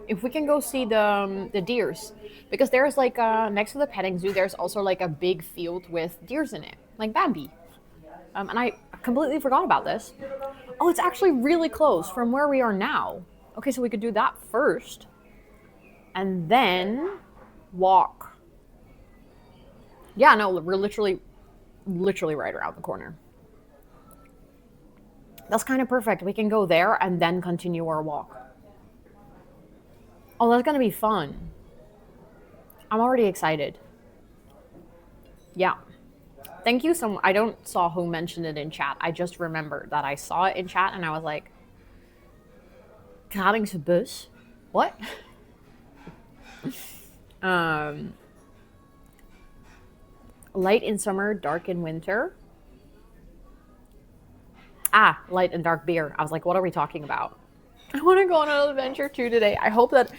if we can go see the deers, because there's like next to the petting zoo, there's also like a big field with deers in it, like Bambi. And I completely forgot about this. Oh, it's actually really close from where we are now. Okay, so we could do that first, and then walk. Yeah, no, we're literally right around the corner. That's kind of perfect. We can go there and then continue our walk. Oh, that's gonna be fun. I'm already excited. Yeah. Thank you so much. I don't saw who mentioned it in chat. I just remembered that I saw it in chat and I was like, Kralingse bus? What? Light in summer, dark in winter. Ah, light and dark beer. I was like, what are we talking about? I want to go on an adventure too today. I hope that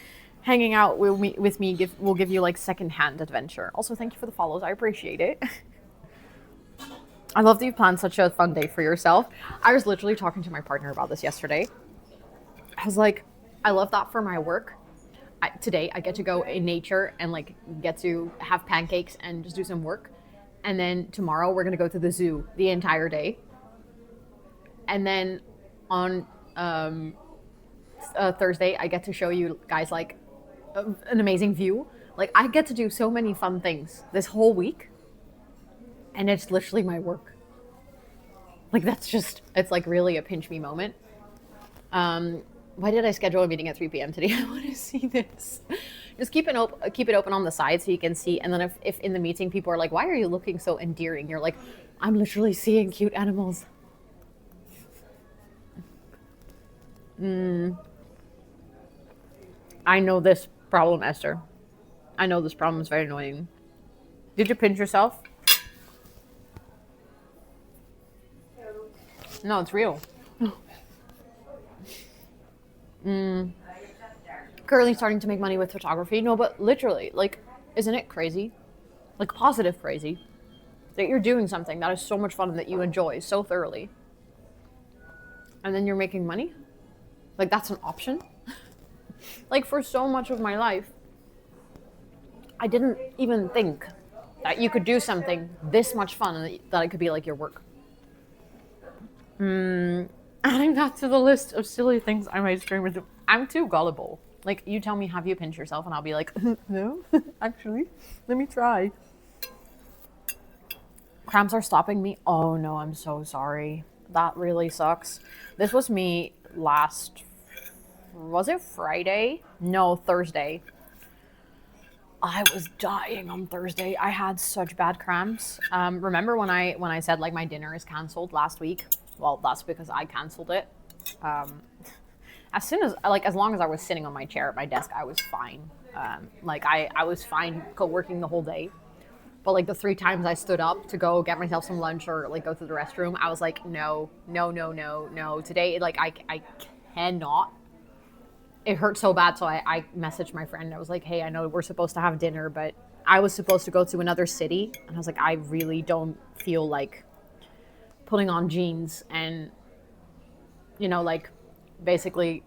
hanging out with me will give you like secondhand adventure. Also, thank you for the follows. I appreciate it. I love that you've planned such a fun day for yourself. I was literally talking to my partner about this yesterday. I was like, I love that for my work. Today I get to go in nature and like get to have pancakes and just do some work. And then tomorrow we're gonna go to the zoo the entire day. And then on Thursday I get to show you guys like an amazing view. Like I get to do so many fun things this whole week. And it's literally my work. Like that's just, it's like really a pinch me moment. Why did I schedule a meeting at 3 p.m. today? I want to see this. Just keep it open on the side so you can see. And then if in the meeting people are like, why are you looking so endearing? You're like, I'm literally seeing cute animals. I know this problem, Esther. I know this problem is very annoying. Did you pinch yourself? No, it's real. Currently starting to make money with photography. No, but literally, like, isn't it crazy? Like, positive crazy. That you're doing something that is so much fun and that you enjoy so thoroughly. And then you're making money? Like, that's an option? Like, for so much of my life, I didn't even think that you could do something this much fun and that it could be like your work. Adding that to the list of silly things I might stream with. I'm too gullible. Like, you tell me, have you pinched yourself? And I'll be like, no, actually, let me try. Cramps are stopping me. Oh no, I'm so sorry. That really sucks. This was me was it Friday? No, Thursday. I was dying on Thursday. I had such bad cramps. Remember when I said like my dinner is canceled last week? Well, that's because I canceled it. As long as I was sitting on my chair at my desk, I was fine. I was fine co-working the whole day. But like the 3 times I stood up to go get myself some lunch or like go to the restroom, I was like, no. Today, like I cannot. It hurt so bad, so I messaged my friend. I was like, hey, I know we're supposed to have dinner, but I was supposed to go to another city. And I was like, I really don't feel like putting on jeans and, like basically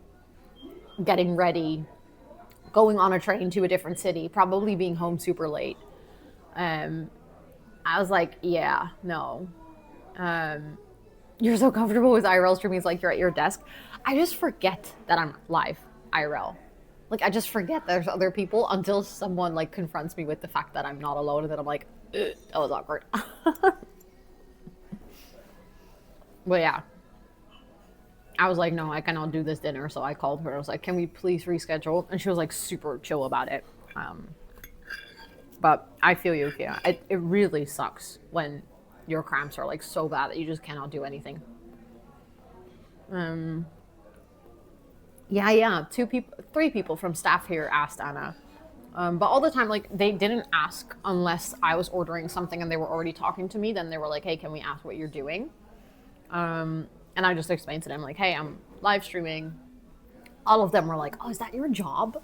getting ready, going on a train to a different city, probably being home super late. I was like, yeah, no. You're so comfortable with IRL streaming, it's like you're at your desk. I just forget that I'm live IRL. Like, I just forget there's other people until someone like confronts me with the fact that I'm not alone, and then I'm like, that was awkward. But yeah, I was like, no, I cannot do this dinner. So I called her. I was like, can we please reschedule? And she was like super chill about it. But I feel you, Kia. It really sucks when your cramps are like so bad that you just cannot do anything. Yeah. 3 people from staff here asked Anna. But all the time, like, they didn't ask unless I was ordering something and they were already talking to me. Then they were like, hey, can we ask what you're doing? And I just explained to them, like, hey, I'm live streaming. All of them were like, oh, is that your job?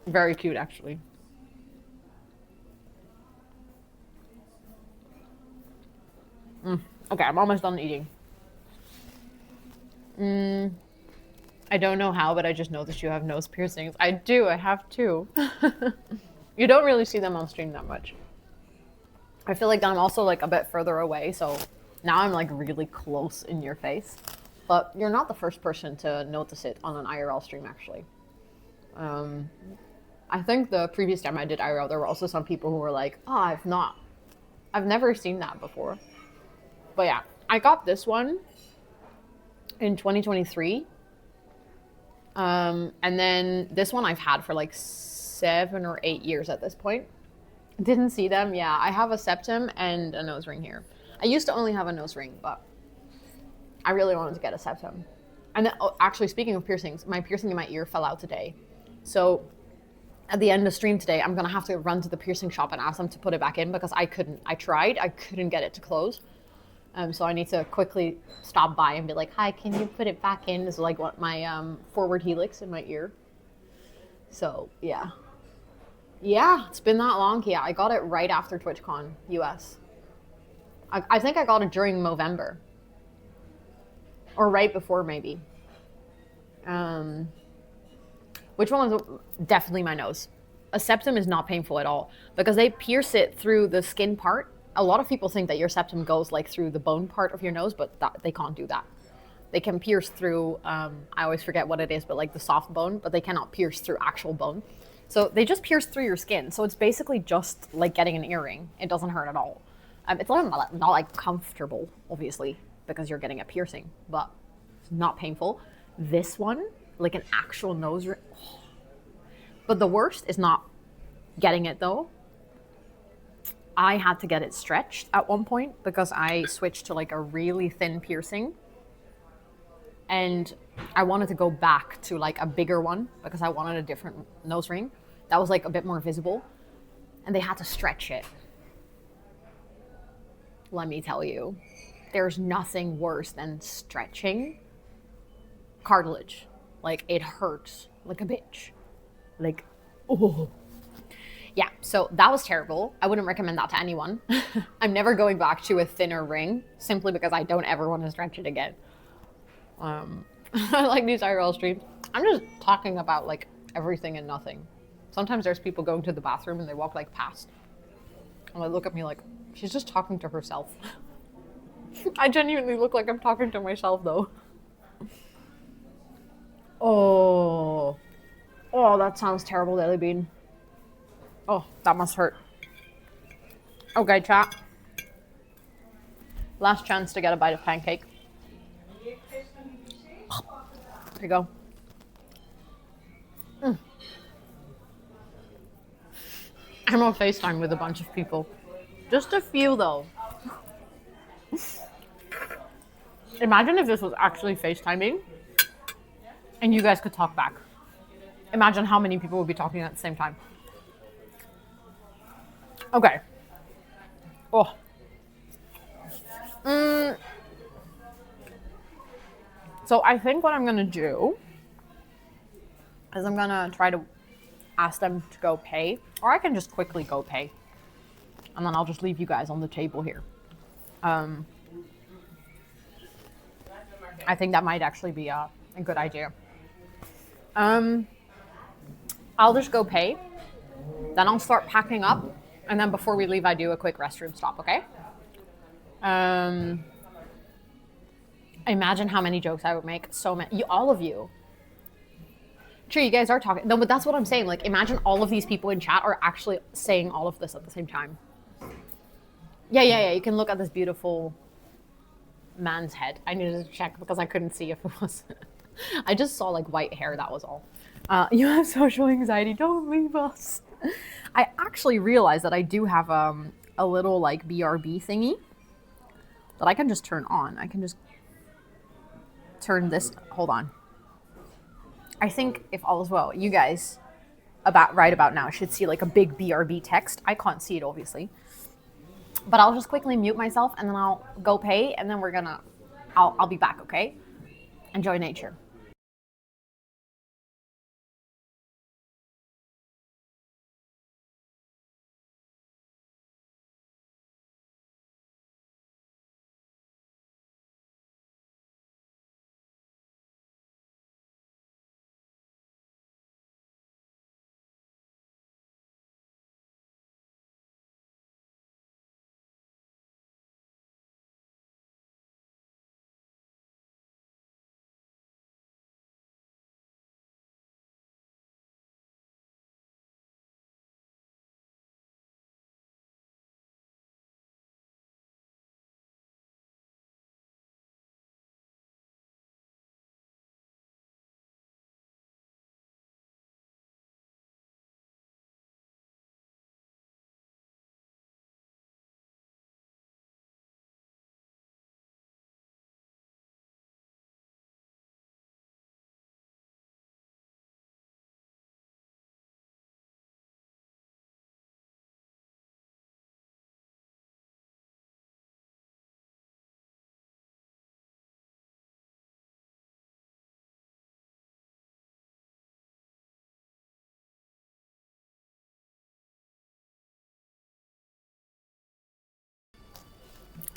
Very cute, actually. Okay, I'm almost done eating. I don't know how, but I just noticed you have nose piercings. I do, I have 2. You don't really see them on stream that much. I feel like I'm also like a bit further away, so now I'm like really close in your face. But you're not the first person to notice it on an IRL stream, actually. I think the previous time I did IRL, there were also some people who were like, oh, I've never seen that before. But yeah, I got this one in 2023. And then this one I've had for like 7 or 8 years at this point. Didn't see them. Yeah, I have a septum and a nose ring here. I used to only have a nose ring, but I really wanted to get a septum. And then, oh, actually, speaking of piercings, my piercing in my ear fell out today. So at the end of stream today, I'm gonna have to run to the piercing shop and ask them to put it back in because I couldn't. I tried, I couldn't get it to close. So I need to quickly stop by and be like, "Hi, can you put it back in?" This is like what my forward helix in my ear. So yeah, yeah, it's been that long. Yeah, I got it right after TwitchCon US. I think I got it during Movember, or right before maybe. Which one was definitely my nose? A septum is not painful at all because they pierce it through the skin part. A lot of people think that your septum goes like through the bone part of your nose, but they can't do that. They can pierce through, I always forget what it is, but like the soft bone, but they cannot pierce through actual bone. So they just pierce through your skin. So it's basically just like getting an earring. It doesn't hurt at all. It's not like comfortable, obviously, because you're getting a piercing, but it's not painful. This one, like an actual nose ring. But the worst is not getting it though. I had to get it stretched at one point because I switched to like a really thin piercing. And I wanted to go back to like a bigger one because I wanted a different nose ring that was like a bit more visible. And they had to stretch it. Let me tell you, there's nothing worse than stretching cartilage. Like it hurts like a bitch. Like, oh. Yeah, so that was terrible. I wouldn't recommend that to anyone. I'm never going back to a thinner ring simply because I don't ever want to stretch it again. I like these IRL streams. I'm just talking about like everything and nothing. Sometimes there's people going to the bathroom and they walk like past. And they look at me like, she's just talking to herself. I genuinely look like I'm talking to myself though. Oh. Oh, that sounds terrible, Daily Bean. Oh, that must hurt. Okay, chat. Last chance to get a bite of pancake. There you go. I'm on FaceTime with a bunch of people. Just a few though. Imagine if this was actually FaceTiming and you guys could talk back. Imagine how many people would be talking at the same time. Okay. Oh. So I think what I'm gonna do is I'm gonna try to ask them to go pay, or I can just quickly go pay, and then I'll just leave you guys on the table here. I think that might actually be a good idea. I'll just go pay, then I'll start packing up, and then before we leave, I do a quick restroom stop, okay? Imagine how many jokes I would make. So many. All of you. Sure, you guys are talking. No, but that's what I'm saying. Like, imagine all of these people in chat are actually saying all of this at the same time. Yeah. You can look at this beautiful man's head. I needed to check because I couldn't see if it was. I just saw like white hair. That was all. You have social anxiety. Don't leave us. I actually realized that I do have a little like BRB thingy that I can just turn on. I can just turn this. Hold on. I think if all is well, you guys right about now should see like a big BRB text. I can't see it obviously, but I'll just quickly mute myself and then I'll go pay and then I'll be back. Okay, enjoy nature.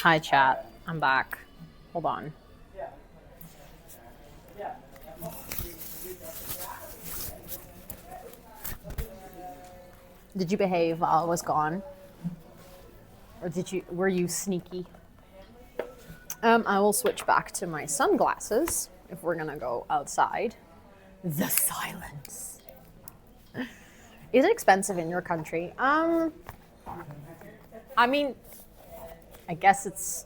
Hi, chat. I'm back. Hold on. Did you behave while I was gone? Or were you sneaky? I will switch back to my sunglasses if we're gonna go outside. The silence. Is it expensive in your country? I mean, I guess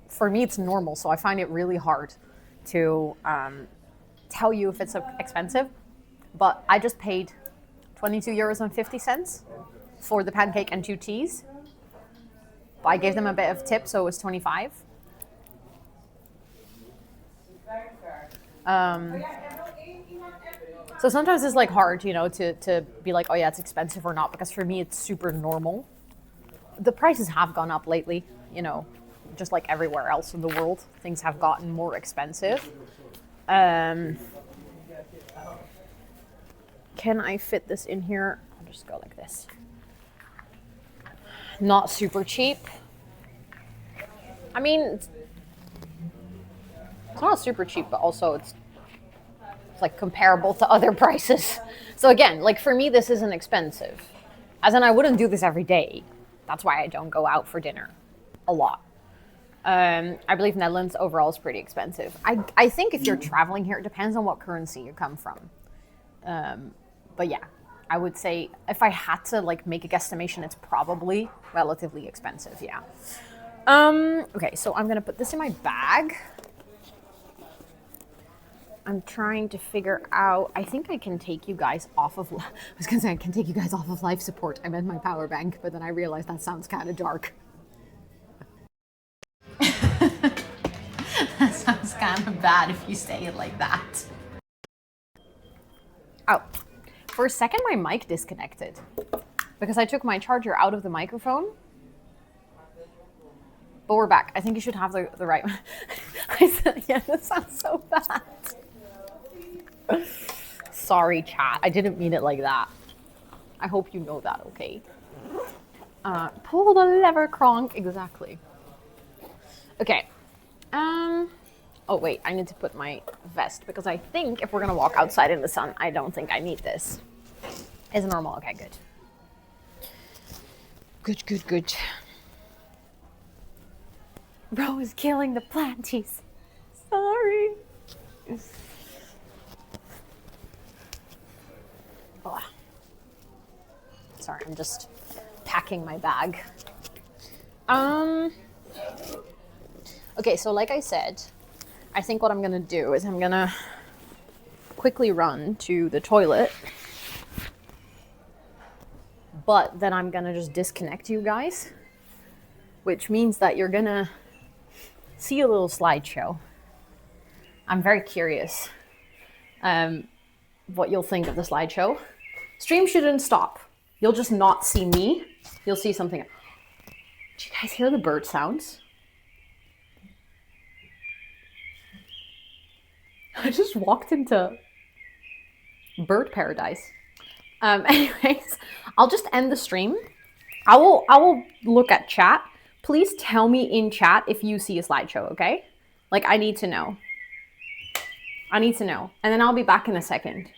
for me, it's normal, so I find it really hard to tell you if it's expensive. But I just paid 22 euros and 50 cents for the pancake and 2 teas. But I gave them a bit of tip, so it was 25. So sometimes it's like hard, to be like, oh yeah, it's expensive or not, because for me it's super normal. The prices have gone up lately, just like everywhere else in the world. Things have gotten more expensive. Can I fit this in here? I'll just go like this. Not super cheap. I mean, it's not super cheap, but also it's like comparable to other prices. So again, like for me, this isn't expensive. As in, I wouldn't do this every day. That's why I don't go out for dinner a lot. I believe Netherlands overall is pretty expensive. I think if you're traveling here, it depends on what currency you come from. But yeah, I would say if I had to like make a guesstimation, it's probably relatively expensive. Yeah. Okay, so I'm gonna put this in my bag. I'm trying to figure out. I think I can take you guys off of. I was gonna say I can take you guys off of life support. I meant my power bank, but then I realized that sounds kind of dark. That sounds kind of bad if you say it like that. Oh, for a second my mic disconnected because I took my charger out of the microphone. But we're back. I think you should have the right one. I said, yeah, that sounds so bad. Sorry, chat. I didn't mean it like that. I hope you know that, okay? Pull the lever, Kronk. Exactly. Okay. Oh, wait. I need to put my vest because I think if we're going to walk outside in the sun, I don't think I need this. Is it normal? Okay, good. Good. Bro is killing the planties. Sorry. Oh. Sorry, I'm just packing my bag. Okay, so like I said, I think what I'm gonna do is I'm gonna quickly run to the toilet, but then I'm gonna just disconnect you guys, which means that you're gonna see a little slideshow. I'm very curious what you'll think of the slideshow. Stream shouldn't stop. You'll just not see me. You'll see something. Do you guys hear the bird sounds? I just walked into bird paradise. Anyways, I'll just end the stream. I will look at chat. Please tell me in chat if you see a slideshow, okay? Like, I need to know. And then I'll be back in a second.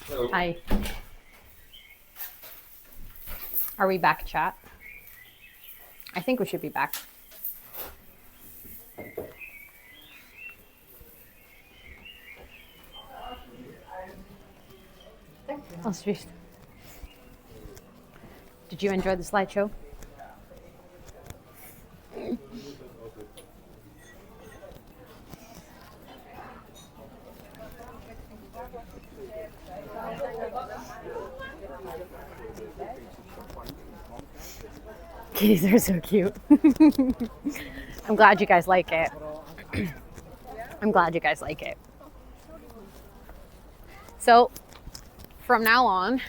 Hello. Hi. Are we back, chat? I think we should be back. Alsjeblieft. Did you enjoy the slideshow? Kitties are so cute. I'm glad you guys like it. I'm glad you guys like it. So, from now on,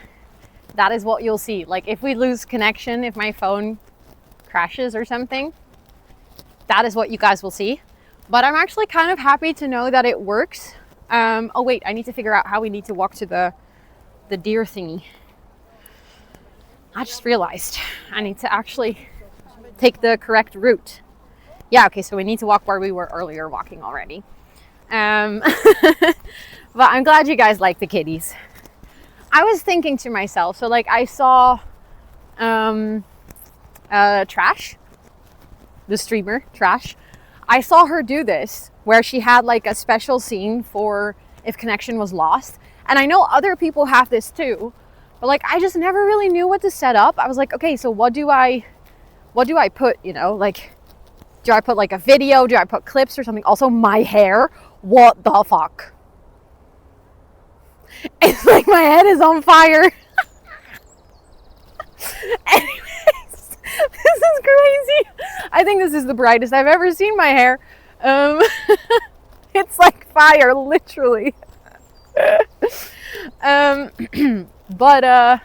that is what you'll see. Like, if we lose connection, if my phone crashes or something, that is what you guys will see. But I'm actually kind of happy to know that it works. Oh wait, I need to figure out how we need to walk to the deer thingy. I just realized I need to actually take the correct route. Yeah, okay, so we need to walk where we were earlier walking already. But I'm glad you guys like the kitties. I was thinking to myself, so like I saw Trash, the streamer Trash. I saw her do this where she had like a special scene for if connection was lost. And I know other people have this too, but like I just never really knew what to set up. I was like, okay, so what do I put, you know, like do I put like a video? Do I put clips or something? Also my hair, what the fuck? It's like my head is on fire. Anyways, this is crazy. I think this is the brightest I've ever seen my hair. It's like fire, literally. But I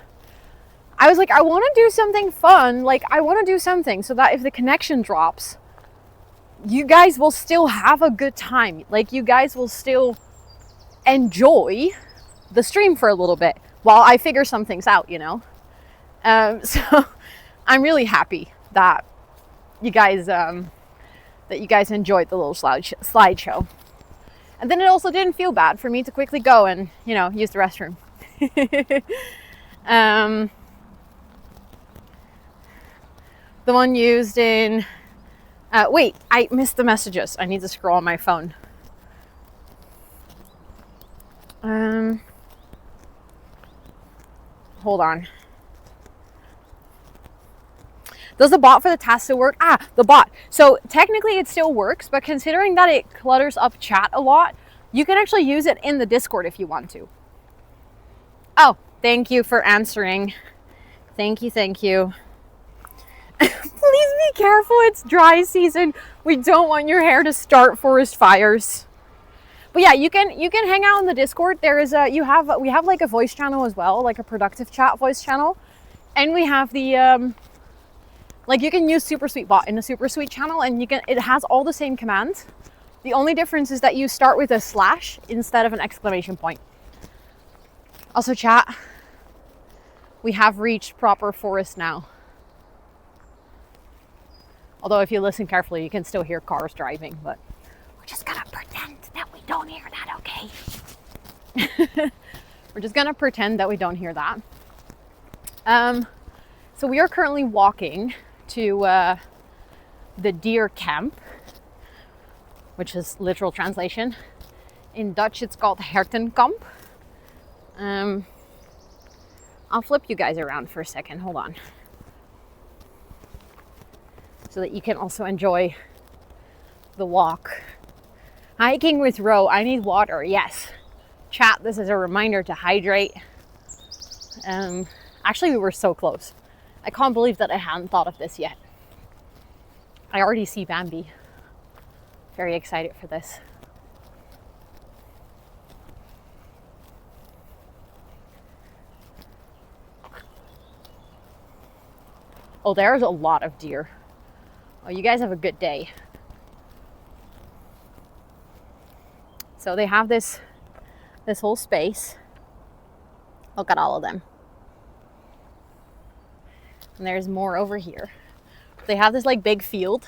was like, I want to do something fun. Like, I want to do something so that if the connection drops, you guys will still have a good time. Like, you guys will still enjoy the stream for a little bit while I figure some things out, you know? So I'm really happy that you guys enjoyed the little slideshow. And then it also didn't feel bad for me to quickly go and, you know, use the restroom. The one used in... wait, I missed the messages. I need to scroll on my phone. Hold on. Does the bot for the task still work? Ah, the bot. So technically it still works, but considering that it clutters up chat a lot, you can actually use it in the Discord if you want to. Oh, thank you for answering. Thank you, thank you. Please be careful, it's dry season. We don't want your hair to start forest fires. But yeah, you can hang out in the Discord. There is we have like a voice channel as well, like a productive chat voice channel. And we have the like you can use Super Sweet Bot in the Super Sweet channel and it has all the same commands. The only difference is that you start with a slash instead of an exclamation point. Also chat, we have reached proper forest now. Although if you listen carefully, you can still hear cars driving, but we're just gonna pretend that we don't hear that, okay? We're just gonna pretend that we don't hear that. So we are currently walking to the deer camp, which is literal translation. In Dutch, it's called Hertenkamp. I'll flip you guys around for a second. Hold on. So that you can also enjoy the walk. Hiking with Ro, I need water, yes. Chat, this is a reminder to hydrate. Actually, we were so close. I can't believe that I hadn't thought of this yet. I already see Bambi. Very excited for this. Oh, there's a lot of deer. Oh, you guys have a good day. So they have this whole space. Look at all of them. And there's more over here. They have this like big field.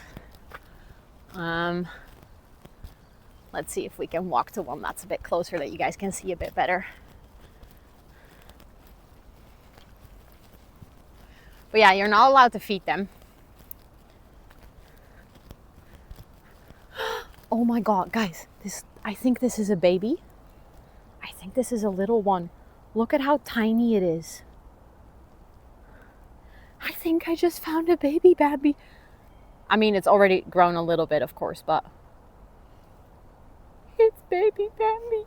Let's see if we can walk to one that's a bit closer that you guys can see a bit better. But yeah, you're not allowed to feed them. Oh my God, guys, I think this is a baby. I think this is a little one. Look at how tiny it is. I think I just found a baby Bambi. I mean, it's already grown a little bit, of course, but it's baby Bambi.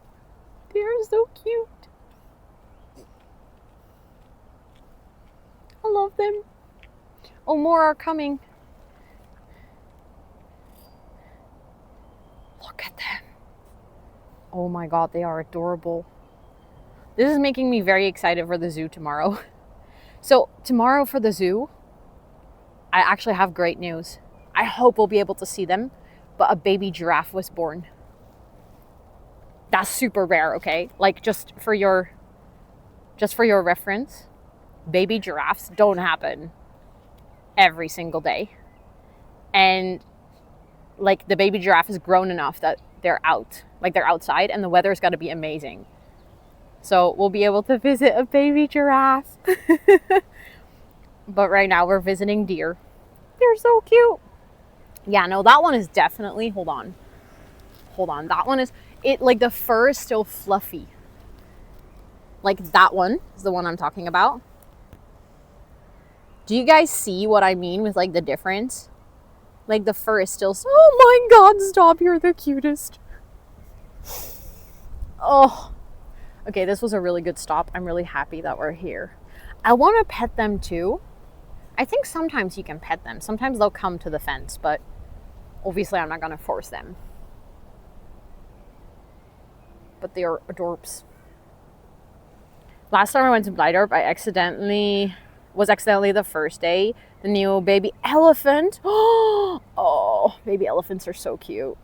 They're so cute. I love them. Oh, more are coming. Look at them. Oh my God, they are adorable. This is making me very excited for the zoo tomorrow. So tomorrow for the zoo, I actually have great news. I hope we'll be able to see them, but a baby giraffe was born. That's super rare, okay? Like just for your reference, baby giraffes don't happen every single day. And like the baby giraffe is grown enough that they're out, like they're outside, and the weather's got to be amazing. So we'll be able to visit a baby giraffe. But right now we're visiting deer. They're so cute. Yeah, no, that one is definitely, hold on. That one is, like the fur is still fluffy. Like that one is the one I'm talking about. Do you guys see what I mean with like the difference? Like the fur is still, oh my God, stop, you're the cutest. Oh, okay, this was a really good stop. I'm really happy that we're here. I want to pet them too. I think sometimes you can pet them. Sometimes they'll come to the fence, but obviously I'm not going to force them. But they are adorbs. Last time I went to Blijdorp, was accidentally the first day, the new baby elephant. Oh, baby elephants are so cute.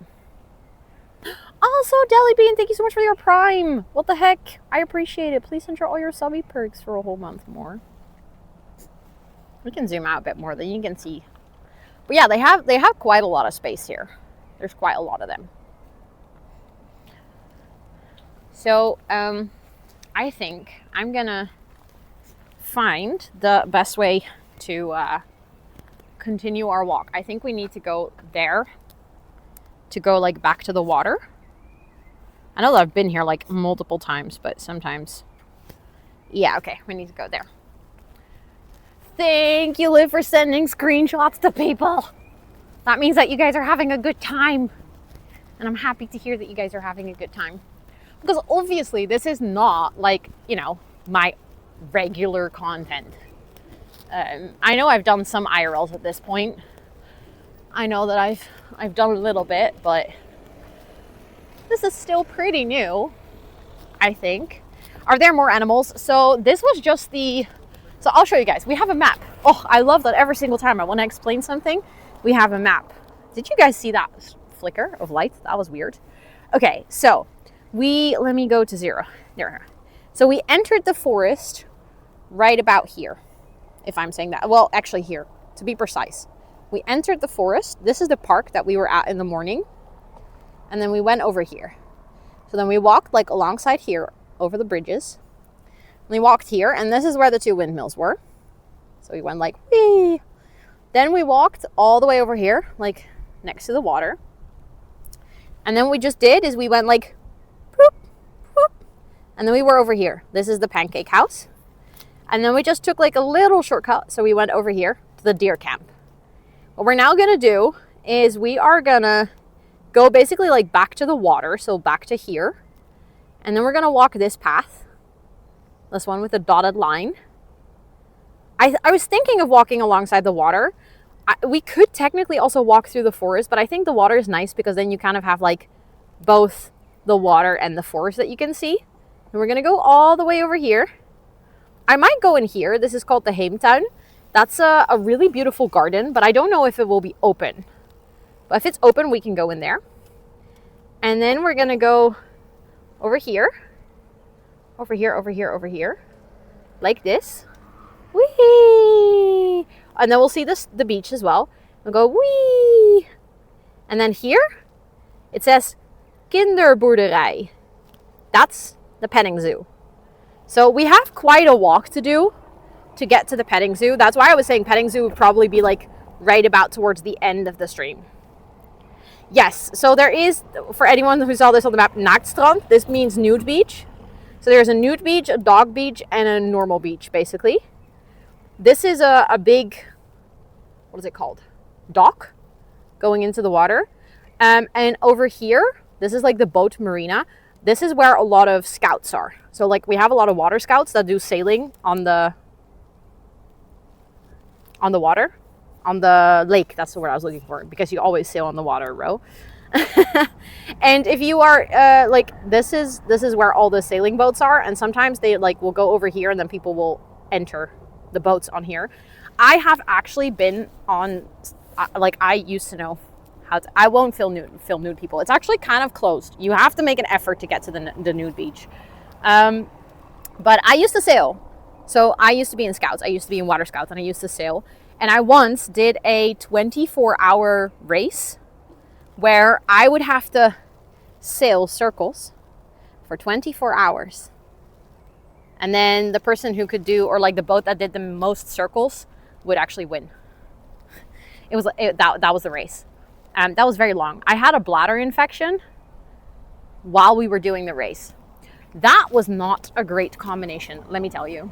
Also, Deli thank you so much for your Prime. What the heck? I appreciate it. Please enjoy all your subby perks for a whole month more. We can zoom out a bit more, then you can see. But yeah, they have quite a lot of space here. There's quite a lot of them. So, I think I'm gonna find the best way to continue our walk. I think we need to go there to go like back to the water. I know that I've been here like multiple times, but sometimes, yeah, okay, we need to go there. Thank you, Liv, for sending screenshots to people. That means that you guys are having a good time. And I'm happy to hear that you guys are having a good time. Because obviously this is not like, you know, my regular content. I know I've done some IRLs at this point. I know that I've done a little bit, but this is still pretty new, I think. Are there more animals? So this was just so I'll show you guys. We have a map. Oh, I love that every single time I want to explain something, we have a map. Did you guys see that flicker of light? That was weird. Okay, so let me go to 0. There. So we entered the forest right about here, if I'm saying that. Well, actually here, to be precise. We entered the forest. This is the park that we were at in the morning. And then we went over here. So then we walked like alongside here over the bridges. We walked here, and this is where the 2 windmills were. So we went like, whee! Then we walked all the way over here, like next to the water. And then what we just did is we went like, boop, boop, and then we were over here. This is the pancake house. And then we just took like a little shortcut. So we went over here to the deer camp. What we're now gonna do is we are gonna go basically like back to the water. So back to here. And then we're gonna walk this path. This one with a dotted line. I was thinking of walking alongside the water. We could technically also walk through the forest, but I think the water is nice because then you kind of have like both the water and the forest that you can see. And we're gonna go all the way over here. I might go in here. This is called the Heemtuin. That's a really beautiful garden, but I don't know if it will be open. But if it's open, we can go in there. And then we're gonna go over here. Over here. Like this. Whee! And then we'll see the beach as well. We'll go whee! And then here, it says Kinderboerderij. That's the petting zoo. So we have quite a walk to do. to get to the petting zoo. That's why I was saying petting zoo would probably be like right about towards the end of the stream. Yes, so there is, for anyone who saw this on the map, Nachtstrand. This means nude beach. So there's a nude beach, a dog beach, and a normal beach, basically. This is a big, what is it called? Dock going into the water. And over here, this is like the boat marina. This is where a lot of scouts are. So like we have a lot of water scouts that do sailing on the water. On the lake, that's the word I was looking for, because you always sail on the water, Ro. And if you are like, this is where all the sailing boats are, and sometimes they like will go over here and then people will enter the boats on here. I have actually been on, like, I used to know how to, I won't film nude people. It's actually kind of closed. You have to make an effort to get to the nude beach. But I used to sail. So I used to be in scouts. I used to be in water scouts, and I used to sail. And I once did a 24-hour race where I would have to sail circles for 24 hours. And then the person who could do, or like the boat that did the most circles would actually win. That was the race. That was very long. I had a bladder infection while we were doing the race. That was not a great combination, let me tell you.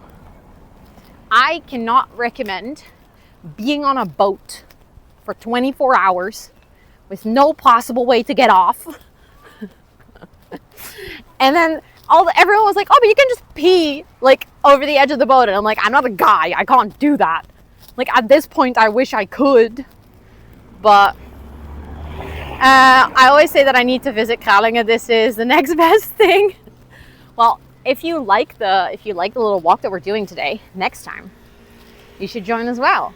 I cannot recommend being on a boat for 24 hours with no possible way to get off. And then everyone was like, oh, but you can just pee like over the edge of the boat. And I'm like, I'm not a guy. I can't do that. Like at this point, I wish I could. But I always say that I need to visit Kralingen. This is the next best thing. Well, if you like the little walk that we're doing today, next time, you should join as well.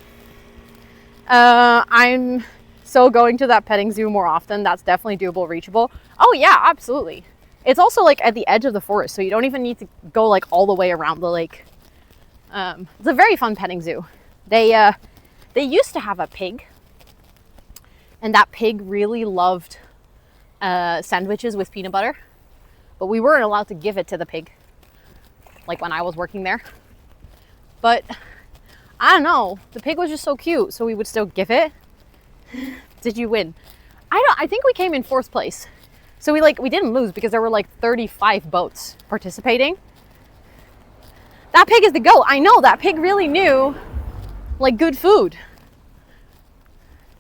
I'm so going to that petting zoo more often. That's definitely doable, reachable. Oh yeah, absolutely. It's also like at the edge of the forest, so you don't even need to go like all the way around the lake. It's a very fun petting zoo. They used to have a pig, and that pig really loved sandwiches with peanut butter, but we weren't allowed to give it to the pig, like when I was working there. But I don't know, the pig was just so cute, so we would still give it. Did you win? I think we came in 4th place. So we didn't lose because there were like 35 boats participating. That pig is the GOAT. I know, that pig really knew like good food.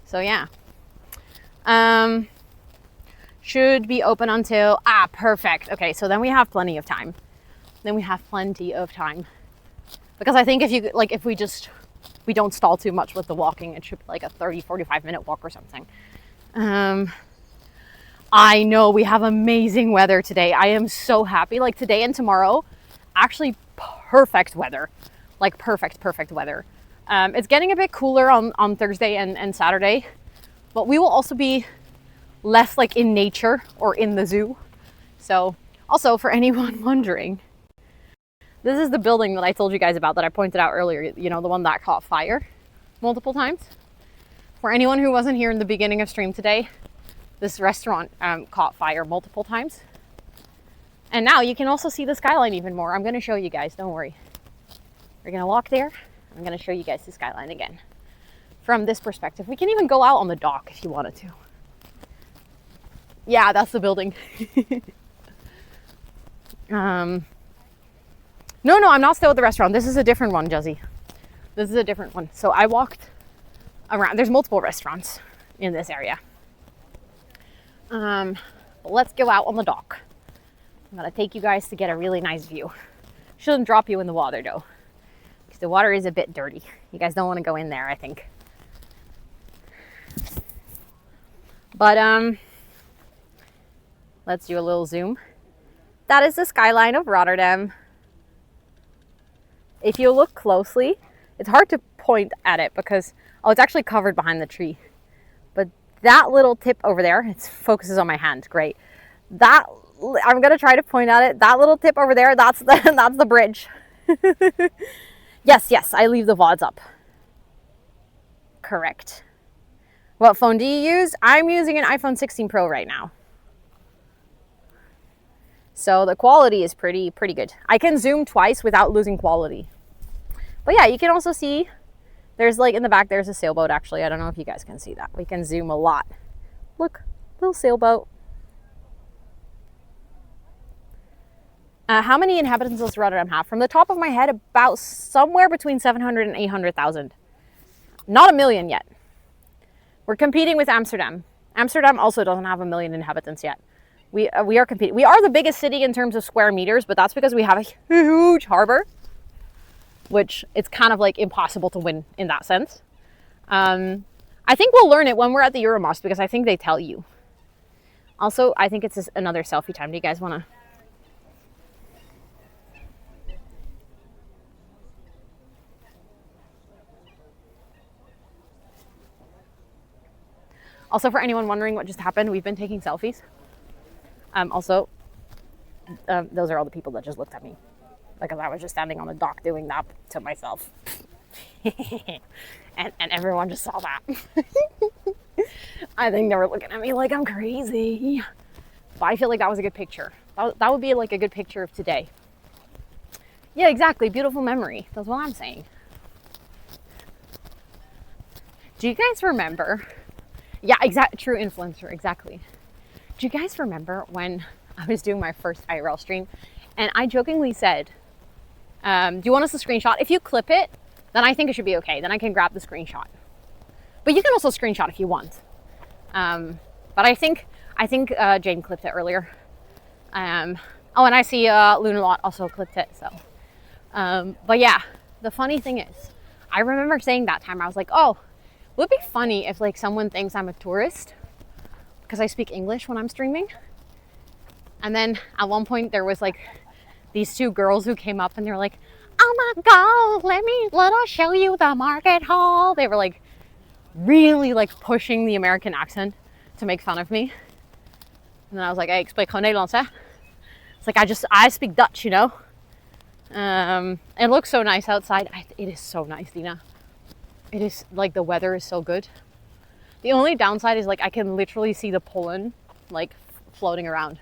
So yeah. Should be open until, perfect. Okay, so then we have plenty of time. Because I think if we don't stall too much with the walking, it should be like a 30-45 minute walk or something. I know we have amazing weather today. I am so happy. Like today and tomorrow, actually perfect weather. Like perfect weather. It's getting a bit cooler on Thursday and Saturday, but we will also be less like in nature or in the zoo. So also for anyone wondering, this is the building that I told you guys about that I pointed out earlier, you know, the one that caught fire multiple times. For anyone who wasn't here in the beginning of stream today, this restaurant caught fire multiple times. And now you can also see the skyline even more. I'm going to show you guys, don't worry. We're going to walk there. I'm going to show you guys the skyline again from this perspective. We can even go out on the dock if you wanted to. Yeah, that's the building. No, I'm not still at the restaurant. This is a different one, Juzzy. This is a different one. So I walked around. There's multiple restaurants in this area. Let's go out on the dock. I'm gonna take you guys to get a really nice view. Shouldn't drop you in the water though, because the water is a bit dirty. You guys don't want to go in there, I think. But let's do a little zoom. That is the skyline of Rotterdam. If you look closely, it's hard to point at it because, it's actually covered behind the tree. But that little tip over there, it focuses on my hand, great. I'm gonna try to point at it. That little tip over there, that's the bridge. Yes, I leave the VODs up. Correct. What phone do you use? I'm using an iPhone 16 Pro right now. So the quality is pretty good. I can zoom twice without losing quality, But yeah, you can also see there's like in the back, there's a sailboat actually. I don't know if you guys can see that. We can zoom a lot. Look, little sailboat. How many inhabitants does Rotterdam have? From the top of my head, about somewhere between 700 and 800,000. Not a million yet. We're competing with Amsterdam. Amsterdam also doesn't have a million inhabitants yet. We are competing. We are the biggest city in terms of square meters, but that's because we have a huge harbor, which it's kind of like impossible to win in that sense. I think we'll learn it when we're at the Euromast because I think they tell you. Also, I think it's another selfie time. Do you guys want to? Also, for anyone wondering what just happened, we've been taking selfies. Those are all the people that just looked at me. Because I was just standing on the dock doing that to myself. and everyone just saw that. I think they were looking at me like I'm crazy. But I feel like that was a good picture. That would be like a good picture of today. Yeah, exactly. Beautiful memory. That's what I'm saying. Do you guys remember? Yeah, true influencer, exactly. Do you guys remember when I was doing my first IRL stream and I jokingly said, do you want us to screenshot? If you clip it, then I think it should be okay. Then I can grab the screenshot. But you can also screenshot if you want. But I think Jane clipped it earlier. Oh, and I see Lunalot also clipped it. So, but yeah, the funny thing is, I remember saying that time, I was like, oh, it would be funny if like someone thinks I'm a tourist because I speak English when I'm streaming. And then at one point there was like these two girls who came up and they were like, oh my God, let us show you the market hall. They were like really like pushing the American accent to make fun of me. And then I was like, ik spreek gewoon Nederlands, hè? It's like, I speak Dutch, you know? It looks so nice outside. It is so nice, Dina. It is like the weather is so good. The only downside is like I can literally see the pollen like floating around.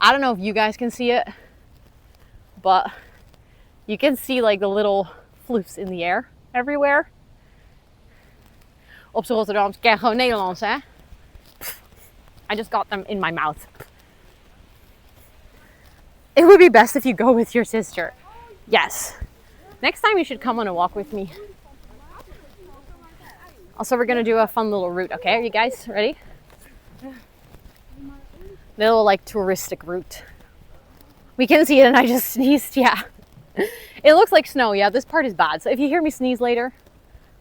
I don't know if you guys can see it, but you can see like the little floofs in the air everywhere. Op z'n Rotterdams ken gewoon Nederlands, hè? I just got them in my mouth. It would be best if you go with your sister. Yes. Next time you should come on a walk with me. Also, we're gonna do a fun little route, okay? Are you guys ready? Little like touristic route. We can see it and I just sneezed, yeah. It looks like snow, yeah, this part is bad. So if you hear me sneeze later,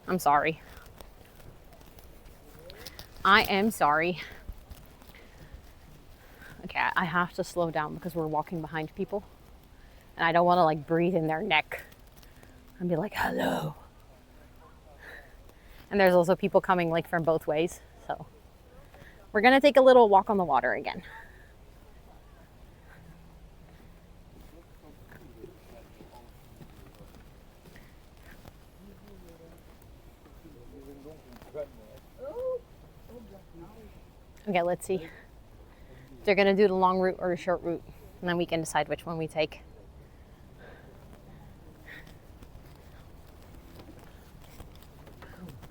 I'm sorry. I am sorry. Okay, I have to slow down because we're walking behind people. And I don't want to like breathe in their neck and be like, hello. And there's also people coming like from both ways. So we're gonna take a little walk on the water again. Okay, let's see. They're gonna do the long route or the short route, and then we can decide which one we take.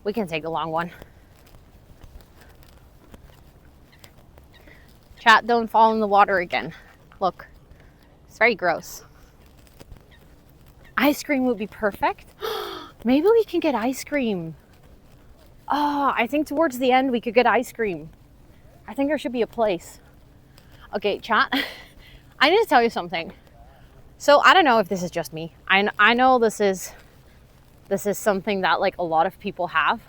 We can take the long one. Chat, don't fall in the water again. Look, it's very gross. Ice cream would be perfect. Maybe we can get ice cream. Oh, I think towards the end we could get ice cream. I think there should be a place. Okay, chat, I need to tell you something. So I don't know if this is just me. I know this is something that like a lot of people have,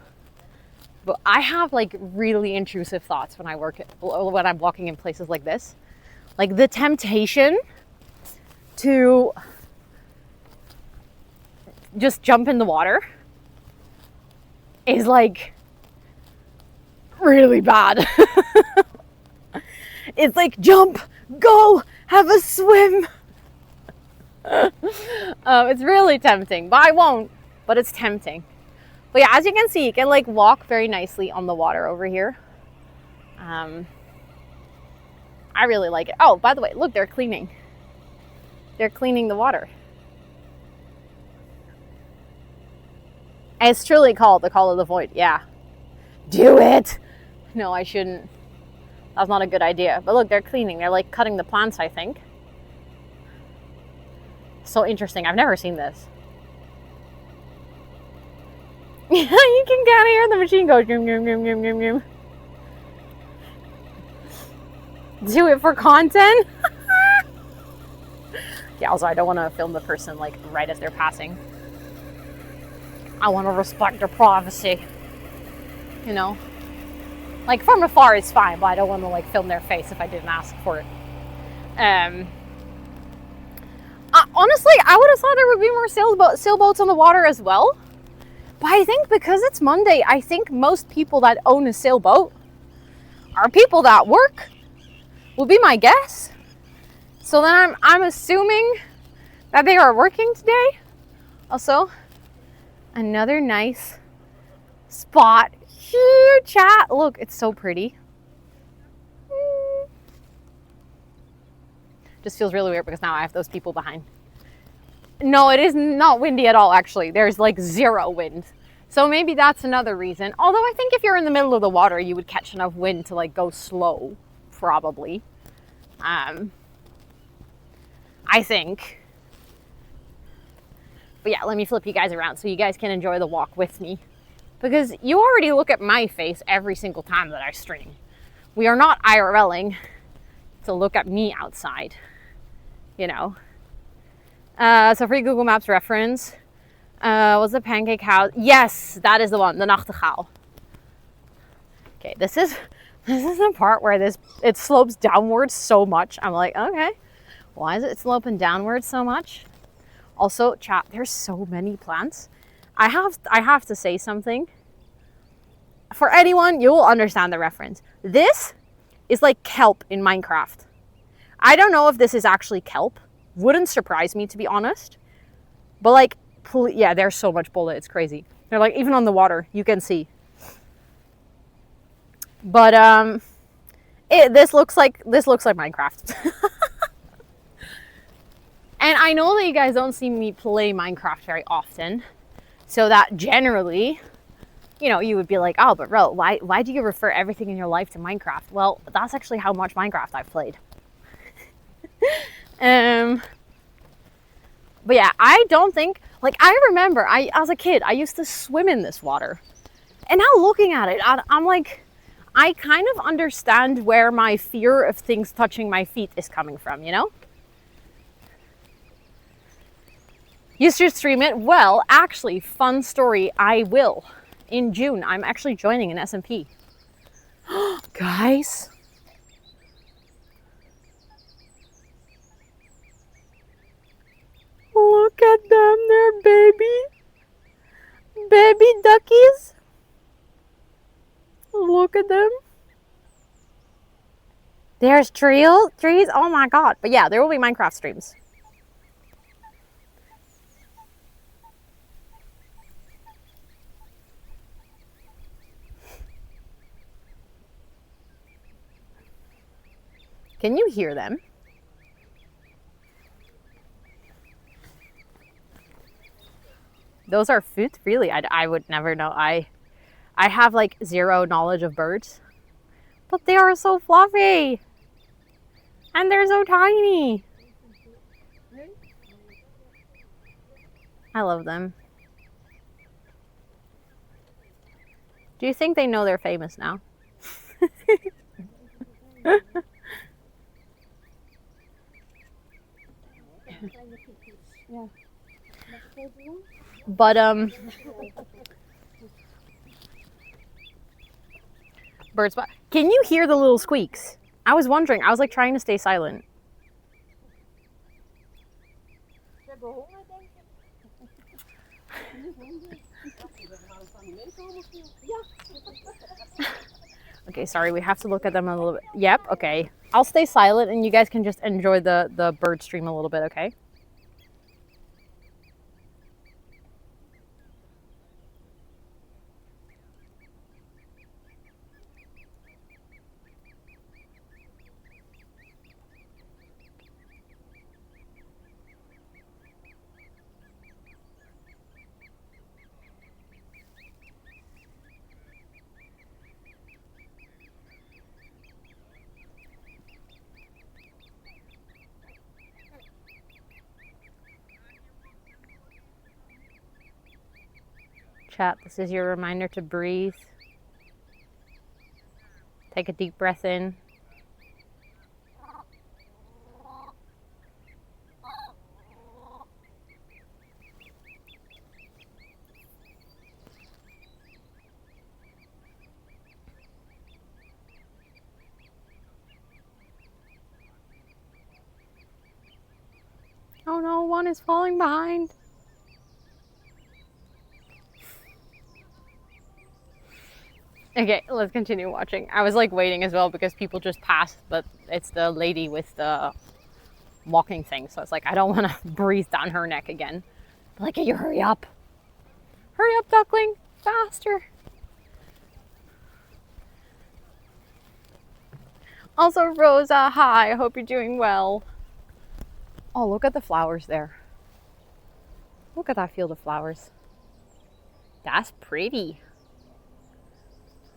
but I have like really intrusive thoughts when I'm walking in places like this. Like the temptation to just jump in the water is like really bad. It's like jump, go, have a swim. It's really tempting, but I won't, but it's tempting. But yeah, as you can see, you can like walk very nicely on the water over here. I really like it. Oh, by the way, look, they're cleaning the water. It's truly called the Call of the Void. Yeah. Do it. No, I shouldn't. That's not a good idea. But look, they're cleaning. They're like cutting the plants, I think. So interesting. I've never seen this. Yeah, you can kind of hear the machine go. Zoom, zoom, zoom, zoom, zoom, zoom. Do it for content. Yeah, also I don't want to film the person like right as they're passing. I want to respect their privacy. You know? Like from afar it's fine, but I don't want to like film their face if I didn't ask for it. Honestly, I would have thought there would be more sailboats on the water as well. But I think because it's Monday, I think most people that own a sailboat are people that work. Will be my guess. So then I'm assuming that they are working today. Also, another nice spot here, chat. Look, it's so pretty. Just feels really weird because now I have those people behind. No, it is not windy at all, actually. There's like zero wind. So maybe that's another reason. Although I think if you're in the middle of the water, you would catch enough wind to like go slow, probably. I think. But yeah, let me flip you guys around so you guys can enjoy the walk with me. Because you already look at my face every single time that I stream. We are not IRLing to look at me outside, you know. So free Google Maps reference. Was the pancake house? Yes, that is the one, the Nachtegaal. Okay, this is the part where it slopes downwards so much. I'm like, okay, why is it sloping downwards so much? Also, chat, there's so many plants. I have to say something. For anyone, you will understand the reference. This is like kelp in Minecraft. I don't know if this is actually kelp. Wouldn't surprise me, to be honest. But like, yeah, there's so much bullet. It's crazy. They're like, even on the water, you can see. But this looks like Minecraft. And I know that you guys don't see me play Minecraft very often, so that generally, you know, you would be like, oh, but Ro, why do you refer everything in your life to Minecraft? Well, that's actually how much Minecraft I've played. But yeah, I don't think, like, I remember, as a kid, I used to swim in this water. And now looking at it, I'm like, I kind of understand where my fear of things touching my feet is coming from, you know? You should stream it? Well, actually, fun story, I will. In June, I'm actually joining an SMP. Guys. Look at them, they're baby duckies. Look at them. There's trees, oh my god. But yeah, there will be Minecraft streams. Can you hear them? Those are food? Really? I would never know. I have like zero knowledge of birds. But they are so fluffy. And they're so tiny. I love them. Do you think they know they're famous now? But bird spot. Can you hear the little squeaks? I was wondering. I was like trying to stay silent. Okay, sorry, we have to look at them a little bit. Yep, okay. I'll stay silent and you guys can just enjoy the bird stream a little bit, okay? Chat, this is your reminder to breathe. Take a deep breath in. Oh no, one is falling behind. Okay, let's continue watching. I was like waiting as well because people just passed, but it's the lady with the walking thing. So it's like, I don't want to breathe down her neck again. But like, can you hurry up? Hurry up, duckling, faster. Also, Rosa, hi, I hope you're doing well. Oh, look at the flowers there. Look at that field of flowers. That's pretty.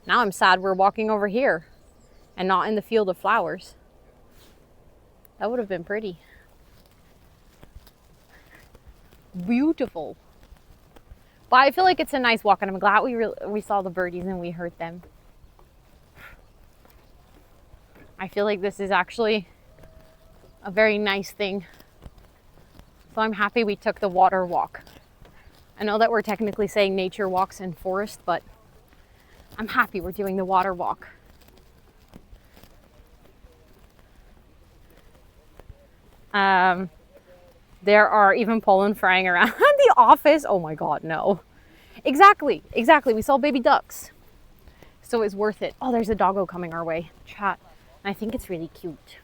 Now I'm sad we're walking over here and not in the field of flowers. That would have been pretty. Beautiful. But I feel like it's a nice walk, and I'm glad we saw the birdies and we heard them. I feel like this is actually a very nice thing. So I'm happy we took the water walk. I know that we're technically saying nature walks in forest, but I'm happy we're doing the water walk. There are even pollen flying around the office. Oh my God, no. Exactly. We saw baby ducks. So it's worth it. Oh, there's a doggo coming our way. Chat. And I think it's really cute.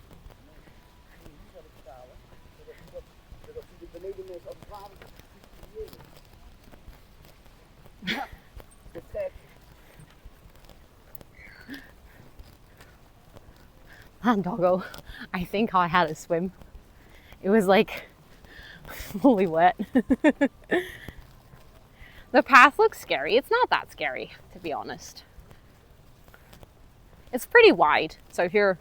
That doggo, I think I had a swim. It was like fully wet. The path looks scary. It's not that scary, to be honest. It's pretty wide, so if you're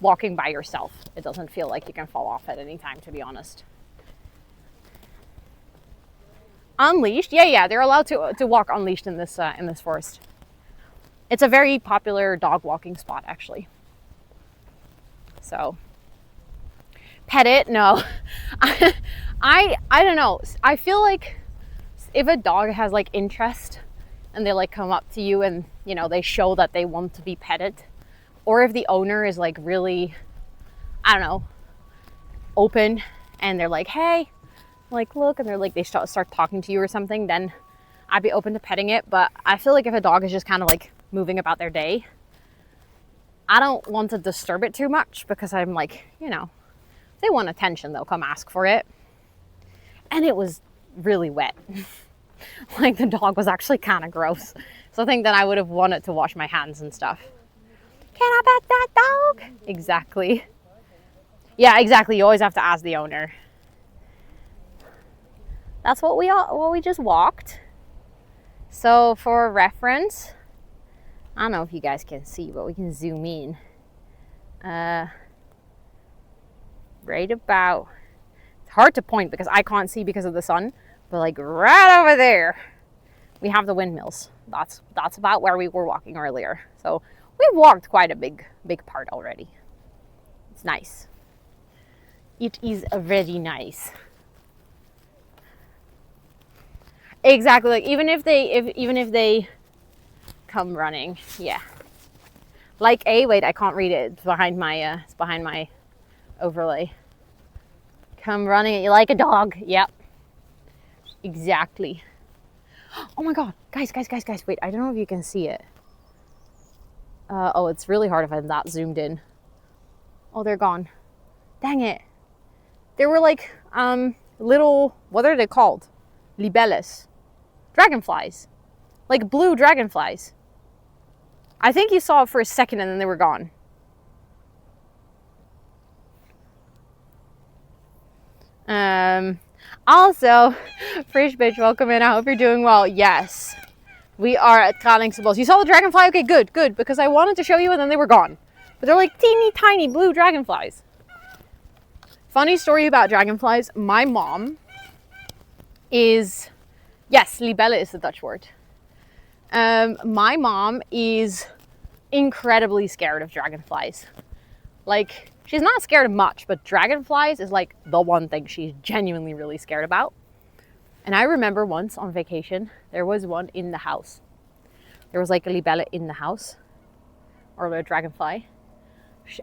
walking by yourself, it doesn't feel like you can fall off at any time, to be honest. Unleashed? Yeah, they're allowed to walk unleashed in this forest. It's a very popular dog walking spot, actually. So, pet it? No. I don't know. I feel like if a dog has like interest and they like come up to you and, you know, they show that they want to be petted, or if the owner is like really, I don't know, open and they're like, hey, like look, and they're like, they start talking to you or something, then I'd be open to petting it. But I feel like if a dog is just kind of like moving about their day, I don't want to disturb it too much, because I'm like, you know, if they want attention, they'll come ask for it. And it was really wet. Like the dog was actually kind of gross. So I think that I would have wanted to wash my hands and stuff. Can I pet that dog? Exactly. Yeah, exactly. You always have to ask the owner. That's what we just walked. So for reference, I don't know if you guys can see, but we can zoom in. Right about, it's hard to point because I can't see because of the sun, but like right over there, we have the windmills. That's about where we were walking earlier. So we've walked quite a big part already. It's nice. It is very nice. Exactly. Like even if they come running, yeah. Like wait, I can't read it. It's behind my overlay. Come running at you like a dog. Yep. Exactly. Oh my God, guys! Wait, I don't know if you can see it. Oh, it's really hard if I'm not zoomed in. Oh, they're gone. Dang it. They were like little, what are they called? Libelles. Dragonflies. Like blue dragonflies. I think you saw it for a second and then they were gone. Also, Frisch Bitch, welcome in. I hope you're doing well. Yes, we are at Extratxt. You saw the dragonfly? Okay, good, because I wanted to show you and then they were gone. But they're like teeny tiny blue dragonflies. Funny story about dragonflies. My mom is, yes, libelle is the Dutch word. My mom is incredibly scared of dragonflies. Like, she's not scared of much, but dragonflies is like the one thing she's genuinely really scared about. And I remember once on vacation, there was one in the house. There was like a libelle in the house, or a dragonfly.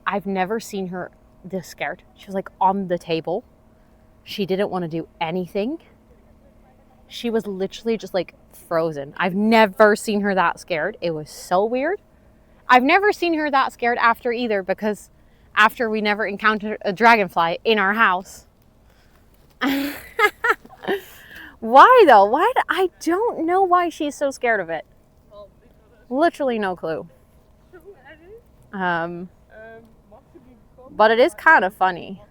I've never seen her this scared. She was like on the table. She didn't want to do anything. She was literally just like frozen. I've never seen her that scared. It was so weird. I've never seen her that scared after either, because after we never encountered a dragonfly in our house. Why though? Why? I don't know why she's so scared of it. Literally no clue. But it is kind of funny.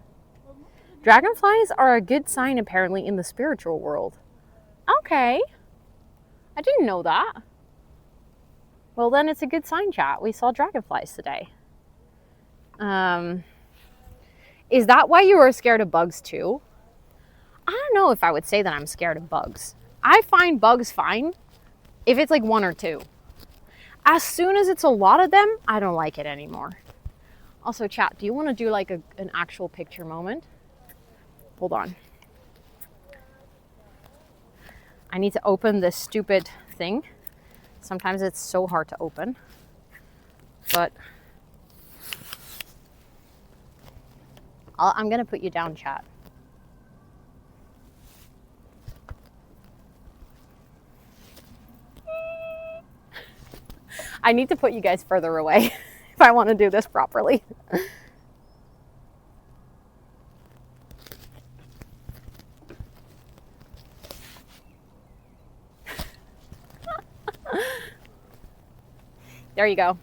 Dragonflies are a good sign apparently in the spiritual world. Okay. I didn't know that. Well, then it's a good sign, chat. We saw dragonflies today. Is that why you were scared of bugs too? I don't know if I would say that I'm scared of bugs. I find bugs fine if it's like one or two. As soon as it's a lot of them, I don't like it anymore. Also, chat, do you want to do like an actual picture moment? Hold on. I need to open this stupid thing. Sometimes it's so hard to open. But I'm going to put you down, chat. I need to put you guys further away if I want to do this properly. There you go.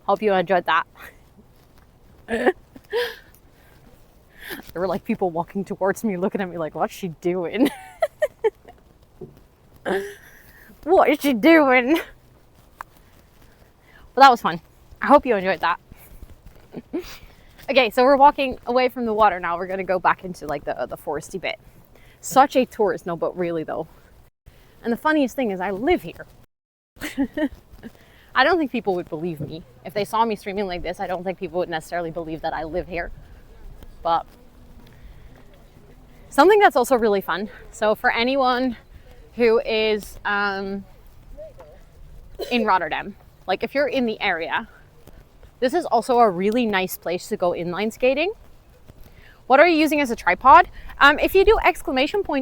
Hope you enjoyed that. There were like people walking towards me, looking at me like, what's she doing? What is she doing? Well, that was fun. I hope you enjoyed that. Okay, so we're walking away from the water now. We're gonna go back into like the foresty bit. Such a tourist, no, but really though. And the funniest thing is I live here. I don't think people would believe me. If they saw me streaming like this, I don't think people would necessarily believe that I live here. But something that's also really fun. So for anyone who is in Rotterdam, like if you're in the area, this is also a really nice place to go inline skating. What are you using as a tripod? If you do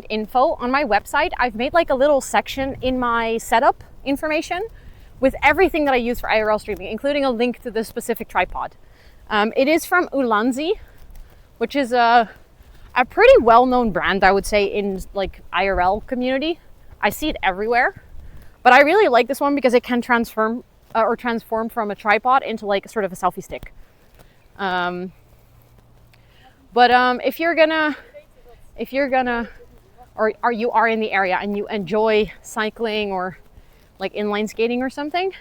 !info on my website, I've made like a little section in my setup information with everything that I use for IRL streaming, including a link to the specific tripod. It is from Ulanzi, which is a pretty well-known brand, I would say, in like IRL community. I see it everywhere, but I really like this one because it can transform from a tripod into like sort of a selfie stick. If you're gonna, or you are in the area and you enjoy cycling or like inline skating or something,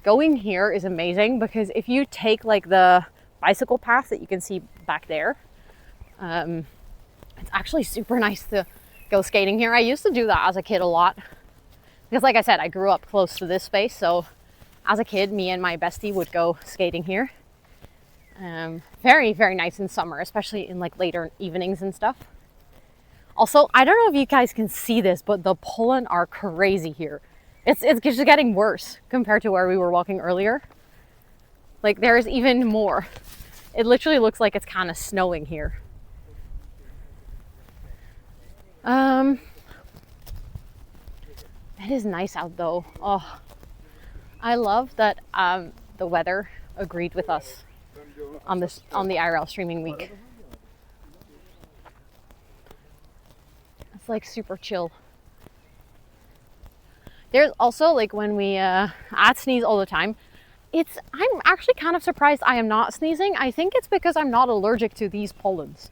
going here is amazing because if you take like the bicycle path that you can see back there, it's actually super nice to go skating here. I used to do that as a kid a lot because like I said, I grew up close to this space. So as a kid, me and my bestie would go skating here. Very, very nice in summer, especially in like later evenings and stuff. Also, I don't know if you guys can see this, but the pollen are crazy here. It's just getting worse compared to where we were walking earlier. Like there's even more. It literally looks like it's kind of snowing here. It is nice out though. Oh, I love that the weather agreed with us on the IRL streaming week. It's like super chill. There's also like when we I sneeze all the time. I'm actually kind of surprised I am not sneezing. I think it's because I'm not allergic to these pollens.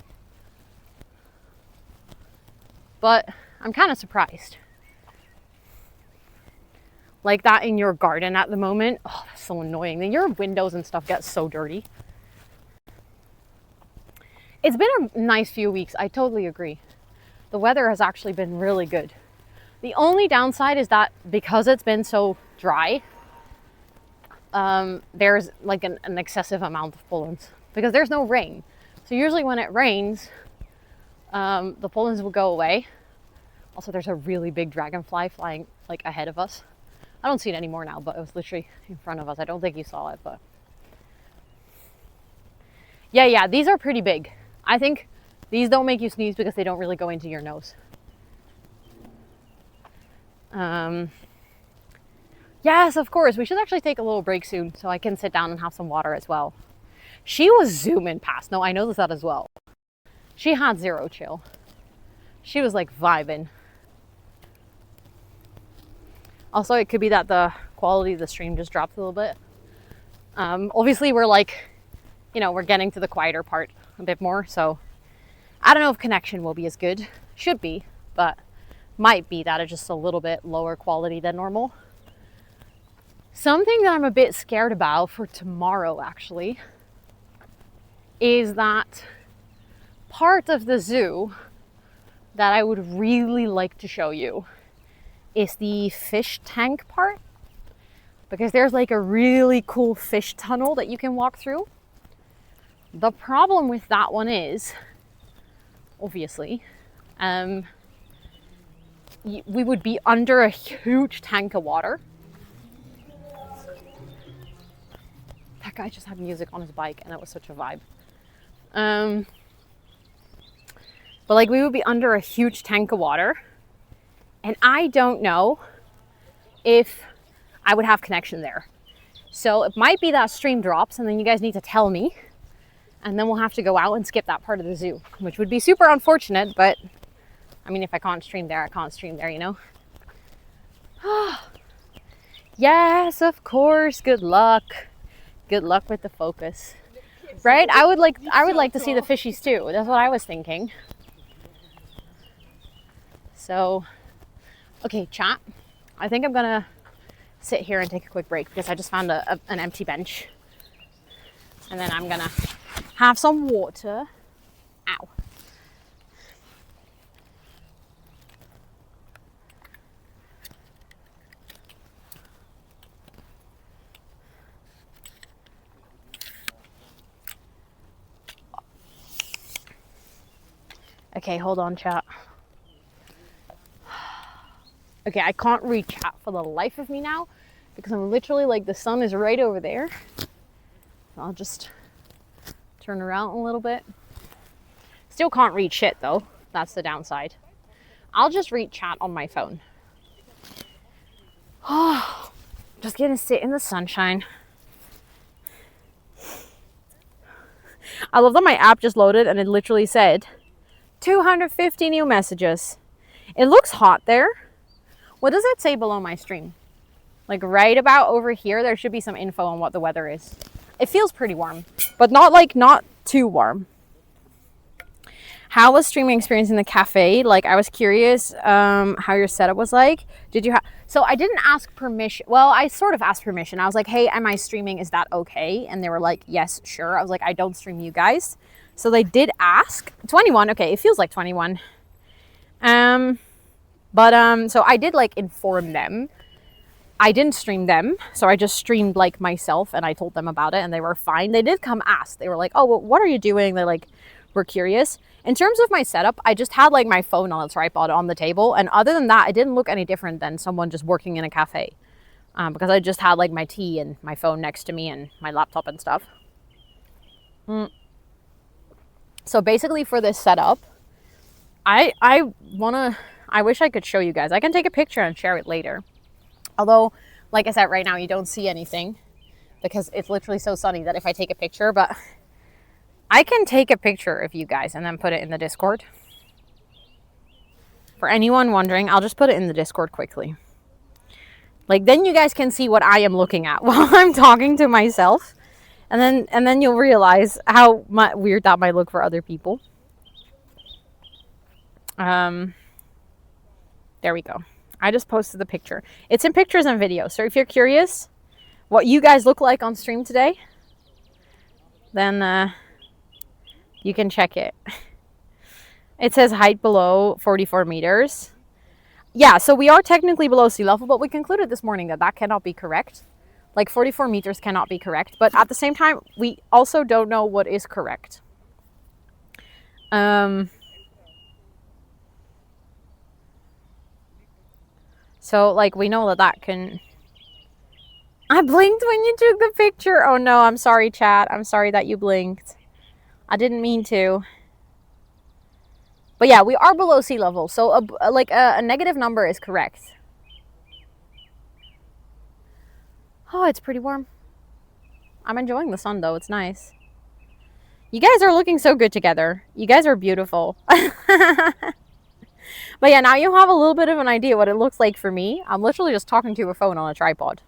But I'm kind of surprised. Like that in your garden at the moment. Oh, that's so annoying. Then your windows and stuff get so dirty. It's been a nice few weeks. I totally agree. the weather has actually been really good. The only downside is that because it's been so dry, there's like an excessive amount of pollens because there's no rain. So usually when it rains, the pollens will go away. Also, there's a really big dragonfly flying like ahead of us. I don't see it anymore now, but it was literally in front of us. I don't think you saw it, but yeah, these are pretty big. I think these don't make you sneeze because they don't really go into your nose. Yes, of course. We should actually take a little break soon so I can sit down and have some water as well. She was zooming past. No, I noticed that as well. She had zero chill. She was like vibing. Also, it could be that the quality of the stream just dropped a little bit. Obviously, we're like, we're getting to the quieter part a bit more. So I don't know if connection will be as good. Should be, but might be that it's just a little bit lower quality than normal. Something that I'm a bit scared about for tomorrow, actually, is that part of the zoo that I would really like to show you is the fish tank part, because there's like a really cool fish tunnel that you can walk through. The problem with that one is, obviously, we would be under a huge tank of water. That guy just had music on his bike and that was such a vibe. But like we would be under a huge tank of water, and I don't know if I would have connection there. So it might be that stream drops and then you guys need to tell me, and then we'll have to go out and skip that part of the zoo, which would be super unfortunate, but I mean, if I can't stream there, I can't stream there, Yes, of course. Good luck. Good luck with the focus. Right? I would like to see the fishies too. That's what I was thinking. So, okay, chat. I think I'm gonna sit here and take a quick break because I just found an empty bench. And then I'm gonna have some water. Ow. Okay, hold on, chat. Okay, I can't read chat for the life of me now because I'm literally like, the sun is right over there. I'll just turn around a little bit. Still can't read shit though. That's the downside. I'll just read chat on my phone. Oh, just gonna sit in the sunshine. I love that my app just loaded and it literally said 250 new messages. It looks hot there. What does it say below my stream? Like right about over here, there should be some info on what the weather is. It feels pretty warm, but not too warm. How was streaming experience in the cafe? Like, I was curious how your setup was like. Did you have... So I didn't ask permission. Well, I sort of asked permission. I was like, hey, am I streaming? Is that okay? And they were like, yes, sure. I was like, I don't stream you guys. So they did ask. 21. Okay, it feels like 21. So I did like inform them. I didn't stream them, so I just streamed like myself and I told them about it and they were fine. They did come ask. They were like, oh, well, what are you doing? They're like, we're curious. In terms of my setup, I just had like my phone on a tripod on the table. And other than that, it didn't look any different than someone just working in a cafe. Because I just had like my tea and my phone next to me and my laptop and stuff. So basically for this setup, I wish I could show you guys. I can take a picture and share it later. Although, like I said, right now you don't see anything because it's literally so sunny that if I take a picture, but I can take a picture of you guys and then put it in the Discord. For anyone wondering, I'll just put it in the Discord quickly. Like, then you guys can see what I am looking at while I'm talking to myself. And then you'll realize how weird that might look for other people. There we go. I just posted the picture. It's in pictures and videos. So if you're curious what you guys look like on stream today, then you can check it. It says height below 44 meters. Yeah, so we are technically below sea level, but we concluded this morning that that cannot be correct. Like 44 meters cannot be correct, but at the same time, we also don't know what is correct. So like we know that that can. I blinked when you took the picture. Oh no, I'm sorry, chat. I'm sorry that you blinked. I didn't mean to. But yeah, we are below sea level, so a negative number is correct. Oh, it's pretty warm. I'm enjoying the sun though, it's nice. You guys are looking so good together. You guys are beautiful. But yeah, now you have a little bit of an idea what it looks like for me. I'm literally just talking to a phone on a tripod.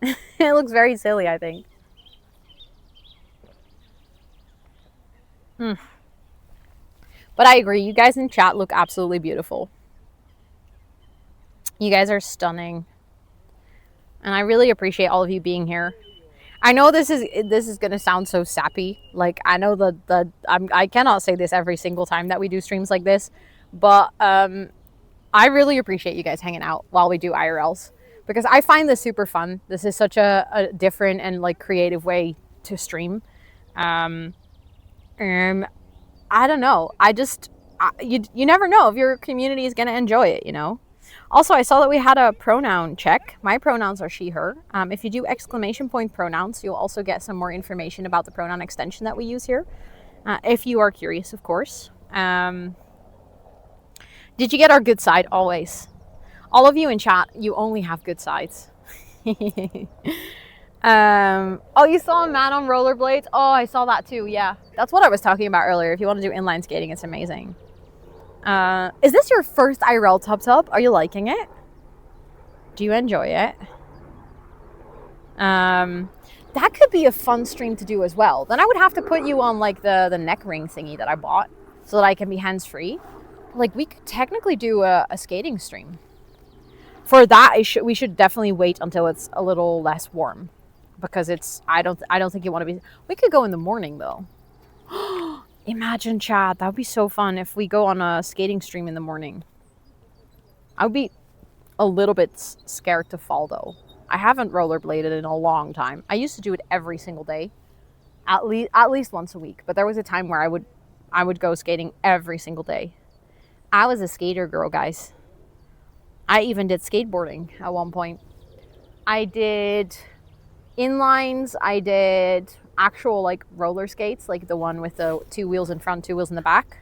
It looks very silly, I think. But I agree, you guys in chat look absolutely beautiful. You guys are stunning. And I really appreciate all of you being here. I know this is going to sound so sappy. Like, I know that I cannot say this every single time that we do streams like this. But I really appreciate you guys hanging out while we do IRLs. Because I find this super fun. This is such a different and like creative way to stream. And I don't know. You never know if your community is going to enjoy it, you know? Also, I saw that we had a pronoun check. My pronouns are she, her. If you do exclamation point pronouns, you'll also get some more information about the pronoun extension that we use here. If you are curious, of course. Did you get our good side? Always. All of you in chat, you only have good sides. Oh, you saw a man on rollerblades? Oh, I saw that too, yeah. That's what I was talking about earlier. If you want to do inline skating, it's amazing. Is this your first IRL tub? Are you liking it? Do you enjoy it? That could be a fun stream to do as well. Then I would have to put you on like the neck ring thingy that I bought so that I can be hands-free. Like we could technically do a skating stream. For that, we should definitely wait until it's a little less warm, because I don't think you want to be. We could go in the morning though. Imagine, chat, that would be so fun if we go on a skating stream in the morning. I would be a little bit scared to fall though. I haven't rollerbladed in a long time. I used to do it every single day, at least once a week. But there was a time where I would go skating every single day. I was a skater girl, guys. I even did skateboarding at one point. I did inlines. I did actual like roller skates, like the one with the 2 wheels in front, 2 wheels in the back.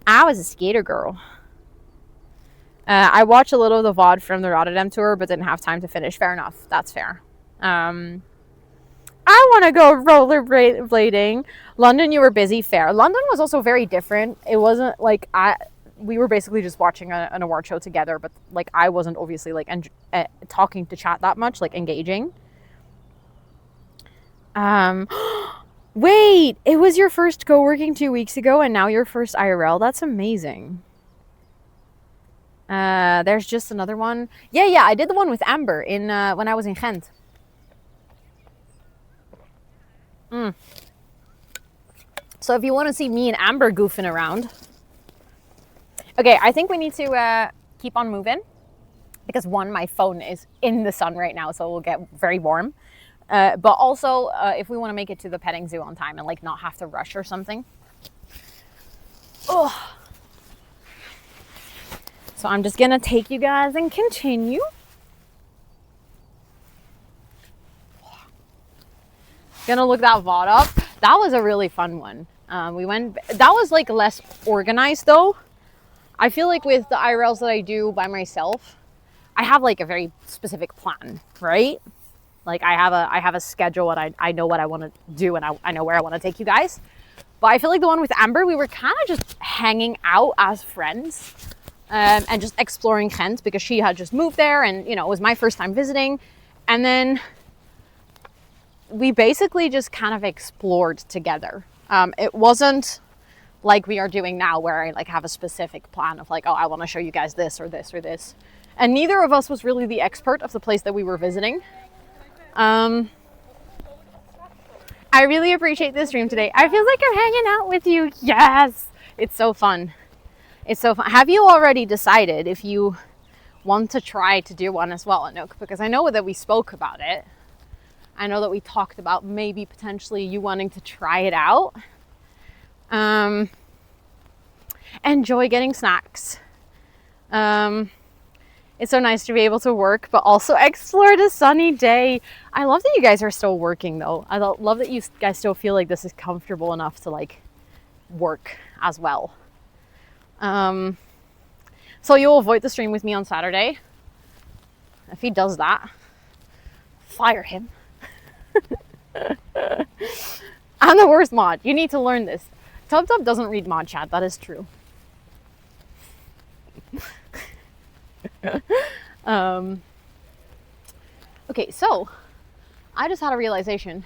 I was a skater girl. I watched a little of the VOD from the Rotterdam tour, but didn't have time to finish. Fair enough. That's fair. I want to go rollerblading. London, you were busy. Fair. London was also very different. It wasn't like we were basically just watching an award show together, but like I wasn't obviously like talking to chat that much, like engaging. Wait, it was your first co-working 2 weeks ago and now your first IRL? That's amazing. There's just another one. Yeah, I did the one with Amber in when I was in Ghent. So if you want to see me and Amber goofing around. Okay, I think we need to keep on moving because one, my phone is in the sun right now, so it will get very warm. But also, if we want to make it to the petting zoo on time and like not have to rush or something. Oh. So I'm just gonna take you guys and continue. Gonna look that VOD up. That was a really fun one. That was like less organized though. I feel like with the IRLs that I do by myself, I have like a very specific plan, right? Like I have a schedule and I know what I want to do and I know where I want to take you guys. But I feel like the one with Amber, we were kind of just hanging out as friends and just exploring Ghent because she had just moved there and, you know, it was my first time visiting. And then we basically just kind of explored together. It wasn't like we are doing now where I like have a specific plan of like, oh, I want to show you guys this or this or this. And neither of us was really the expert of the place that we were visiting. I really appreciate this stream today. I feel like I'm hanging out with you. Yes. It's so fun. It's so fun. Have you already decided if you want to try to do one as well, Anouk? Because I know that we spoke about it. I know that we talked about maybe potentially you wanting to try it out. Enjoy getting snacks. It's so nice to be able to work, but also explore the sunny day. I love that you guys are still working though. I love that you guys still feel like this is comfortable enough to like work as well. So you'll avoid the stream with me on Saturday. If he does that, fire him. I'm the worst mod. You need to learn this. TubTub doesn't read mod chat. That is true. Okay, so I just had a realization.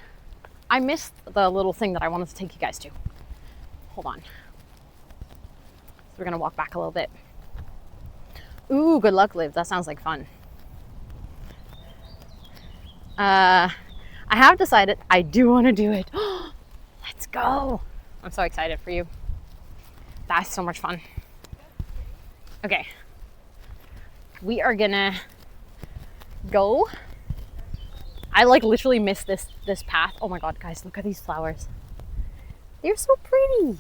I missed the little thing that I wanted to take you guys to. Hold on. So we're gonna walk back a little bit. Ooh, good luck, Liv. That sounds like fun. I have decided I do want to do it. Let's go. I'm so excited for you. That's so much fun. Okay. We are gonna go. I like literally missed this path. Oh my god, guys, look at these flowers. They're so pretty.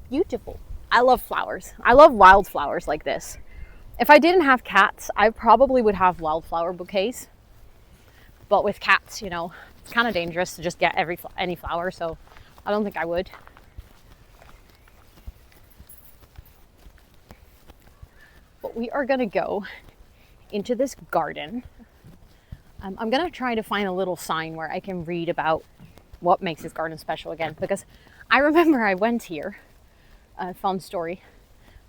Beautiful. I love flowers. I love wildflowers like this. If I didn't have cats, I probably would have wildflower bouquets. But with cats, you know, it's kind of dangerous to just get any flower, so I don't think I would. But we are gonna go into this garden. I'm gonna try to find a little sign where I can read about what makes this garden special again, because I remember I went here, a fun story,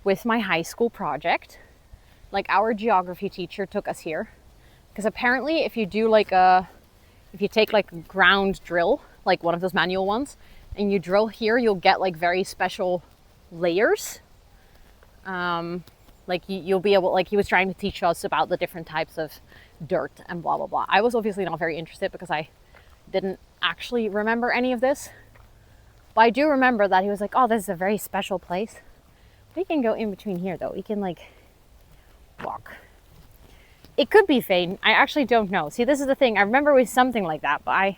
with my high school project. Like our geography teacher took us here, because apparently if you do if you take like a ground drill, like one of those manual ones, and you drill here, you'll get like very special layers. Like you'll be able, like he was trying to teach us about the different types of dirt and blah, blah, blah. I was obviously not very interested because I didn't actually remember any of this. But I do remember that he was like, oh, this is a very special place. We can go in between here though. We can like walk. It could be fate. I actually don't know. See, this is the thing. I remember it was something like that, but I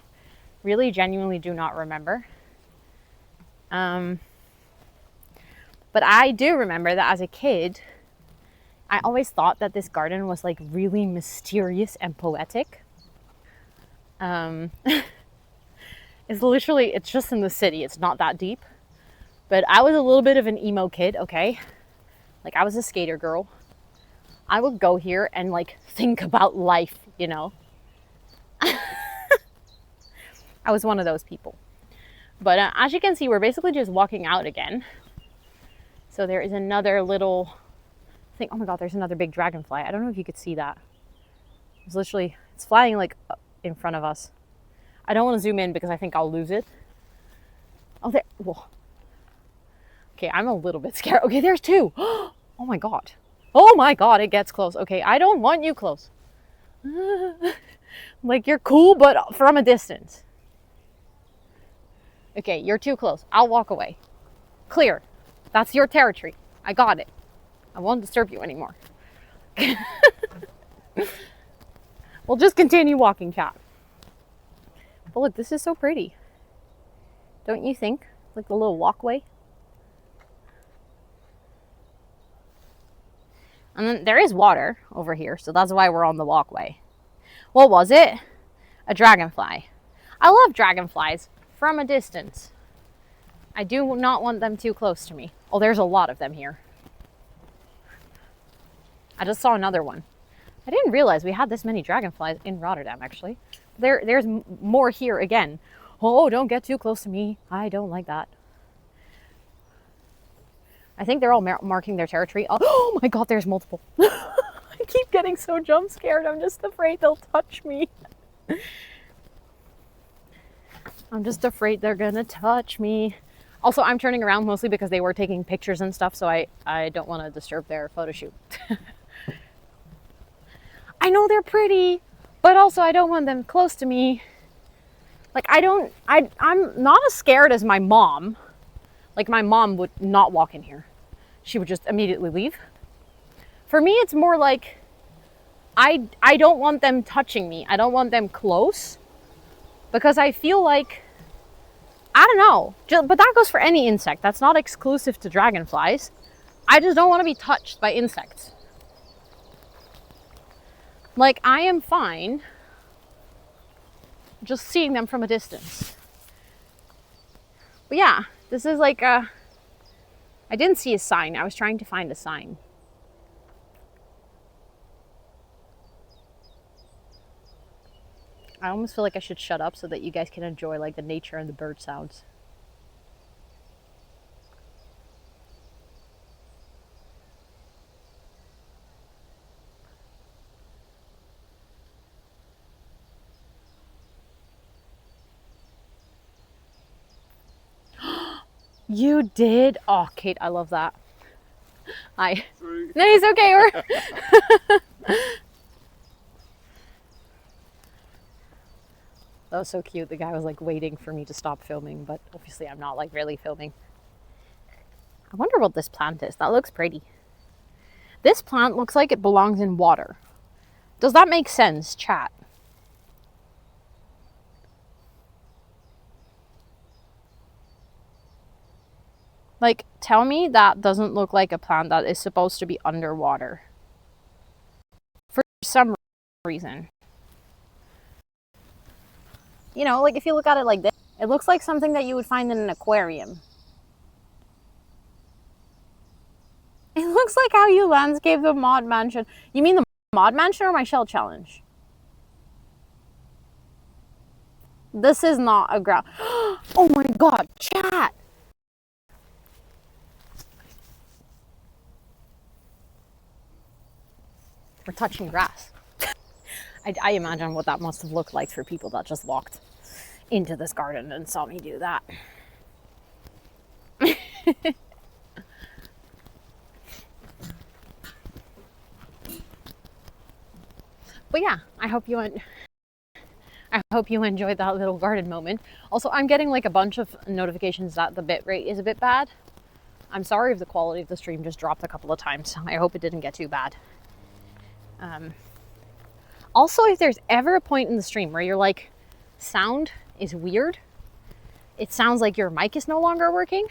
really genuinely do not remember. But I do remember that as a kid, I always thought that this garden was like really mysterious and poetic. It's just in the city. It's not that deep. But I was a little bit of an emo kid, okay? Like I was a skater girl. I would go here and like think about life, you know? I was one of those people. But as you can see, we're basically just walking out again. So there is another little thing. Oh my god, there's another big dragonfly. I don't know if you could see that. It's flying like in front of us. I don't want to zoom in because I think I'll lose it. Oh, there. Whoa. Okay, I'm a little bit scared. Okay, there's two. Oh my god. Oh my god, it gets close. Okay, I don't want you close. Like you're cool, but from a distance. Okay, you're too close. I'll walk away. Clear. That's your territory. I got it. I won't disturb you anymore. We'll just continue walking, chat. But look, this is so pretty. Don't you think? Like the little walkway. And then there is water over here, so that's why we're on the walkway. What was it? A dragonfly. I love dragonflies from a distance. I do not want them too close to me. Oh, there's a lot of them here. I just saw another one. I didn't realize we had this many dragonflies in Rotterdam, actually. There's more here again. Oh, don't get too close to me. I don't like that. I think they're all marking their territory. Oh my god, there's multiple. I keep getting so jump scared. I'm just afraid they'll touch me. I'm just afraid they're gonna touch me. Also, I'm turning around mostly because they were taking pictures and stuff, so I don't want to disturb their photo shoot. I know they're pretty, but also I don't want them close to me. Like I'm not as scared as my mom, Like my mom would not walk in here. She would just immediately leave. For me, it's more like I don't want them touching me. I don't want them close because I feel like, I don't know, but that goes for any insect. That's not exclusive to dragonflies. I just don't want to be touched by insects. Like, I am fine just seeing them from a distance. But yeah, this is like I didn't see a sign. I was trying to find a sign. I almost feel like I should shut up so that you guys can enjoy like the nature and the bird sounds. You did? Oh, Kate, I love that. Hi. Sorry. No, it's okay. That was so cute. The guy was like waiting for me to stop filming, but obviously I'm not like really filming. I wonder what this plant is. That looks pretty. This plant looks like it belongs in water. Does that make sense, chat? Like, tell me that doesn't look like a plant that is supposed to be underwater. For some reason. You know, like if you look at it like this, it looks like something that you would find in an aquarium. It looks like how you landscape the mod mansion. You mean the mod mansion or my shell challenge? This is not a ground. Oh my god, chat! We're touching grass. I imagine what that must have looked like for people that just walked into this garden and saw me do that. But yeah, I hope you enjoyed that little garden moment. Also, I'm getting like a bunch of notifications that the bitrate is a bit bad. I'm sorry if the quality of the stream just dropped a couple of times. I hope it didn't get too bad. Also, if there's ever a point in the stream where you're like, sound is weird, it sounds like your mic is no longer working,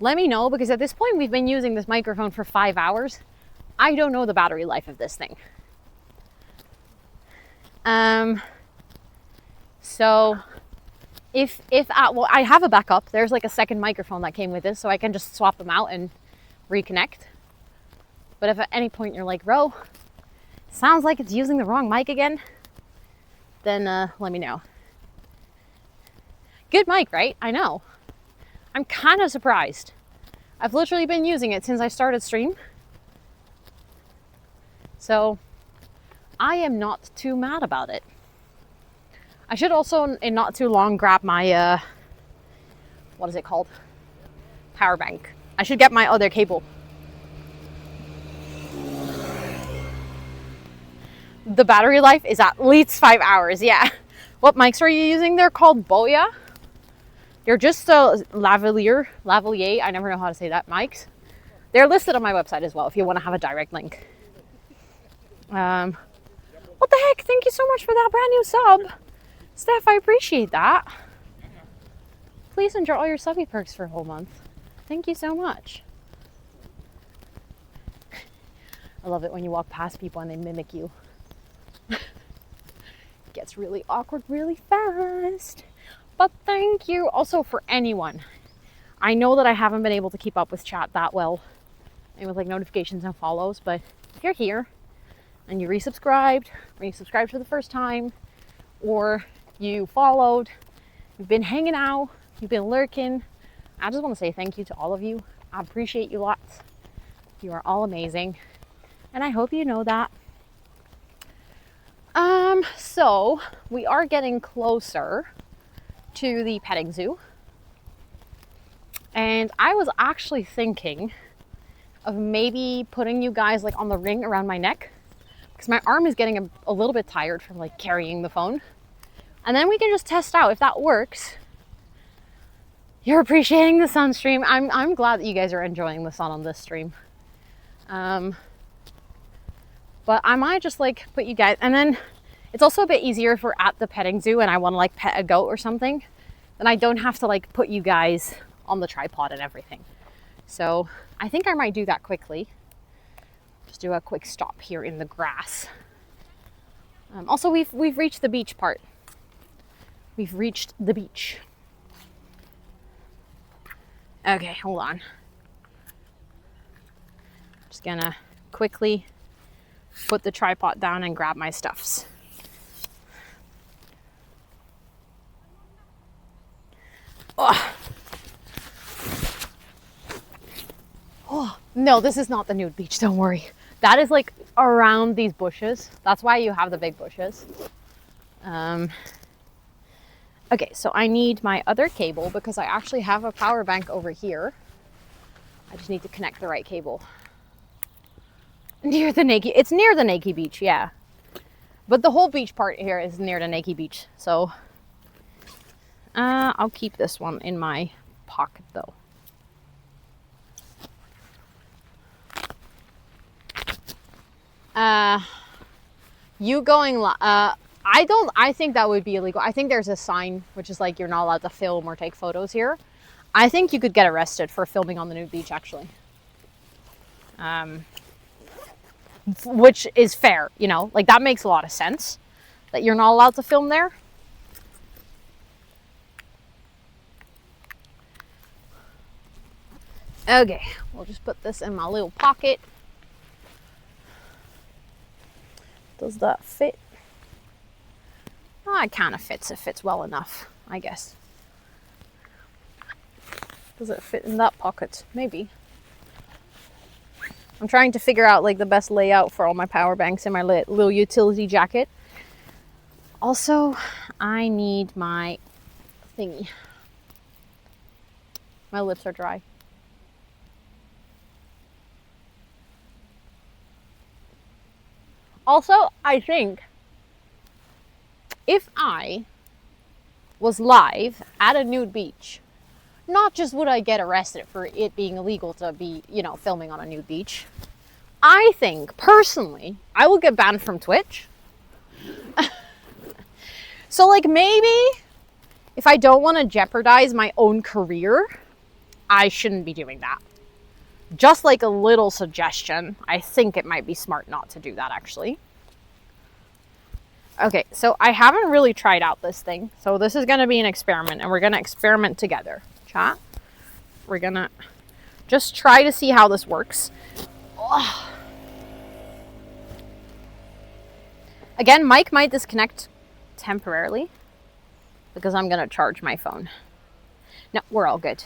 let me know, because at this point we've been using this microphone for 5 hours. I don't know the battery life of this thing. So well, I have a backup. There's like a second microphone that came with this, so I can just swap them out and reconnect. But if at any point you're like, Ro, sounds like it's using the wrong mic again, then let me know. Good mic, right? I know. I'm kind of surprised. I've literally been using it since I started stream. So I am not too mad about it. I should also, in not too long, grab my, what is it called? Power bank. I should get my other cable. The battery life is at least 5 hours, yeah. What mics are you using? They're called Boya. They're just lavalier, I never know how to say that, mics. They're listed on my website as well if you want to have a direct link. What the heck? Thank you so much for that brand new sub. Steph, I appreciate that. Please enjoy all your subby perks for a whole month. Thank you so much. I love it when you walk past people and they mimic you. Gets really awkward really fast. But thank you. Also, for anyone, I know that I haven't been able to keep up with chat that well and with like notifications and follows, but if you're here and you resubscribed, or you subscribed for the first time, or you followed, you've been hanging out, you've been lurking, I just want to say thank you to all of you. I appreciate you lots. You are all amazing, and I hope you know that. So we are getting closer to the petting zoo, and I was actually thinking of maybe putting you guys like on the ring around my neck, because my arm is getting a little bit tired from like carrying the phone, and then we can just test out if that works. You're appreciating the sun stream. I'm glad that you guys are enjoying the sun on this stream. But I might just like put you guys, and then it's also a bit easier if we're at the petting zoo and I want to like pet a goat or something, then I don't have to like put you guys on the tripod and everything. So I think I might do that quickly. Just do a quick stop here in the grass. Also, we've reached the beach part. We've reached the beach. Okay, hold on. Just gonna quickly put the tripod down and grab my stuffs. Oh. Oh, no, this is not the nude beach, don't worry. That is like around these bushes. That's why you have the big bushes. Okay, so I need my other cable because I actually have a power bank over here. I just need to connect the right cable. Near the Naked, it's near the Naked Beach, yeah. But the whole beach part here is near the Naked Beach, so I'll keep this one in my pocket though. You going I think that would be illegal. I think there's a sign which is like you're not allowed to film or take photos here. I think you could get arrested for filming on the nude beach actually. Which is fair, you know, like that makes a lot of sense that you're not allowed to film there. Okay, we'll just put this in my little pocket. Does that fit? Oh, it kind of fits. It fits well enough, I guess. Does it fit in that pocket? Maybe. I'm trying to figure out like the best layout for all my power banks in my little utility jacket. Also, I need my thingy. My lips are dry. Also, I think if I was live at a nude beach, not just would I get arrested for it being illegal to be, you know, filming on a nude beach, I think, personally, I will get banned from Twitch. So, like, maybe if I don't want to jeopardize my own career, I shouldn't be doing that. Just like a little suggestion, I think it might be smart not to do that, actually. Okay, so I haven't really tried out this thing. So this is going to be an experiment, and we're going to experiment together. Chat. We're going to just try to see how this works. Oh. Again, mic might disconnect temporarily because I'm going to charge my phone. No, we're all good.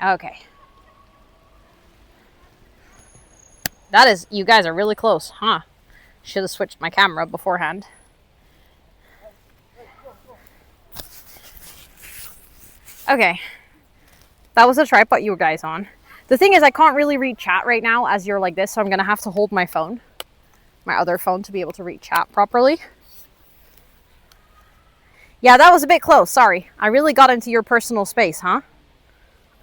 Okay. That is, you guys are really close, huh? Should have switched my camera beforehand. Okay. That was the tripod you guys on. The thing is, I can't really read chat right now as you're like this, so I'm going to have to hold my phone, my other phone, to be able to read chat properly. Yeah, that was a bit close. Sorry. I really got into your personal space, huh?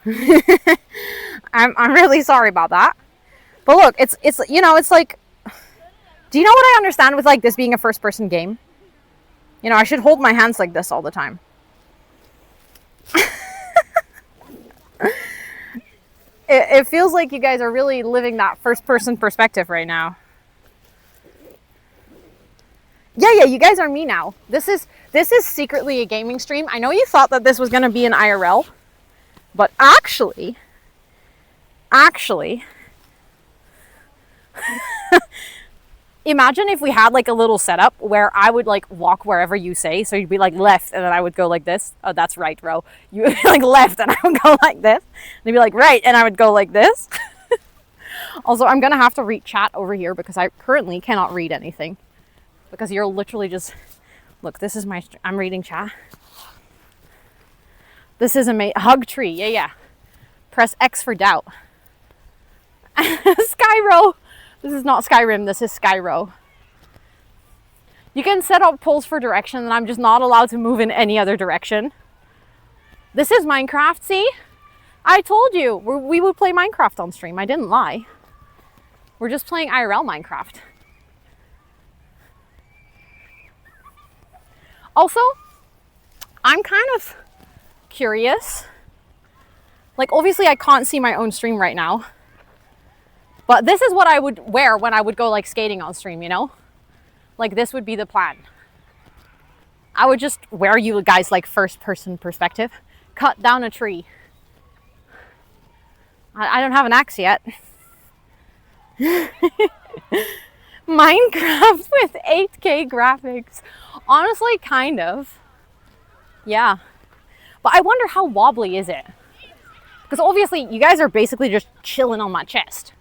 I'm really sorry about that. But look, it's you know, it's like, do you know what I understand with like this being a first person game? You know, I should hold my hands like this all the time. It feels like you guys are really living that first person perspective right now. Yeah, you guys are me now. This is secretly a gaming stream. I know you thought that this was going to be an IRL, but actually imagine if we had like a little setup where I would like walk wherever you say. So you'd be like left and then I would go like this. Oh, that's right, Ro. You would be like left and I would go like this. And you'd be like right and I would go like this. Also, I'm going to have to read chat over here because I currently cannot read anything. Because you're literally just... Look, this is my... I'm reading chat. This is a hug tree. Yeah. Press X for doubt. Skyro. This is not Skyrim. This is Skyro. You can set up polls for direction and I'm just not allowed to move in any other direction. This is Minecraft, see? I told you we would play Minecraft on stream. I didn't lie. We're just playing IRL Minecraft. Also, I'm kind of curious. Like, obviously I can't see my own stream right now. But this is what I would wear when I would go like skating on stream, you know? Like, this would be the plan. I would just wear you guys like first person perspective. Cut down a tree. I don't have an axe yet. Minecraft with 8K graphics. Honestly, kind of. Yeah. But I wonder how wobbly is it? Because obviously you guys are basically just chilling on my chest.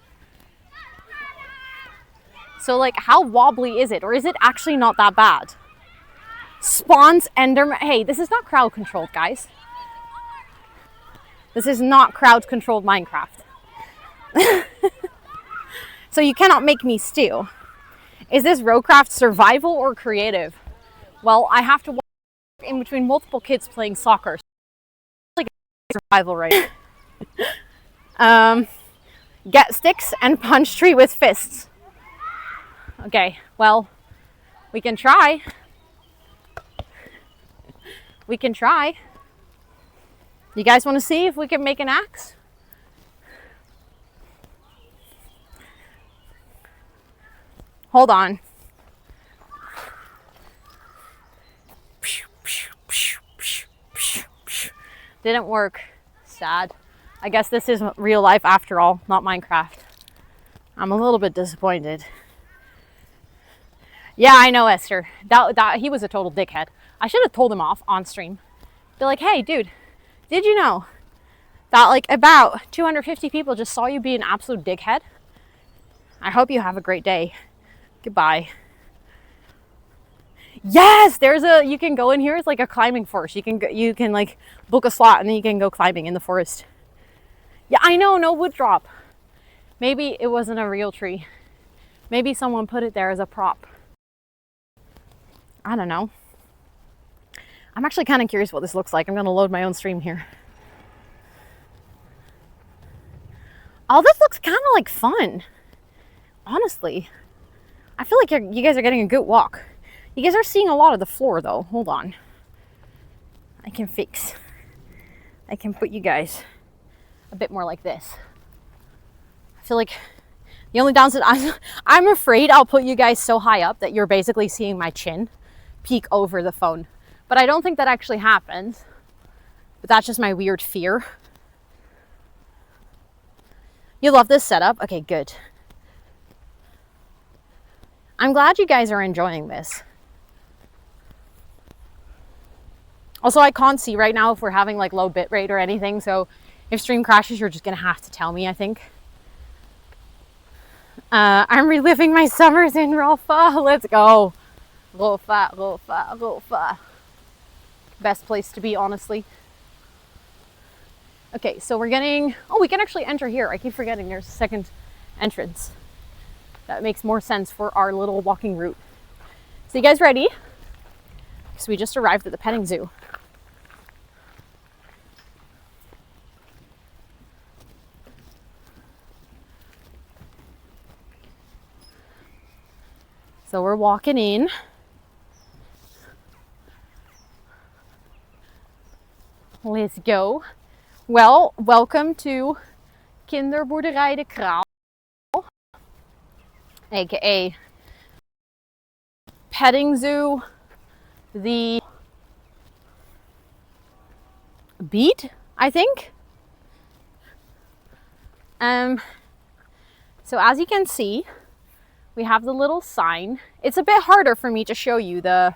So like, how wobbly is it? Or is it actually not that bad? Spawns Enderman. Hey, this is not crowd controlled, guys. This is not crowd controlled Minecraft. So you cannot make me steal. Is this Rowcraft survival or creative? Well, I have to walk in between multiple kids playing soccer. So it's like survival, right? Get sticks and punch tree with fists. Okay, well, we can try. We can try. You guys want to see if we can make an axe? Hold on. Didn't work. Sad. I guess this is real life after all, not Minecraft. I'm a little bit disappointed. Yeah, I know, Esther. That he was a total dickhead. I should have told him off on stream. Be like, hey, dude, did you know that like about 250 people just saw you be an absolute dickhead? I hope you have a great day. Goodbye. Yes, you can go in here. It's like a climbing forest. You can like book a slot and then you can go climbing in the forest. Yeah, I know, no wood drop. Maybe it wasn't a real tree. Maybe someone put it there as a prop. I don't know. I'm actually kind of curious what this looks like. I'm going to load my own stream here. All this looks kind of like fun. Honestly. I feel like you guys are getting a good walk. You guys are seeing a lot of the floor though. Hold on. I can put you guys a bit more like this. I feel like the only downside, I'm afraid I'll put you guys so high up that you're basically seeing my chin peek over the phone. But I don't think that actually happens. But that's just my weird fear. You love this setup? Okay, good. I'm glad you guys are enjoying this. Also, I can't see right now if we're having like low bit rate or anything. So if stream crashes, you're just going to have to tell me, I think. I'm reliving my summers in Rolfa. Let's go. Rolfa, Rolfa, Rolfa. Best place to be, honestly. Okay, so we're getting... Oh, we can actually enter here. I keep forgetting there's a second entrance. That makes more sense for our little walking route. So you guys ready? Because we just arrived at the petting zoo. So we're walking in. Let's go. Well, welcome to Kinderboerderij de Kraal, aka petting zoo, the beat, I think. So as you can see, we have the little sign. It's a bit harder for me to show you the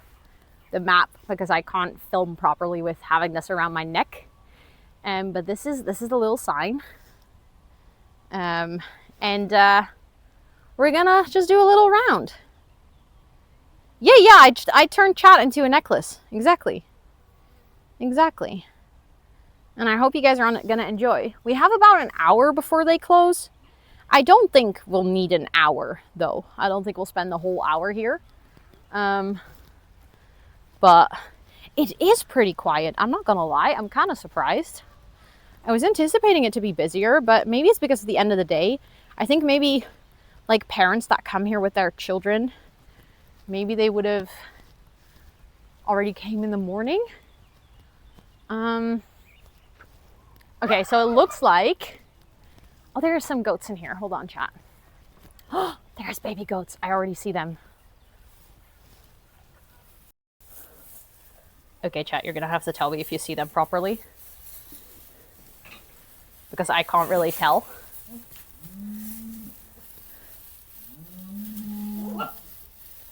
map because I can't film properly with having this around my neck. But this is the little sign. We're gonna just do a little round. Yeah, I turned chat into a necklace. Exactly. And I hope you guys are gonna enjoy. We have about an hour before they close. I don't think we'll need an hour though. I don't think we'll spend the whole hour here. But It is pretty quiet. I'm not gonna lie. I'm kind of surprised. I was anticipating it to be busier, but maybe it's because at the end of the day, I think maybe like parents that come here with their children, maybe they would have already came in the morning. Okay, so it looks like, oh, there are some goats in here. Hold on, chat. Oh, there's baby goats. I already see them. Okay, chat, you're gonna have to tell me if you see them properly, because I can't really tell.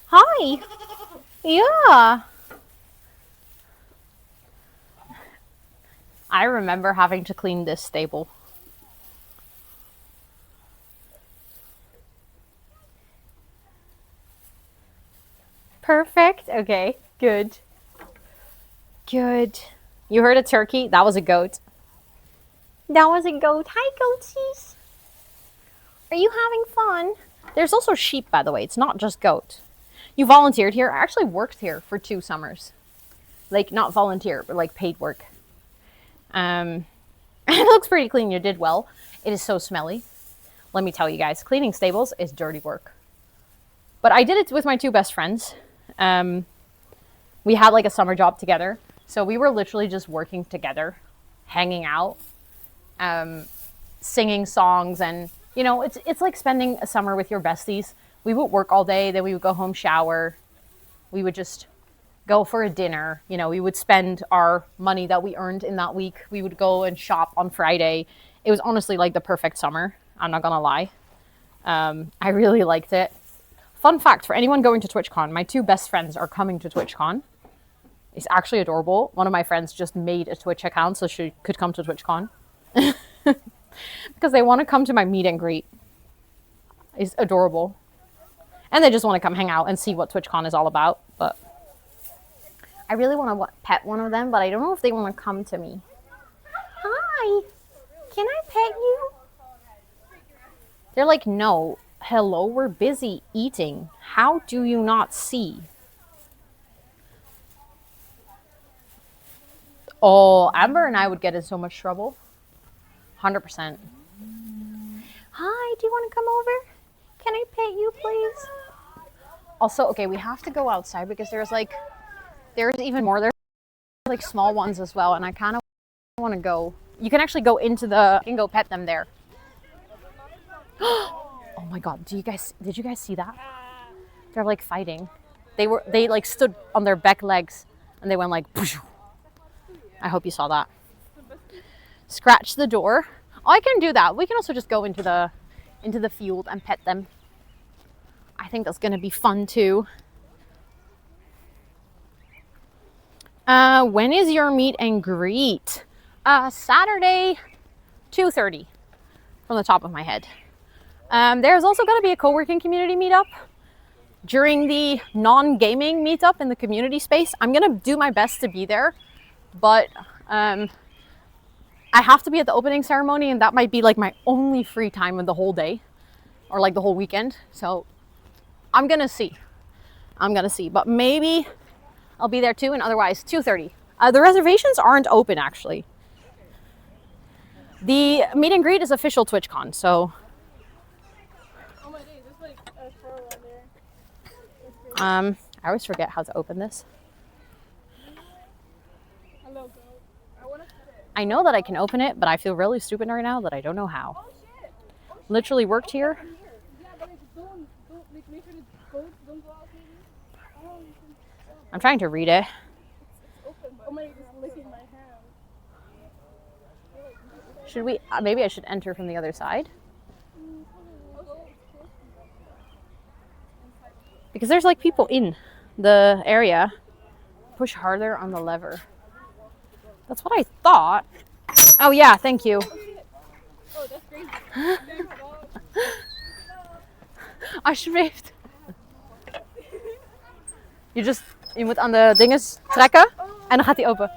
Hi. Yeah. I remember having to clean this stable. Perfect. Okay, good. Good. You heard a turkey? That was a goat. That was a goat. Hi, goatsies. Are you having fun? There's also sheep, by the way. It's not just goat. You volunteered here? I actually worked here for 2 summers. Like, not volunteer, but like paid work. It looks pretty clean. You did well. It is so smelly. Let me tell you guys, cleaning stables is dirty work. But I did it with my 2 best friends. We had like a summer job together. So we were literally just working together, hanging out, singing songs. And, you know, it's like spending a summer with your besties. We would work all day. Then we would go home, shower. We would just go for a dinner. You know, we would spend our money that we earned in that week. We would go and shop on Friday. It was honestly like the perfect summer. I'm not gonna lie. I really liked it. Fun fact for anyone going to TwitchCon, my 2 best friends are coming to TwitchCon. It's actually adorable. One of my friends just made a Twitch account so she could come to TwitchCon. Because they want to come to my meet and greet. It's adorable. And they just want to come hang out and see what TwitchCon is all about. But I really want to pet one of them, but I don't know if they want to come to me. Hi, can I pet you? They're like, no, hello, we're busy eating. How do you not see? Oh, Amber and I would get in so much trouble. 100%. Hi, do you want to come over? Can I pet you, please? Also, okay, we have to go outside because there's even more. There's like small ones as well, and I kind of want to go. You can actually go into you can go pet them there. Oh my god, did you guys see that? They're like fighting. They like stood on their back legs and they went like poosh. I hope you saw that. Scratch the door. Oh, I can do that. We can also just go into the field and pet them. I think that's going to be fun too. When is your meet and greet? Saturday, 2:30 from the top of my head. There's also going to be a co-working community meetup during the non-gaming meetup in the community space. I'm going to do my best to be there, but I have to be at the opening ceremony, and that might be like my only free time in the whole day or like the whole weekend. So I'm going to see. But maybe I'll be there too, and otherwise 2:30. The reservations aren't open, actually. The meet and greet is official TwitchCon, so... Oh my days, there's like a fur on there. I always forget how to open this. Hello, girl. I want to pet it. I know that I can open it, but I feel really stupid right now that I don't know how. Oh shit! Literally worked here. Yeah, but like, don't like, make sure the goats don't go out maybe. Oh, you can. I'm trying to read it. It's open. Oh my, it's licking my hand. Should we, maybe I should enter from the other side? Because there's like people in the area. Push harder on the lever. That's what I thought. Oh yeah, thank you. Oh, that's crazy. Alsjeblieft. Je moet aan de dinges trekken en dan gaat hij open.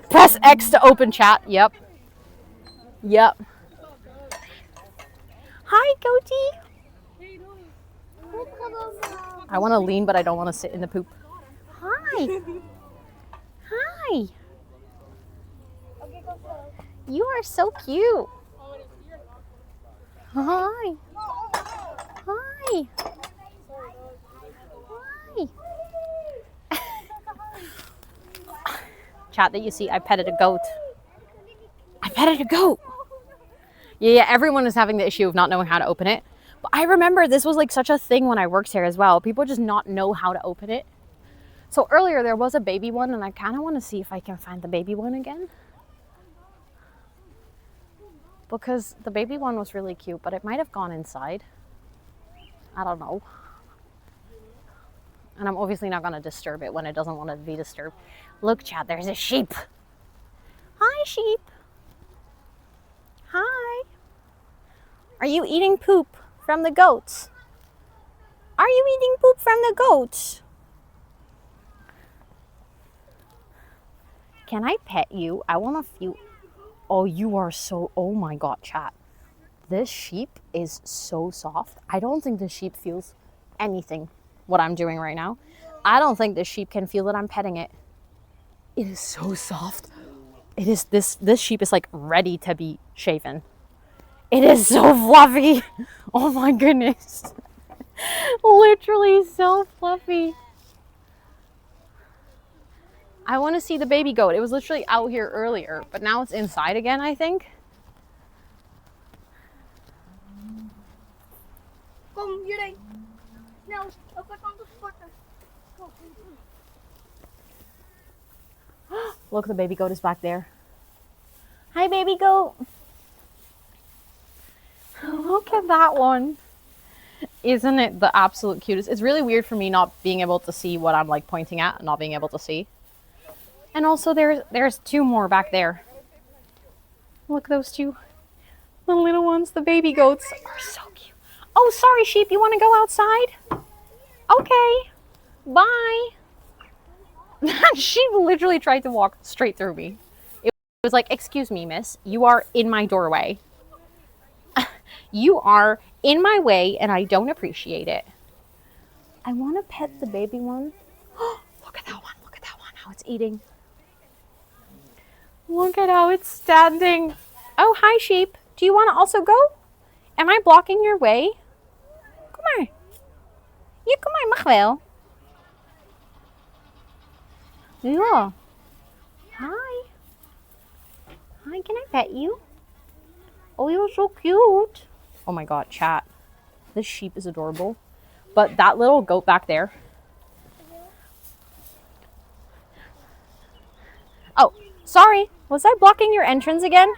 Press X to open chat. Yep. Hi, goatee. I want to lean, but I don't want to sit in the poop. Hi. Hi. You are so cute. Hi. Hi. Hi. Chat that you see, I petted a goat. I petted a goat. Yeah, everyone is having the issue of not knowing how to open it. But I remember this was like such a thing when I worked here as well. People just not know how to open it. So earlier there was a baby one, and I kind of want to see if I can find the baby one again. Because the baby one was really cute, but it might have gone inside. I don't know. And I'm obviously not going to disturb it when it doesn't want to be disturbed. Look, Chad, there's a sheep. Hi, sheep. Hi. Are you eating poop from the goats? Are you eating poop from the goats? Can I pet you? I want to feel... Oh, you are so... Oh my God, chat. This sheep is so soft. I don't think this sheep feels anything, what I'm doing right now. I don't think this sheep can feel that I'm petting it. It is so soft. It is... This sheep is like ready to be shaven. It is so fluffy. Oh my goodness. Literally so fluffy. I want to see the baby goat. It was literally out here earlier, but now it's inside again, I think. Kom hierheen. Snel, ook wat aan de sporten. Look, the baby goat is back there. Hi, baby goat. Look at that one. Isn't it the absolute cutest? It's really weird for me not being able to see what I'm like pointing at and not being able to see. And also there's two more back there. Look, those two. The little ones, the baby goats are so cute. Oh, sorry, sheep. You want to go outside? Okay. Bye. That sheep literally tried to walk straight through me. It was like, excuse me, miss. You are in my doorway. You are in my way, and I don't appreciate it. I want to pet the baby one. Look at that one. Look at that one. How it's eating. Look at how it's standing. Oh, hi, sheep. Do you want to also go? Am I blocking your way? Kom maar. Ja, kom maar. Mag wel. Ja. Hi. Hi, can I pet you? Oh, you're so cute. Oh my God, chat. This sheep is adorable. But that little goat back there. Oh, sorry. Was I blocking your entrance again?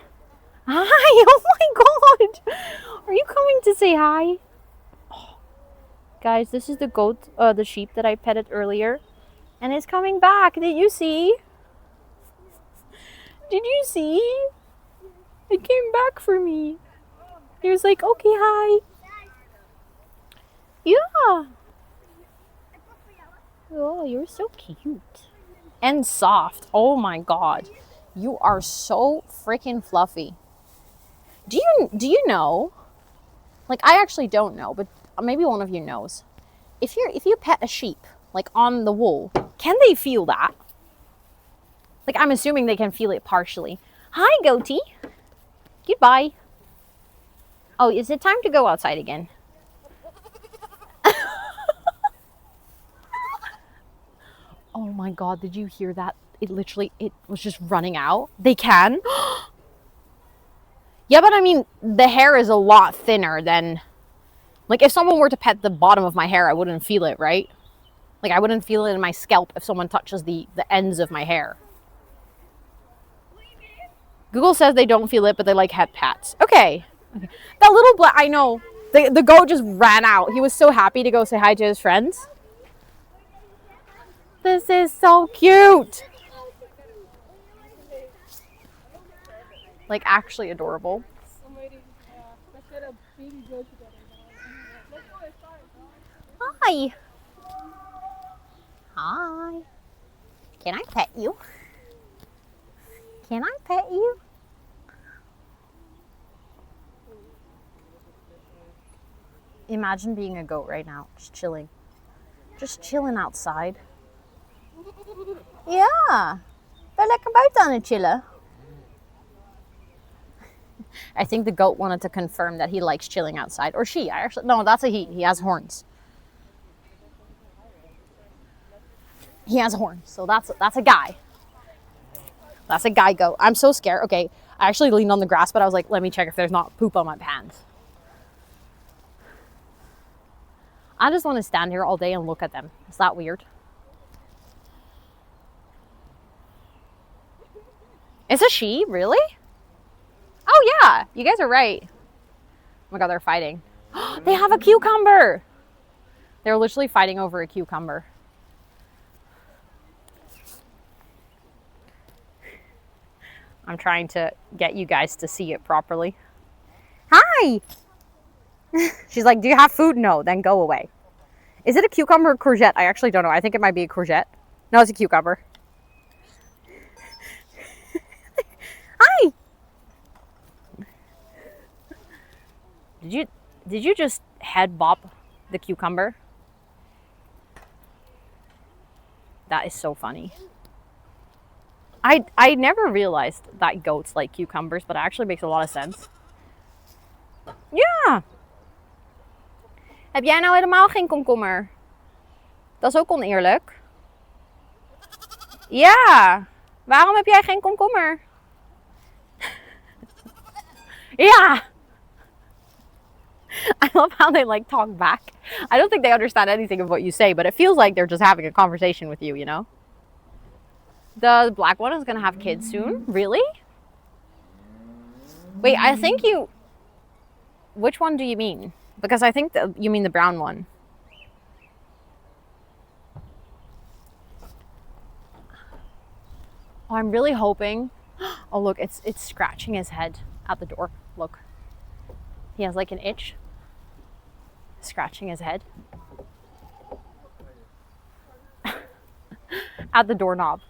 Hi. Oh my God. Are you coming to say hi? Oh. Guys, this is the goat, the sheep that I petted earlier. And it's coming back. Did you see? Did you see? It came back for me. He was like, okay, hi. Yeah. Oh, you're so cute. And soft. Oh my God. You are so freaking fluffy. Do you know? Like, I actually don't know, but maybe one of you knows. If you pet a sheep, like on the wool, can they feel that? Like, I'm assuming they can feel it partially. Hi, goatee. Goodbye. Oh, is it time to go outside again? Oh my God, did you hear that? It was just running out. They can? Yeah, but I mean, the hair is a lot thinner than... Like, if someone were to pet the bottom of my hair, I wouldn't feel it, right? Like, I wouldn't feel it in my scalp if someone touches the ends of my hair. Google says they don't feel it, but they like head pats. Okay. That little black... I know. The goat just ran out. He was so happy to go say hi to his friends. This is so cute. Like, actually adorable. Hi. Hi. Can I pet you? Can I pet you? Imagine being a goat right now, just chilling. Just chilling outside. Ja, ben lekker buiten aan het chillen. I think the goat wanted to confirm that he likes chilling outside. Or she, no, that's a he. He has horns. He has horns, so that's a guy. That's a guy goat. I'm so scared. Okay, I actually leaned on the grass, but I was like, let me check if there's not poop on my pants. I just want to stand here all day and look at them. Is that weird? It's a she, really? Oh yeah, you guys are right. Oh my god, they're fighting. They have a cucumber. They're literally fighting over a cucumber. I'm trying to get you guys to see it properly. Hi! She's like, do you have food? No, then go away. Is it a cucumber or courgette? I actually don't know. I think it might be a courgette. No, it's a cucumber. Hi! Did you just head bop the cucumber? That is so funny. I never realized that goats like cucumbers, but it actually makes a lot of sense. Ja! Heb jij nou helemaal geen komkommer? Dat is ook oneerlijk. Ja! Waarom heb jij geen komkommer? Ja! I love how they like talk back. I don't think they understand anything of what you say, but it feels like they're just having a conversation with you, you know? The black one is gonna have kids soon? Really? Wait, I think you... Which one do you mean? Because I think you mean the brown one. Oh, I'm really hoping... Oh, look, it's scratching his head at the door. Look. He has like an itch. Scratching his head. At the doorknob.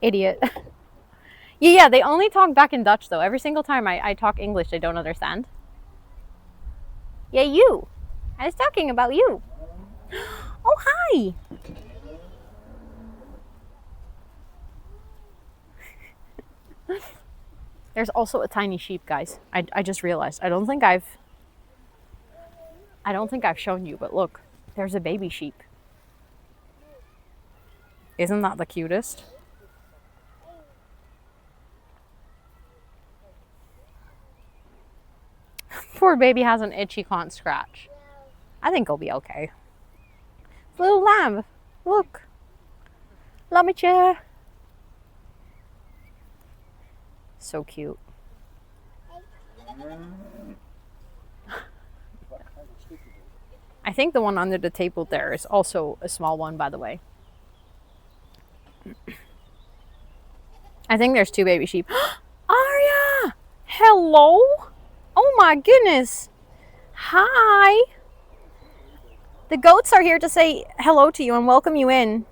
Idiot. Yeah, they only talk back in Dutch though. Every single time I talk English, they don't understand. Yeah, you. I was talking about you. Oh, hi. There's also a tiny sheep, guys. I just realized. I don't think I've shown you, but look, there's a baby sheep. Isn't that the cutest? Poor baby has an itch he can't scratch. I think he'll be okay. Little lamb, look. Lammetje. So cute. I think the one under the table there is also a small one, by the way. I think there's two baby sheep. Arya! Hello? Oh my goodness. Hi. The goats are here to say hello to you and welcome you in.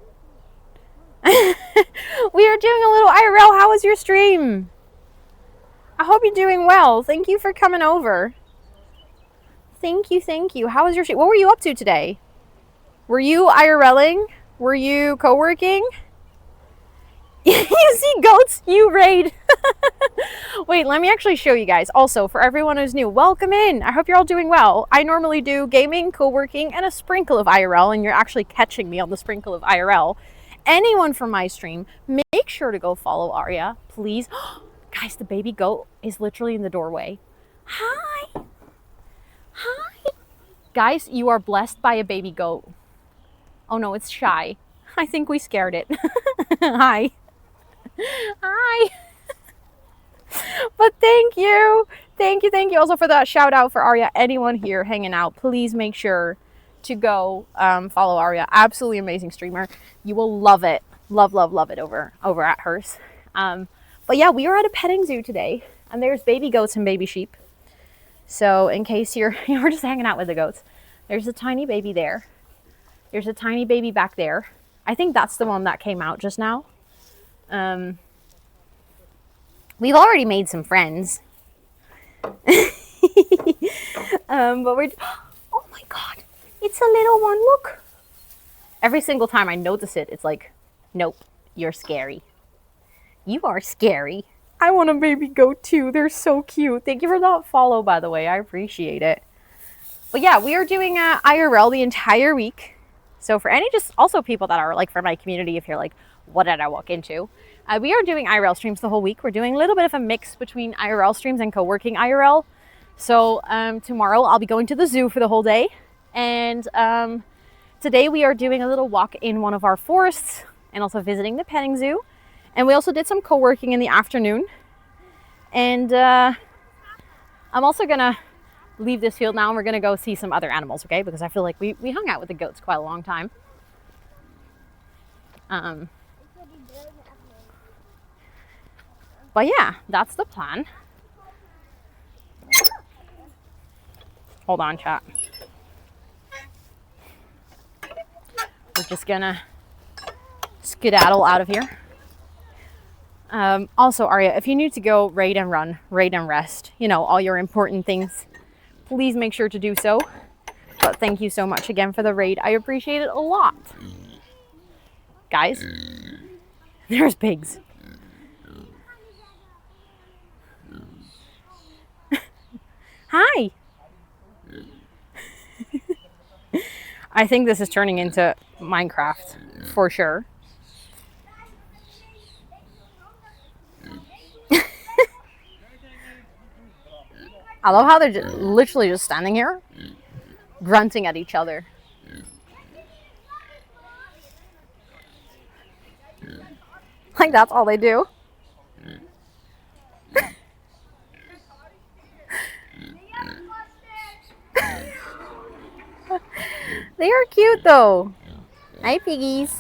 We are doing a little IRL. How was your stream? I hope you're doing well. Thank you for coming over. Thank you, thank you. How was your stream? What were you up to today? Were you IRLing? Were you co-working? You see goats, you raid. Wait, let me actually show you guys. Also, for everyone who's new, welcome in. I hope you're all doing well. I normally do gaming, co-working, and a sprinkle of IRL, and you're actually catching me on the sprinkle of IRL. Anyone from my stream, make sure to go follow Arya, please. Guys, the baby goat is literally in the doorway. Hi. Hi. Guys, you are blessed by a baby goat. Oh no, it's shy. I think we scared it. Hi. Hi. But thank you. Thank you also for that shout out for Arya. Anyone here hanging out, please make sure to go follow Arya. Absolutely amazing streamer. You will love it. Love it over at hers. But yeah, we are at a petting zoo today, and there's baby goats and baby sheep. So in case you're just hanging out with the goats, there's a tiny baby there. There's a tiny baby back there. I think that's the one that came out just now. We've already made some friends. But we're, oh my God, it's a little one, look. Every single time I notice it, it's like, nope, you're scary. You are scary. I want a baby goat too. They're so cute. Thank you for that follow, by the way. I appreciate it. But yeah, we are doing IRL the entire week. So for any just also people that are like for my community, if you're like, what did I walk into? We are doing IRL streams the whole week. We're doing a little bit of a mix between IRL streams and co-working IRL. So tomorrow I'll be going to the zoo for the whole day. And today we are doing a little walk in one of our forests and also visiting the petting zoo. And we also did some co-working in the afternoon. And I'm also gonna leave this field now and we're gonna go see some other animals, okay? Because I feel like we hung out with the goats quite a long time. But yeah, that's the plan. Hold on, chat. We're just gonna skedaddle out of here. Also, Arya, if you need to go raid and run, raid and rest, you know, all your important things, please make sure to do so. But thank you so much again for the raid. I appreciate it a lot. Guys, there's pigs. Hi. I think this is turning into Minecraft for sure. I love how they're literally just standing here, grunting at each other. Like that's all they do. They are cute though. Hi, piggies.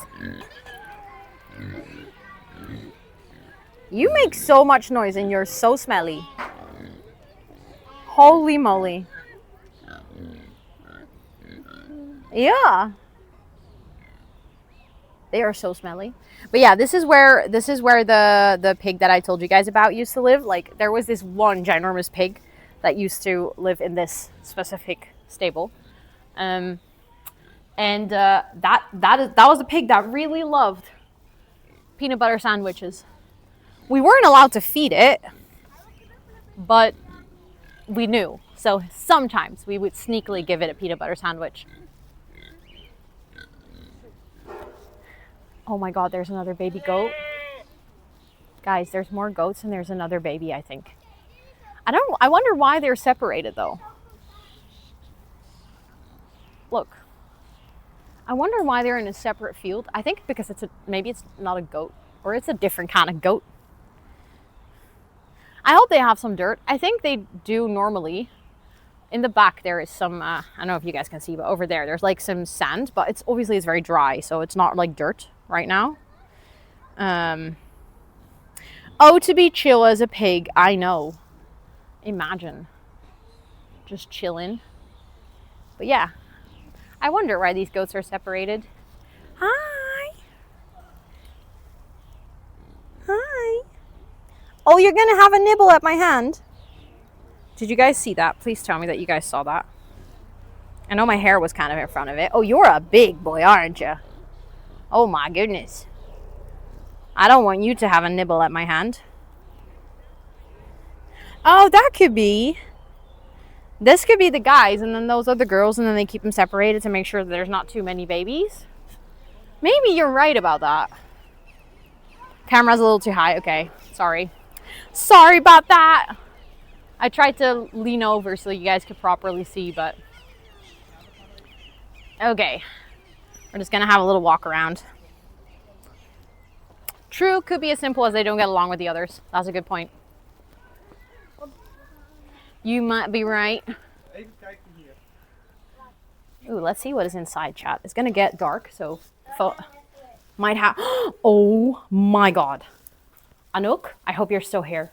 You make so much noise and you're so smelly. Holy moly. Yeah. They are so smelly. But yeah, this is where the pig that I told you guys about used to live. Like there was this one ginormous pig that used to live in this specific stable. And that was a pig that really loved peanut butter sandwiches. We weren't allowed to feed it, but we knew. So sometimes we would sneakily give it a peanut butter sandwich. Oh my God, there's another baby goat. Guys, there's more goats and there's another baby, I think. I wonder why they're separated though. Look. I wonder why they're in a separate field. I think because maybe it's not a goat or it's a different kind of goat. I hope they have some dirt. I think they do normally. In the back there is some, I don't know if you guys can see, but over there's like some sand, but it's obviously very dry, so it's not like dirt right now. Oh, to be chill as a pig, I know. Imagine. Just chilling. But yeah. I wonder why these goats are separated. Hi. Hi. Oh, you're going to have a nibble at my hand. Did you guys see that? Please tell me that you guys saw that. I know my hair was kind of in front of it. Oh, you're a big boy, aren't you? Oh my goodness. I don't want you to have a nibble at my hand. Oh, that could be. This could be the guys, and then those are the girls, and then they keep them separated to make sure that there's not too many babies. Maybe you're right about that. Camera's a little too high. Okay, sorry. Sorry about that. I tried to lean over so you guys could properly see, but... Okay. We're just gonna have a little walk around. True, could be as simple as they don't get along with the others. That's a good point. You might be right. Ooh, let's see what is inside, chat. It's gonna get dark, so might have. Oh my God, Anouk, I hope you're still here.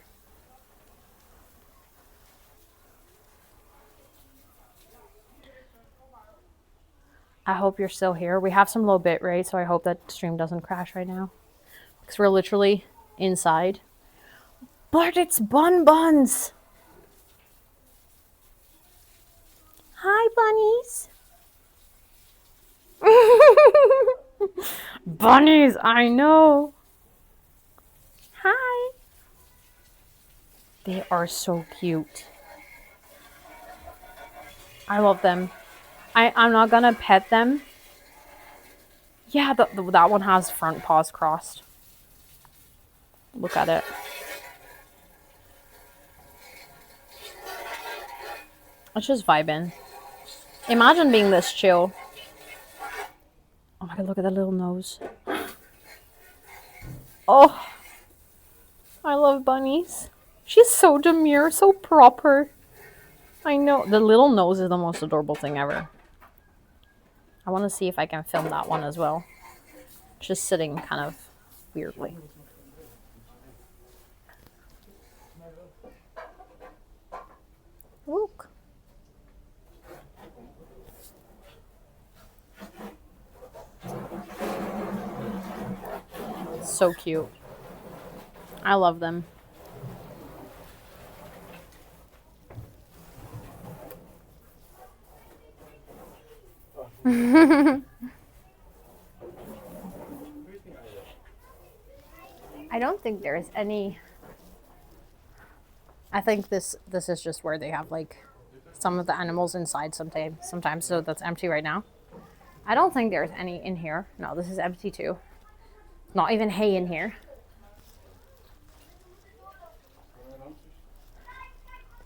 I hope you're still here. We have some low bit rate, so I hope that stream doesn't crash right now because we're literally inside. But it's Bun Buns. Hi, bunnies. Bunnies, I know. Hi. They are so cute. I love them. I'm not gonna pet them. Yeah, that one has front paws crossed. Look at it. It's just vibing. Imagine being this chill. Oh my god, look at that little nose. Oh, I love bunnies. She's so demure, so proper. I know. The little nose is the most adorable thing ever. I want to see if I can film that one as well. Just sitting kind of weirdly. Look. So cute. I love them. I don't think there's any. I think this is just where they have like some of the animals inside sometimes, so that's empty right now. I don't think there's any in here. No, this is empty too. Not even hay in here.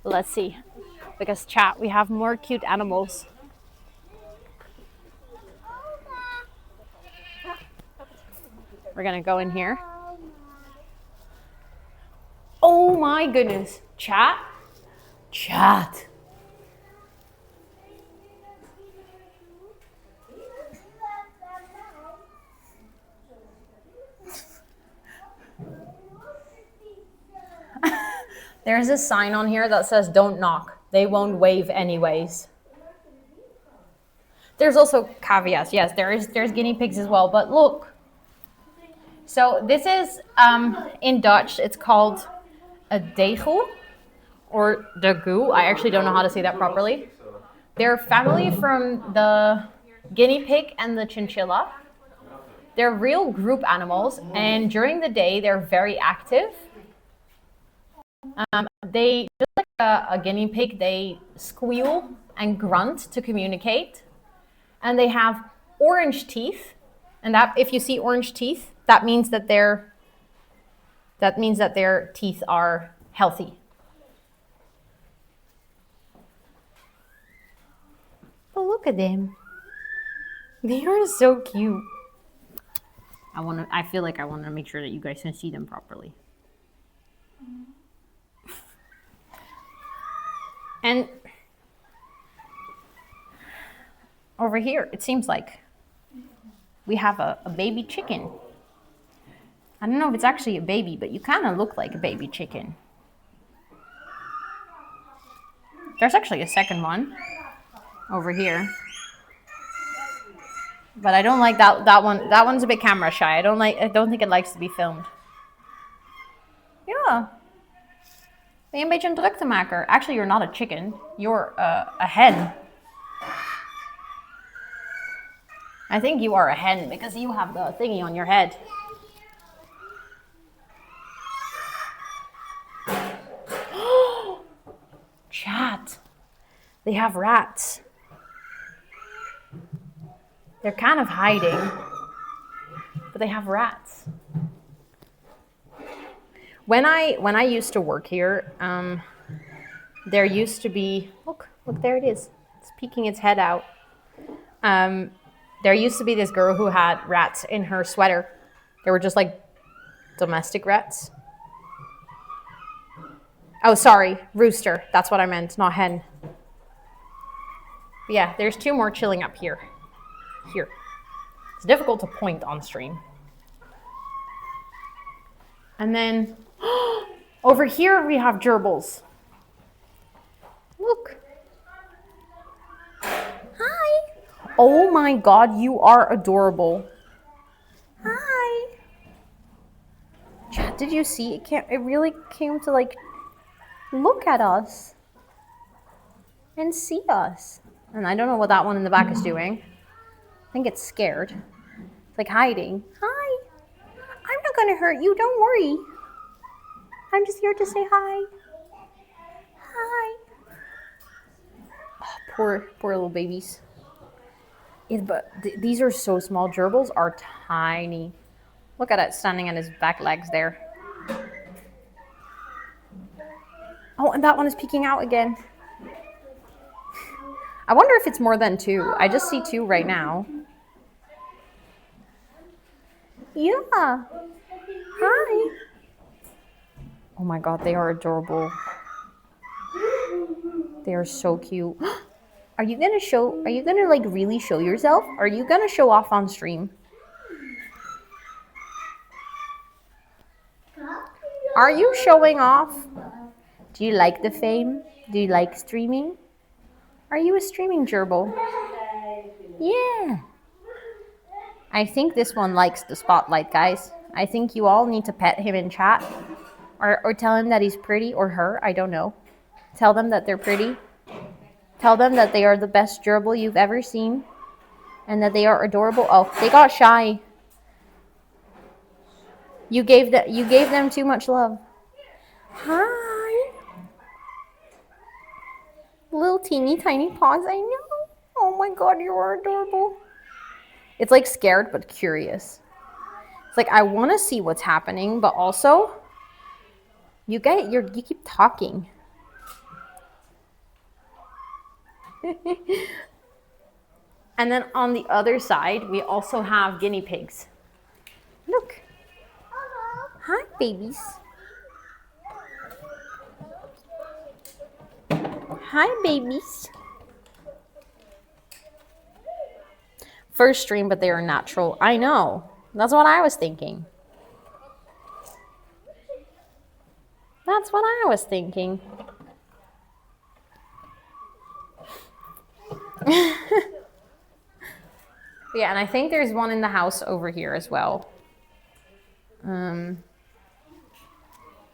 Let's see. Because chat, we have more cute animals. We're gonna go in here. Oh my goodness. Chat. Chat. There's a sign on here that says don't knock. They won't wave anyways. There's also caveats. Yes, there's guinea pigs as well. But look. So this is in Dutch. It's called a degel or de goo. I actually don't know how to say that properly. They're family from the guinea pig and the chinchilla. They're real group animals, and during the day they're very active. They just like a guinea pig. They squeal and grunt to communicate, and they have orange teeth. And that, if you see orange teeth, that means that their teeth are healthy. But look at them. They are so cute. I feel like I want to make sure that you guys can see them properly. And over here, it seems like we have a baby chicken. I don't know if it's actually a baby, but you kind of look like a baby chicken. There's actually a second one over here. But I don't like that one. That one's a bit camera shy. I don't think it likes to be filmed. Ja. Ben je een beetje een druktemaker? Actually, you're not a chicken. You're a hen. I think you are a hen because you have the thingy on your head. Chat. They have rats. They're kind of hiding, but they have rats. When I used to work here, there used to be look there it is. It's peeking its head out. There used to be this girl who had rats in her sweater. They were just like domestic rats. Oh, sorry, rooster. That's what I meant, not hen. But yeah, there's two more chilling up here. Here. It's difficult to point on stream. And then over here we have gerbils. Look. Hi. Oh my god, you are adorable. Hi. Chat, did you see? It really came to like look at us and see us. And I don't know what that one in the back is doing. I think it's scared. It's like hiding. Hi. I'm not going to hurt you. Don't worry. I'm just here to say hi. Hi. Oh, poor little babies. These are so small. Gerbils are tiny. Look at it standing on his back legs there. Oh, and that one is peeking out again. I wonder if it's more than two. I just see two right now. Yeah. Hi. Oh my god, they are adorable. They are so cute. Are you gonna like really show yourself? Are you gonna show off on stream? Are you showing off? Do you like the fame? Do you like streaming? Are you a streaming gerbil? Yeah. I think this one likes the spotlight, guys. I think you all need to pet him in chat. Or tell him that he's pretty, or her, I don't know. Tell them that they're pretty. Tell them that they are the best gerbil you've ever seen. And that they are adorable. Oh, they got shy. You gave them too much love. Hi. Little teeny tiny paws, I know. Oh my god, you are adorable. It's like scared but curious. It's like I want to see what's happening, but also you keep talking. And then on the other side, we also have guinea pigs. Look. Hi, babies. Hi, babies. First stream, but they are natural. I know. That's what I was thinking. That's what I was thinking. Yeah, and I think there's one in the house over here as well.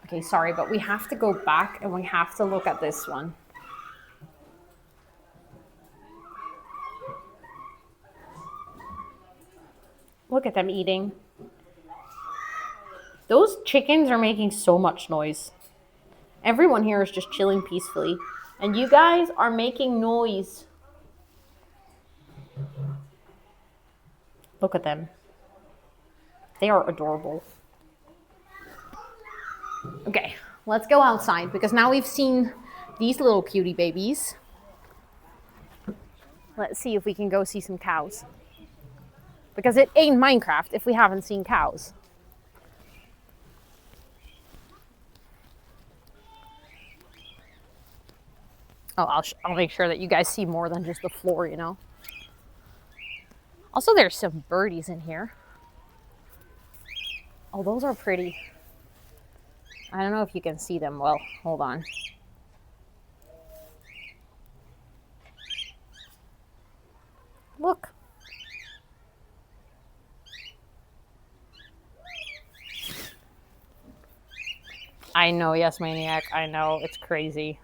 Okay, sorry, but we have to go back and we have to look at this one. Look at them eating. Those chickens are making so much noise. Everyone here is just chilling peacefully. And you guys are making noise. Look at them. They are adorable. Okay, let's go outside because now we've seen these little cutie babies. Let's see if we can go see some cows. Because it ain't Minecraft if we haven't seen cows. Oh, I'll make sure that you guys see more than just the floor, you know. Also, there's some birdies in here. Oh, those are pretty. I don't know if you can see them well. Hold on. Look. I know, yes, Maniac. I know, it's crazy.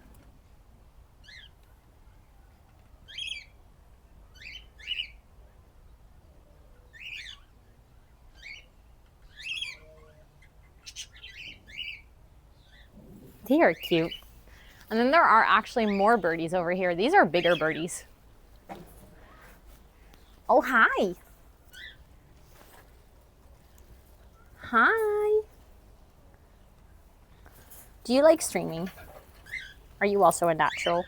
They are cute. And then there are actually more birdies over here. These are bigger birdies. Oh, hi. Hi. Do you like streaming? Are you also a natural?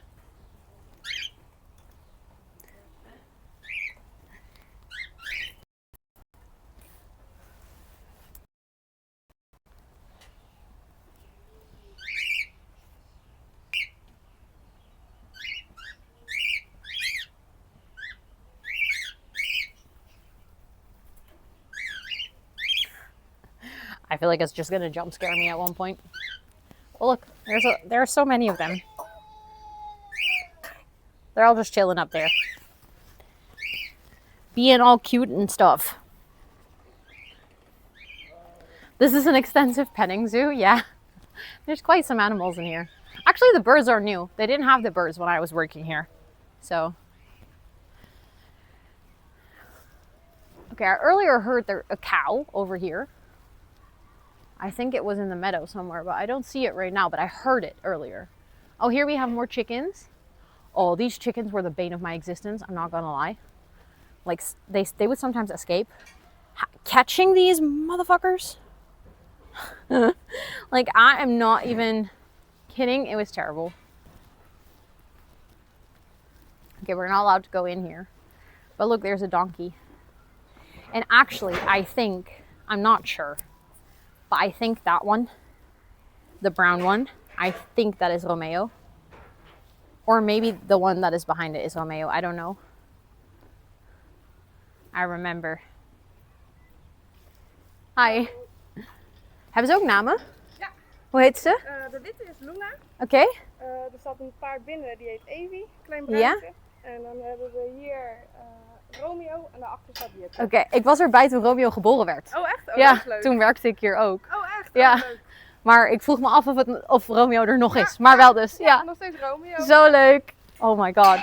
I feel like it's just gonna jump scare me at one point. Well, look, there are so many of them. They're all just chilling up there, being all cute and stuff. This is an extensive petting zoo. Yeah, there's quite some animals in here. Actually, the birds are new. They didn't have the birds when I was working here, so Okay, I earlier heard there a cow over here. I think it was in the meadow somewhere, but I don't see it right now, but I heard it earlier. Oh, here we have more chickens. Oh, these chickens were the bane of my existence, I'm not gonna lie. Like, they would sometimes escape. Catching these motherfuckers? Like, I am not even kidding. It was terrible. Okay, we're not allowed to go in here. But look, there's a donkey. And actually, I think, I'm not sure, but I think that one, the brown one, I think that is Romeo. Or maybe the one that is behind it is Romeo. I don't know. I remember. Hi. Hebben ze ook namen? Ja. Hoe heet ze? De witte is Luna. Oké. Er zat een paard binnen, die heet Evie, klein bruintje. Ja? En dan hebben we hier Romeo en daarachter staat Jette. Oké, ik was erbij toen Romeo geboren werd. Oh echt? Oh, ja, dat is leuk. Toen werkte ik hier ook. Oh echt? Ja. Oh, leuk. Maar ik vroeg me af of Romeo er nog is. Maar wel dus. Ja, nog steeds Romeo. Zo leuk. Oh my god.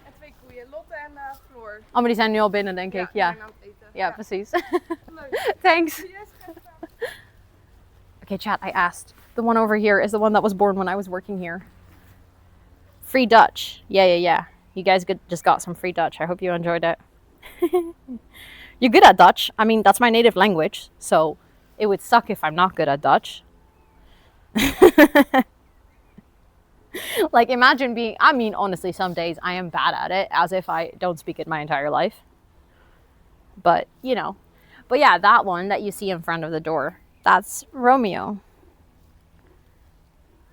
En 2 koeien, Lotte en Floor. Oh, maar die zijn nu al binnen, denk ik. Ja, die zijn aan het eten. Ja, precies. Leuk. Thanks. Okay, chat, I asked. The one over here is the one that was born when I was working here. Free Dutch. Yeah. You guys just got some free Dutch. I hope you enjoyed it. You're good at Dutch. I mean, that's my native language. So it would suck if I'm not good at Dutch. Like, imagine being, I mean, honestly, some days I am bad at it, as if I don't speak it my entire life. But, you know. But yeah, that one that you see in front of the door, that's Romeo.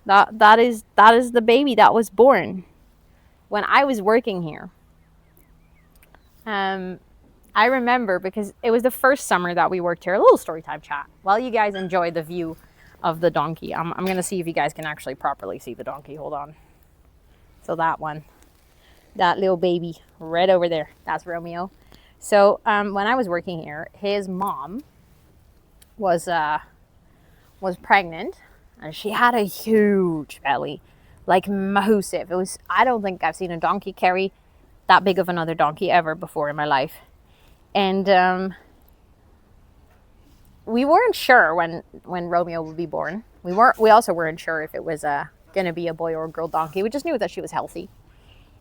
That is the baby that was born when I was working here. I remember because it was the first summer that we worked here. A little story time chat. While you guys enjoy the view of the donkey, I'm going to see if you guys can actually properly see the donkey. Hold on. So that one, that little baby right over there, that's Romeo. So when I was working here, his mom was pregnant, and she had a huge belly, like massive. It was, I don't think I've seen a donkey carry that big of another donkey ever before in my life. And we weren't sure when Romeo would be born. We also weren't sure if it was going to be a boy or a girl donkey. We just knew that she was healthy.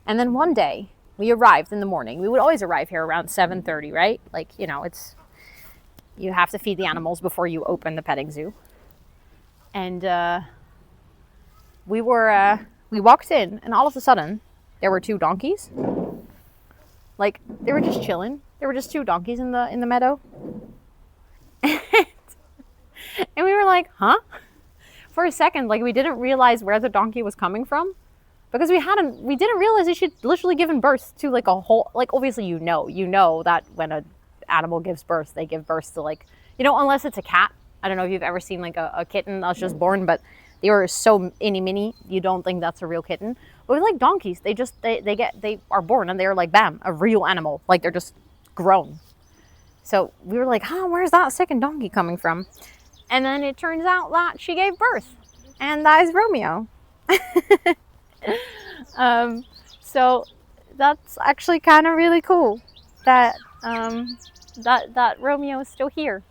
And then one day we arrived in the morning. We would always arrive here around 7:30, right? Like, you know, you have to feed the animals before you open the petting zoo. And we walked in, and all of a sudden there were 2 donkeys. Like, they were just chilling. There were just 2 donkeys in the meadow. And we were like, huh? For a second, like, we didn't realize where the donkey was coming from. Because we didn't realize that she'd literally given birth to, like, a whole, like, obviously you know that when an animal gives birth, they give birth to, like, you know, unless it's a cat. I don't know if you've ever seen, like, a kitten that's just born, but they were so mini, you don't think that's a real kitten. But with, like, donkeys, they are born and they're like, bam, a real animal. Like, they're just grown. So we were like, huh, where's that second donkey coming from? And then it turns out that she gave birth. And that is Romeo. So that's actually kind of really cool that that Romeo is still here.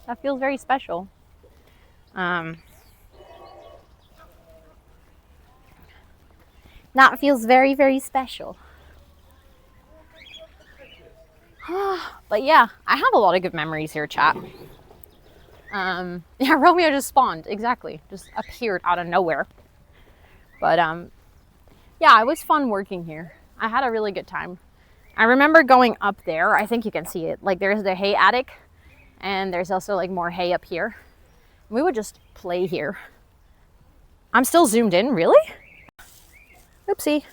That feels very special. That feels very, very special. But yeah, I have a lot of good memories here, chat. Yeah, Romeo just spawned, exactly. Just appeared out of nowhere. But yeah, it was fun working here. I had a really good time. I remember going up there. I think you can see it. Like, there's the hay attic, and there's also, like, more hay up here. We would just play here. I'm still zoomed in, really? Oopsie.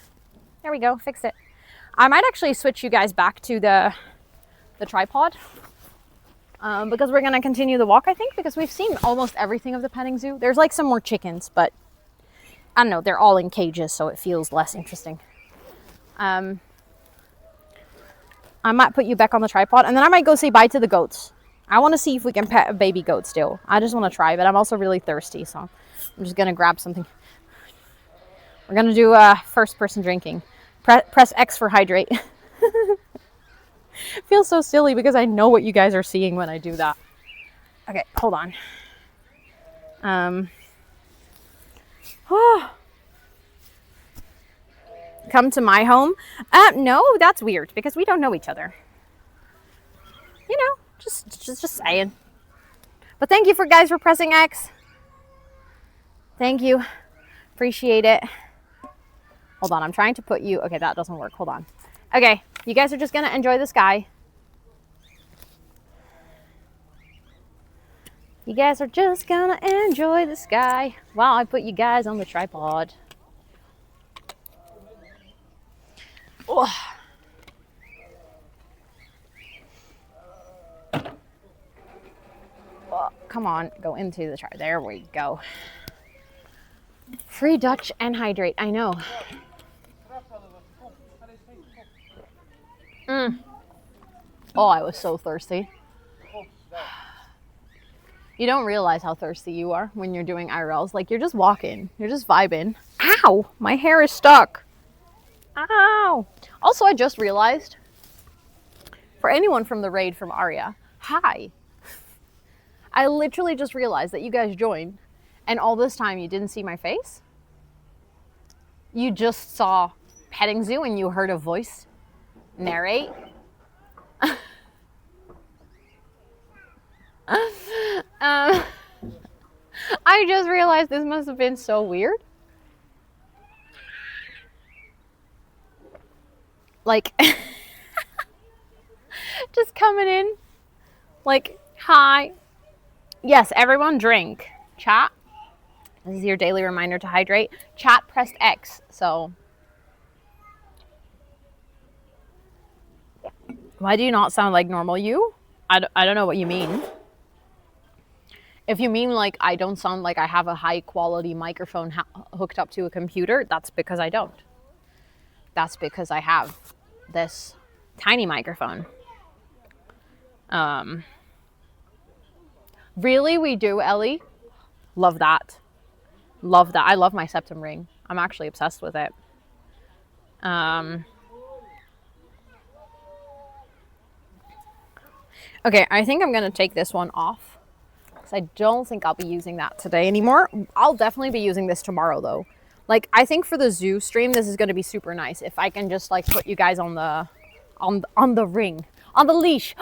There we go, fixed it. I might actually switch you guys back to the tripod. Because we're gonna continue the walk, I think, because we've seen almost everything of the petting zoo. There's, like, some more chickens, but I don't know, they're all in cages, so it feels less interesting. I might put you back on the tripod, and then I might go say bye to the goats. I want to see if we can pet a baby goat still. I just want to try, but I'm also really thirsty, so I'm just gonna grab something. We're gonna do first person drinking. Press X for hydrate. It feels so silly because I know what you guys are seeing when I do that. Okay, hold on. Come to my home? No, that's weird because we don't know each other. You know, just saying. But thank you guys for pressing X. Thank you. Appreciate it. Hold on, I'm trying to put you. Okay, that doesn't work. Hold on. Okay, you guys are just gonna enjoy the sky. You guys are just gonna enjoy the sky while I put you guys on the tripod. Oh. Oh, come on, go into the tripod. There we go. Free Dutch and hydrate. I know. Oh, I was so thirsty. You don't realize how thirsty you are when you're doing IRLs. Like, you're just walking. You're just vibing. Ow! My hair is stuck. Ow! Also, I just realized, for anyone from the raid from Aria, hi. I literally just realized that you guys joined, and all this time you didn't see my face. You just saw petting zoo and you heard a voice narrate. I just realized this must have been so weird. Like, just coming in, like, hi. Yes, everyone drink. Chat. This is your daily reminder to hydrate. Chat pressed X, so. Why do you not sound like normal you? I don't know what you mean. If you mean like I don't sound like I have a high quality microphone hooked up to a computer, that's because I don't. That's because I have this tiny microphone. Really, we do, Ellie? Love that. Love that. I love my septum ring. I'm actually obsessed with it. Okay, I think I'm going to take this one off. I don't think I'll be using that today anymore. I'll definitely be using this tomorrow though. Like, I think for the zoo stream, this is going to be super nice. If I can just like put you guys on the ring, on the leash.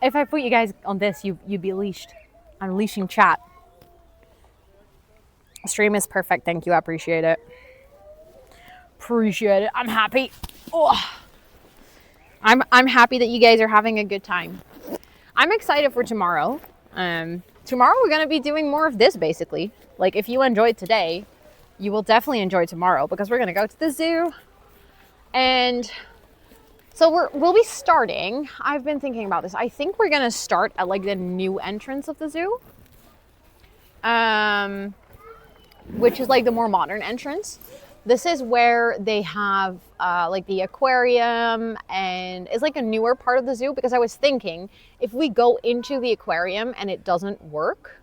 If I put you guys on this, you'd be leashed. I'm leashing chat. Stream is perfect. Thank you. I appreciate it. Appreciate it. I'm happy. Oh. I'm happy that you guys are having a good time. I'm excited for tomorrow. Tomorrow we're going to be doing more of this basically. Like, if you enjoyed today, you will definitely enjoy tomorrow because we're going to go to the zoo. And so we'll be starting. I've been thinking about this. I think we're going to start at like the new entrance of the zoo. Which is like the more modern entrance. This is where they have like the aquarium, and it's like a newer part of the zoo because I was thinking if we go into the aquarium and it doesn't work,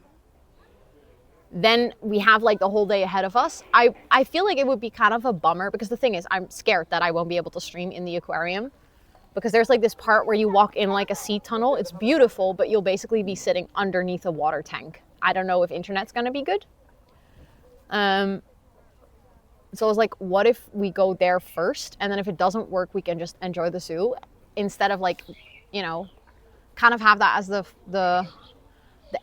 then we have like the whole day ahead of us. I feel like it would be kind of a bummer because the thing is I'm scared that I won't be able to stream in the aquarium because there's like this part where you walk in like a sea tunnel. It's beautiful, but you'll basically be sitting underneath a water tank. I don't know if internet's going to be good. So I was like, what if we go there first? And then if it doesn't work, we can just enjoy the zoo instead of like, you know, kind of have that as the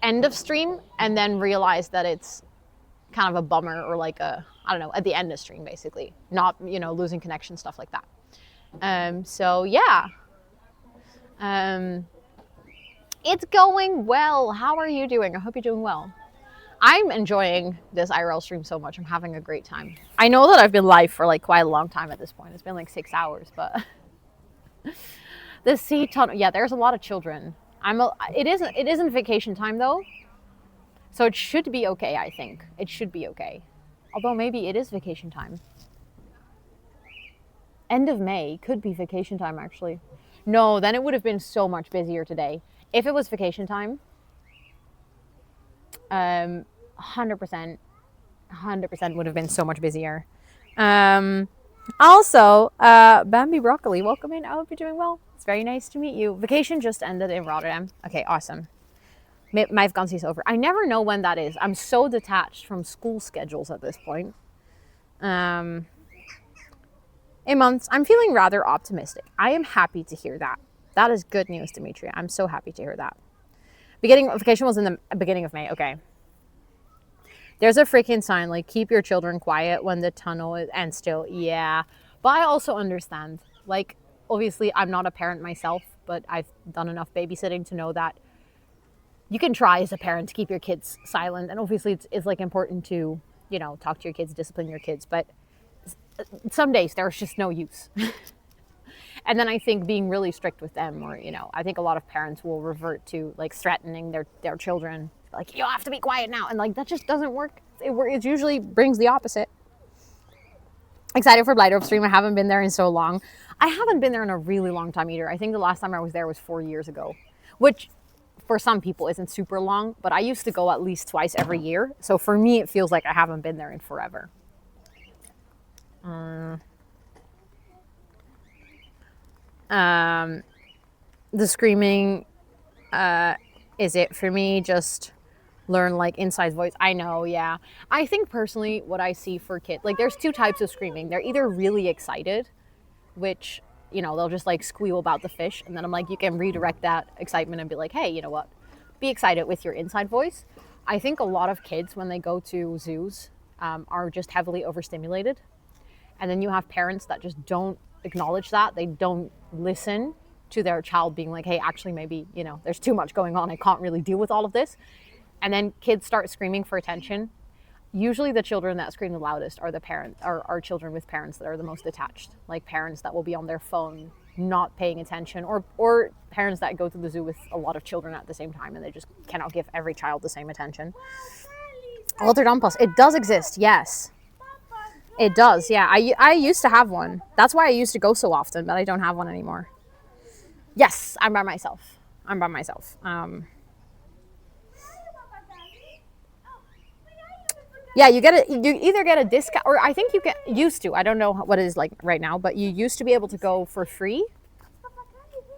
end of stream and then realize that it's kind of a bummer or like a, I don't know, at the end of stream, basically. Not, you know, losing connection, stuff like that. So yeah. It's going well. How are you doing? I hope you're doing well. I'm enjoying this IRL stream so much. I'm having a great time. I know that I've been live for like quite a long time at this point. It's been like 6 hours, but the sea tunnel. Yeah, there's a lot of children. It isn't vacation time though, so it should be okay. I think it should be okay. Although maybe it is vacation time. End of May could be vacation time actually. No, then it would have been so much busier today. If it was vacation time. 100% would have been so much busier. Also, Bambi Broccoli, welcome in. I hope you're doing well. It's very nice to meet you. Vacation just ended in Rotterdam. Okay, awesome. My vakantie is over. I never know when that is. I'm so detached from school schedules at this point. In months, I'm feeling rather optimistic. I am happy to hear that. That is good news, Dimitri. I'm so happy to hear that. Vacation was in the beginning of May. Okay. There's a freaking sign like keep your children quiet when the tunnel is and still. Yeah. But I also understand. Like obviously I'm not a parent myself, but I've done enough babysitting to know that you can try as a parent to keep your kids silent, and obviously it's like important to, you know, talk to your kids, discipline your kids, but some days there's just no use. And then I think being really strict with them, or, you know, I think a lot of parents will revert to like threatening their children, like, you have to be quiet now. And like, that just doesn't work. It usually brings the opposite. Excited for Blighter Stream. I haven't been there in so long. I haven't been there in a really long time either. I think the last time I was there was 4 years ago, which for some people isn't super long, but I used to go at least twice every year. So for me, it feels like I haven't been there in forever. The screaming, is it for me? Just learn like inside voice. I know, yeah. I think personally, what I see for kids, like there's two types of screaming. They're either really excited, which, you know, they'll just like squeal about the fish, and then I'm like, you can redirect that excitement and be like, hey, you know what? Be excited with your inside voice. I think a lot of kids when they go to zoos are just heavily overstimulated, and then you have parents that just don't acknowledge that. They don't listen to their child being like, hey, actually, maybe, you know, there's too much going on. I can't really deal with all of this. And then kids start screaming for attention. Usually the children that scream the loudest are the parents, are children with parents that are the most attached, like parents that will be on their phone, not paying attention, or parents that go to the zoo with a lot of children at the same time and they just cannot give every child the same attention. Rotterdam Pass, it does exist, yes. It does, yeah. I used to have one. That's why I used to go so often, but I don't have one anymore. Yes, I'm by myself. Yeah, you either get a discount, or I think you get used to. I don't know what it is like right now, but you used to be able to go for free,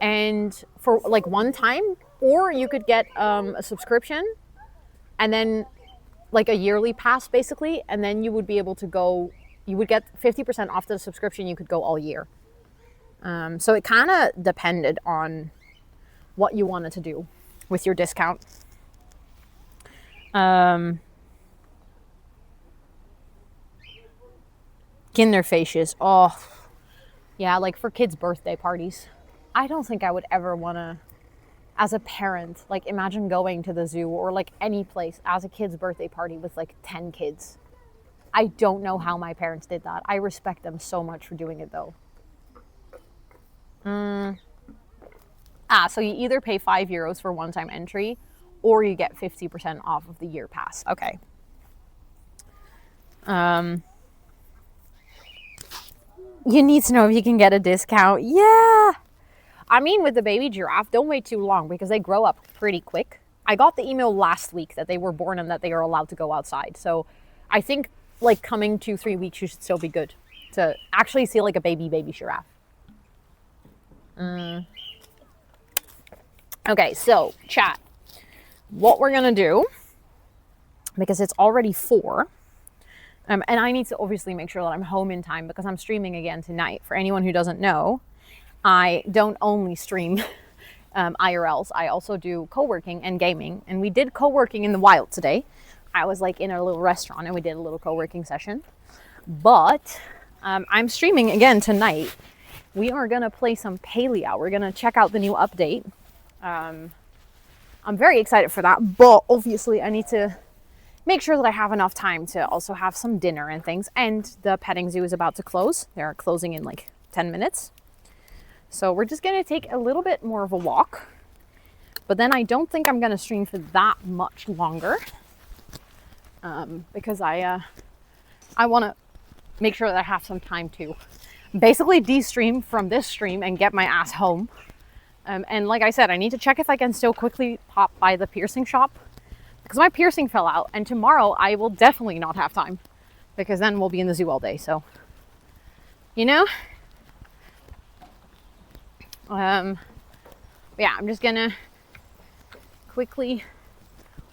and for like one time, or you could get a subscription, and then like a yearly pass basically, and then you would be able to go. You would get 50% off the subscription. You could go all year. So it kind of depended on what you wanted to do with your discount. Kinderfeestjes. Oh, yeah, like for kids' birthday parties. I don't think I would ever want to, as a parent, like imagine going to the zoo or like any place as a kid's birthday party with like 10 kids. I don't know how my parents did that. I respect them so much for doing it though. So you either pay €5 for one-time entry, or you get 50% off of the year pass. Okay. You need to know if you can get a discount. Yeah. I mean, with the baby giraffe, don't wait too long because they grow up pretty quick. I got the email last week that they were born and that they are allowed to go outside. So I think like coming 2-3 weeks, you should still be good to actually see like a baby giraffe. Okay, so chat. What we're gonna do, because it's already 4, and I need to obviously make sure that I'm home in time because I'm streaming again tonight. For anyone who doesn't know, I don't only stream IRLs. I also do co-working and gaming, and we did co-working in the wild today. I was like in a little restaurant and we did a little co-working session. But I'm streaming again tonight. We are gonna play some Paleo. We're gonna check out the new update. I'm very excited for that, but obviously I need to make sure that I have enough time to also have some dinner and things. And the petting zoo is about to close. They're closing in like 10 minutes. So we're just gonna take a little bit more of a walk. But then I don't think I'm gonna stream for that much longer. Because I wanna make sure that I have some time to basically de-stream from this stream and get my ass home. And like I said, I need to check if I can still quickly pop by the piercing shop because my piercing fell out, and tomorrow I will definitely not have time because then we'll be in the zoo all day. So you know? Yeah, I'm just gonna quickly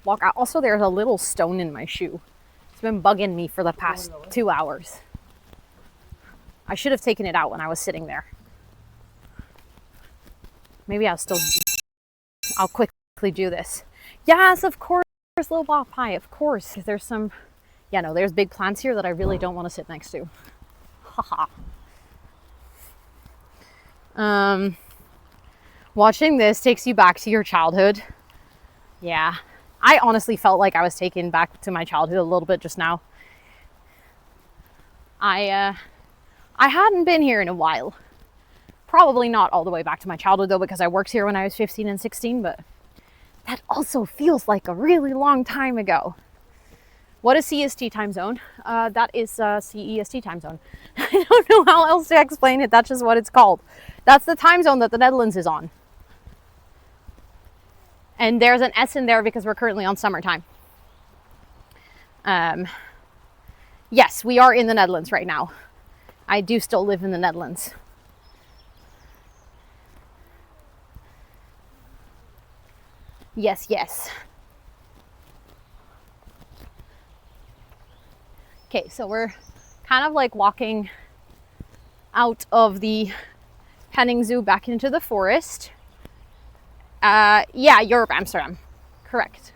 walk out. Also, there's a little stone in my shoe. It's been bugging me for the past 2 hours. I should have taken it out when I was sitting there. Maybe I'll quickly do this. Yes, of course, little bot pie, of course. There's some, yeah, no, there's big plants here that I really don't want to sit next to. Haha. Watching this takes you back to your childhood. Yeah. I honestly felt like I was taken back to my childhood a little bit just now. I hadn't been here in a while. Probably not all the way back to my childhood though, because I worked here when I was 15 and 16, but that also feels like a really long time ago. What is CST time zone? That is CEST time zone. I don't know how else to explain it. That's just what it's called. That's the time zone that the Netherlands is on. And there's an S in there because we're currently on summertime. Yes, we are in the Netherlands right now. I do still live in the Netherlands. Yes, yes. Okay, so we're kind of like walking out of the petting zoo back into the forest. Yeah, Europe, Amsterdam. Correct.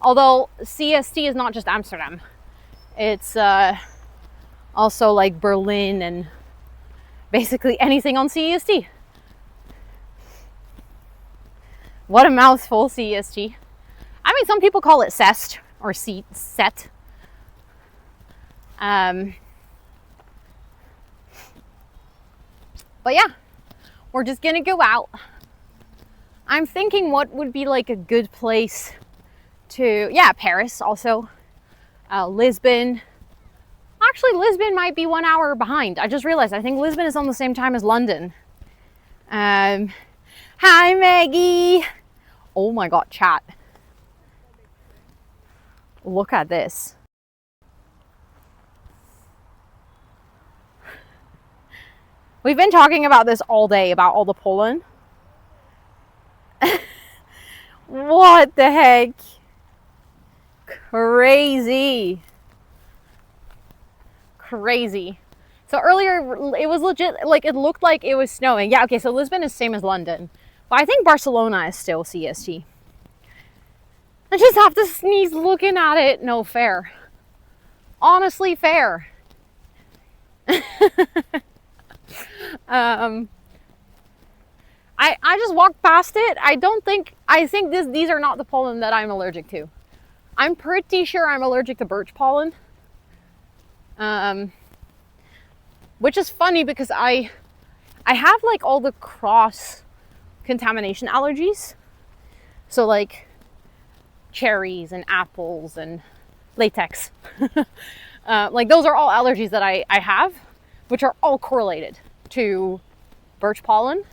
Although CST is not just Amsterdam. It's also like Berlin and basically anything on CST. What a mouthful, CST. I mean, some people call it CEST or set. But yeah, we're just gonna go out. I'm thinking what would be like a good place to, yeah, Paris also, Lisbon. Actually, Lisbon might be 1 hour behind. I just realized, I think Lisbon is on the same time as London. Hi, Maggie. Oh my God, chat. Look at this. We've been talking about this all day, about all the pollen. What the heck? Crazy. Crazy. So earlier, it was legit, like it looked like it was snowing. Yeah, okay, so Lisbon is same as London. But I think Barcelona is still CST. I just have to sneeze looking at it. No, fair. Honestly, fair. I just walked past it. I think these are not the pollen that I'm allergic to. I'm pretty sure I'm allergic to birch pollen. Which is funny because I have like all the cross contamination allergies. So like cherries and apples and latex. Like those are all allergies that I have, which are all correlated to birch pollen.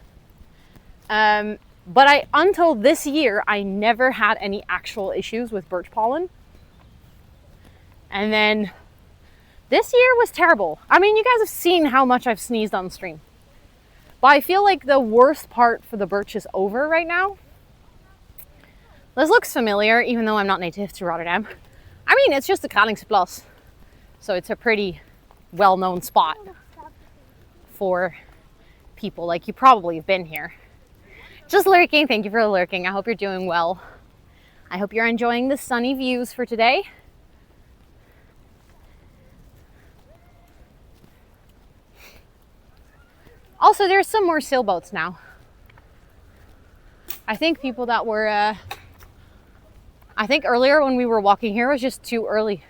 But until this year, I never had any actual issues with birch pollen. And then this year was terrible. I mean, you guys have seen how much I've sneezed on stream. But I feel like the worst part for the birch is over right now. This looks familiar, even though I'm not native to Rotterdam. I mean, it's just the Extratxt. So it's a pretty well-known spot for people. Like, you probably have been here. Just lurking. Thank you for lurking. I hope you're doing well. I hope you're enjoying the sunny views for today. Also, there's some more sailboats now. I think people that were, I think earlier when we were walking here was just too early.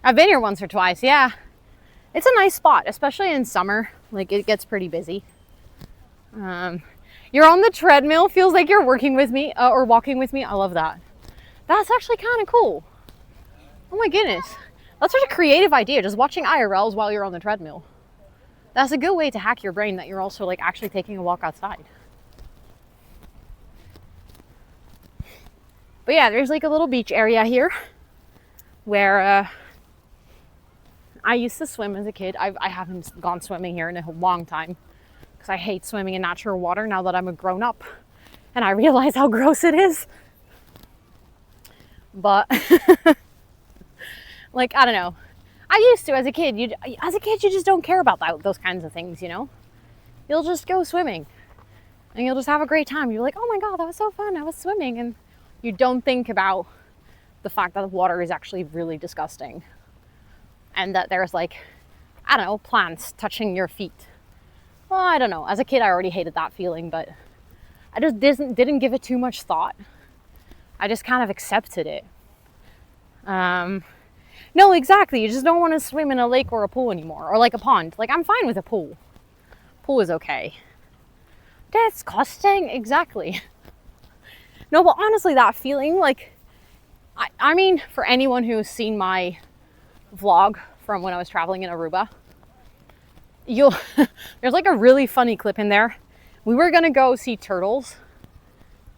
I've been here once or twice, yeah. It's a nice spot, especially in summer. Like, it gets pretty busy. You're on the treadmill. Feels like you're working with me or walking with me. I love that. That's actually kind of cool. Oh my goodness. That's such a creative idea, just watching IRLs while you're on the treadmill. That's a good way to hack your brain that you're also like actually taking a walk outside. But yeah, there's like a little beach area here where I used to swim as a kid. I haven't gone swimming here in a long time because I hate swimming in natural water now that I'm a grown up and I realize how gross it is. But like, I don't know. I used to as a kid. You just don't care about those kinds of things, you know? You'll just go swimming and you'll just have a great time. You're like, oh my God, that was so fun. I was swimming. And you don't think about the fact that the water is actually really disgusting. And that there's like, I don't know, plants touching your feet. Well, I don't know. As a kid, I already hated that feeling, but I just didn't give it too much thought. I just kind of accepted it. No, exactly. You just don't want to swim in a lake or a pool anymore, or like a pond. Like, I'm fine with a pool. Pool is okay. Disgusting. Exactly. No, but honestly, that feeling, like, I mean, for anyone who's seen my vlog from when I was traveling in Aruba, there's like a really funny clip in there. We were gonna go see turtles,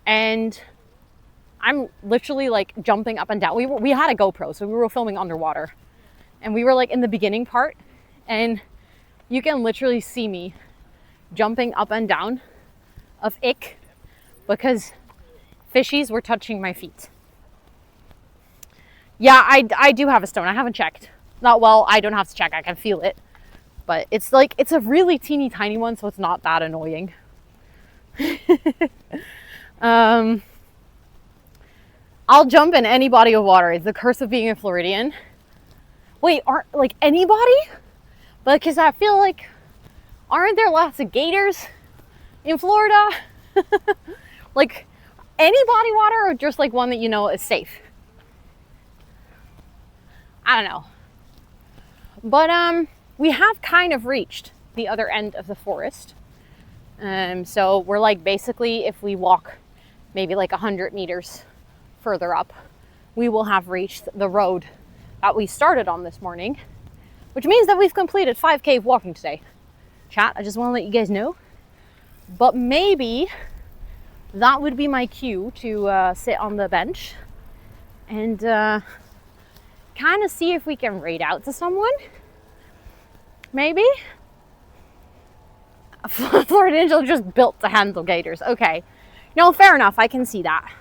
and I'm literally like jumping up and down. We had a GoPro, so we were filming underwater, and we were like in the beginning part, and you can literally see me jumping up and down of ick because fishies were touching my feet. Yeah, I do have a stone. I haven't checked. Not well, I don't have to check. I can feel it. But it's like, it's a really teeny tiny one, so it's not that annoying. I'll jump in any body of water. It's the curse of being a Floridian. Wait, aren't like anybody? Because I feel like, aren't there lots of gators in Florida? Like any body water, or just like one that you know is safe? I don't know. But we have kind of reached the other end of the forest. So we're like, basically, if we walk maybe like 100 meters further up, we will have reached the road that we started on this morning, which means that we've completed 5K of walking today. Chat, I just want to let you guys know. But maybe that would be my cue to sit on the bench and kind of see if we can raid out to someone. Maybe. Florida Angel just built to handle gators. Okay. No, fair enough. I can see that.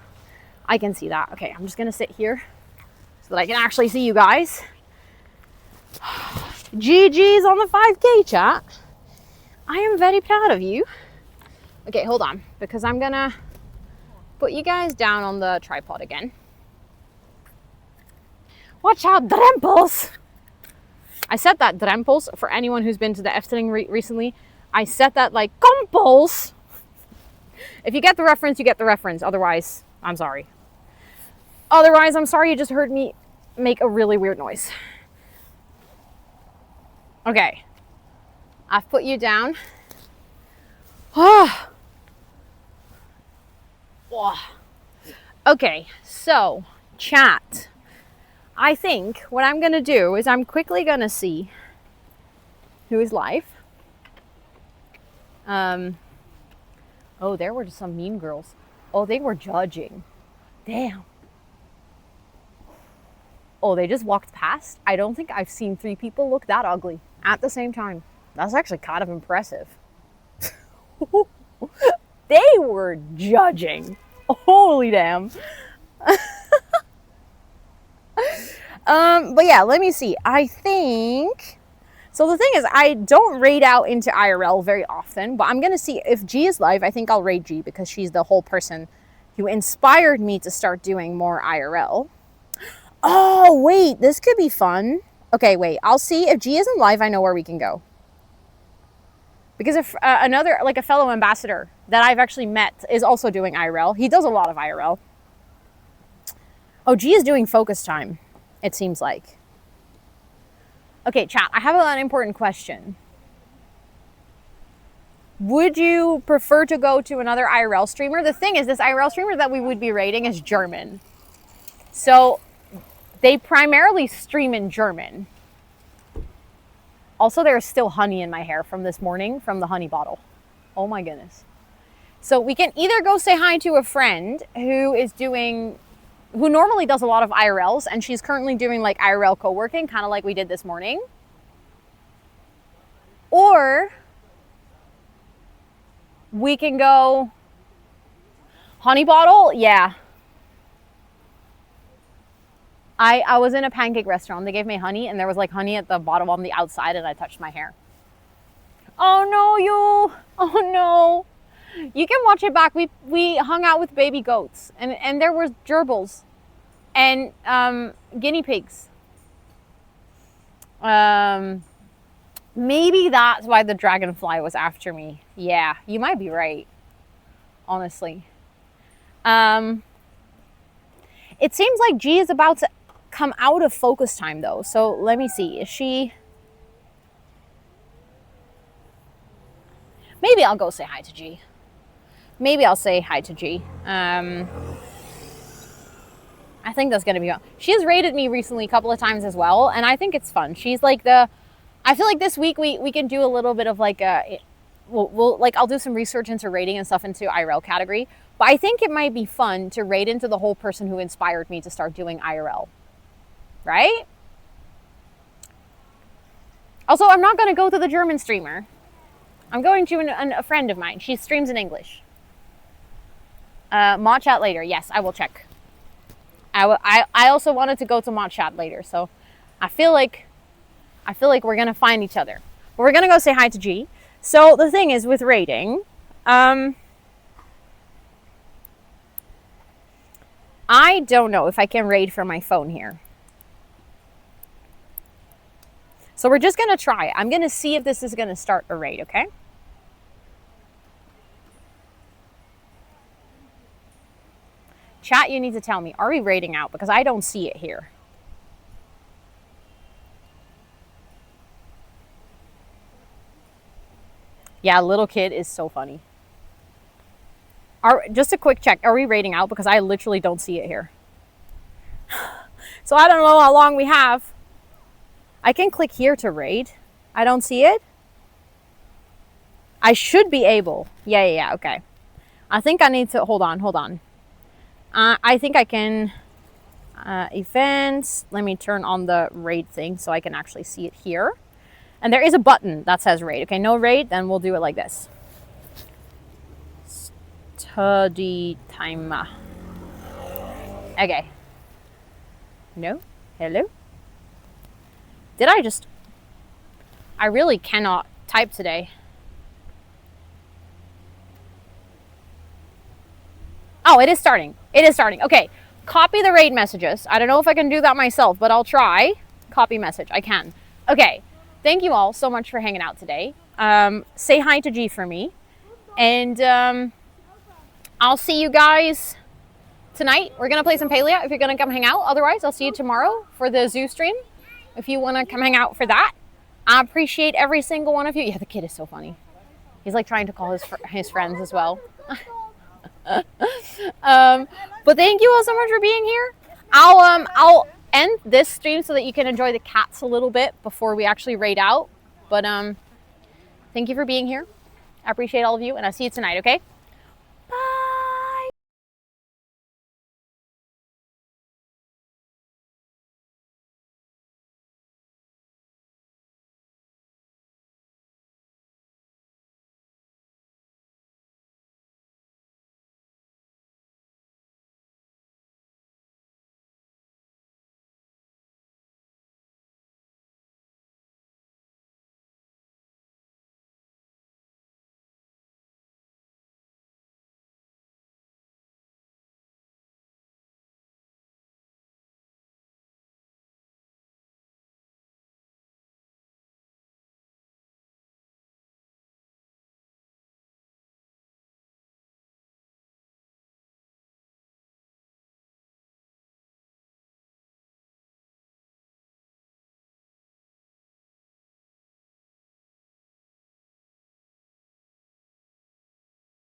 Okay, I'm just going to sit here so that I can actually see you guys. GG's on the 5K, chat. I am very proud of you. Okay, hold on, because I'm going to put you guys down on the tripod again. Watch out, drempels! I said that, drempels, for anyone who's been to the Efteling recently. I said that like kompels. If you get the reference, you get the reference. Otherwise, I'm sorry. I'm sorry you just heard me make a really weird noise. Okay. I've put you down. Okay, so, chat. I think what I'm going to do is I'm quickly going to see who is live. Oh, there were some mean girls. Oh, they were judging. Damn. Oh, they just walked past. I don't think I've seen 3 people look that ugly at the same time. That's actually kind of impressive. They were judging. Holy damn. But yeah, let me see. I think... So the thing is, I don't raid out into IRL very often, but I'm going to see if G is live. I think I'll raid G because she's the whole person who inspired me to start doing more IRL. Oh, wait, this could be fun. Okay, wait, I'll see if G isn't live. I know where we can go. Because if another, like a fellow ambassador that I've actually met is also doing IRL. He does a lot of IRL. Oh, G is doing focus time, it seems like. Okay, chat, I have an important question. Would you prefer to go to another IRL streamer? The thing is, this IRL streamer that we would be rating is German. So they primarily stream in German. Also, there's still honey in my hair from this morning from the honey bottle. Oh my goodness. So we can either go say hi to a friend who normally does a lot of IRLs, and she's currently doing like IRL co-working, kind of like we did this morning. Or we can go honey bottle. Yeah. I was in a pancake restaurant. They gave me honey, and there was like honey at the bottom on the outside, and I touched my hair. Oh no, you. Oh no. You can watch it back. We hung out with baby goats, and there were gerbils and guinea pigs. Maybe that's why the dragonfly was after me. Yeah, you might be right. Honestly. It seems like G is about to come out of focus time though. So let me see. Is she... Maybe I'll go say hi to G. Maybe I'll say hi to G. I think that's going to be fun. She has rated me recently a couple of times as well, and I think it's fun. She's like the... I feel like this week we can do a little bit of like a... We'll like I'll do some research into rating and stuff into IRL category. But I think it might be fun to rate into the whole person who inspired me to start doing IRL. Right? Also, I'm not going to go to the German streamer. I'm going to a friend of mine. She streams in English. Mod chat later. Yes, I will check. I also wanted to go to mod chat later, so I feel like we're going to find each other. But we're going to go say hi to G. So the thing is with rating, I don't know if I can raid from my phone here. So we're just going to try. I'm going to see if this is going to start a raid, okay? Chat, you need to tell me, are we raiding out? Because I don't see it here. Yeah, little kid is so funny. Just a quick check. Are we raiding out? Because I literally don't see it here. So I don't know how long we have. I can click here to raid. I don't see it. I should be able. Yeah, okay. I think I need to, hold on. I think I can, events. Let me turn on the raid thing so I can actually see it here. And there is a button that says raid. Okay, no raid, then we'll do it like this. Study timer. Okay. No? Hello? Did I just... I really cannot type today. Oh, it is starting. It is starting. Okay. Copy the raid messages. I don't know if I can do that myself, but I'll try. Copy message. I can. Okay. Thank you all so much for hanging out today. Say hi to G for me. And I'll see you guys tonight. We're going to play some Palia if you're going to come hang out. Otherwise, I'll see you tomorrow for the zoo stream. If you want to come hang out for that. I appreciate every single one of you. Yeah, the kid is so funny. He's like trying to call his friends as well. But thank you all so much for being here. I'll end this stream so that you can enjoy the cats a little bit before we actually raid out. But thank you for being here. I appreciate all of you, and I'll see you tonight, okay?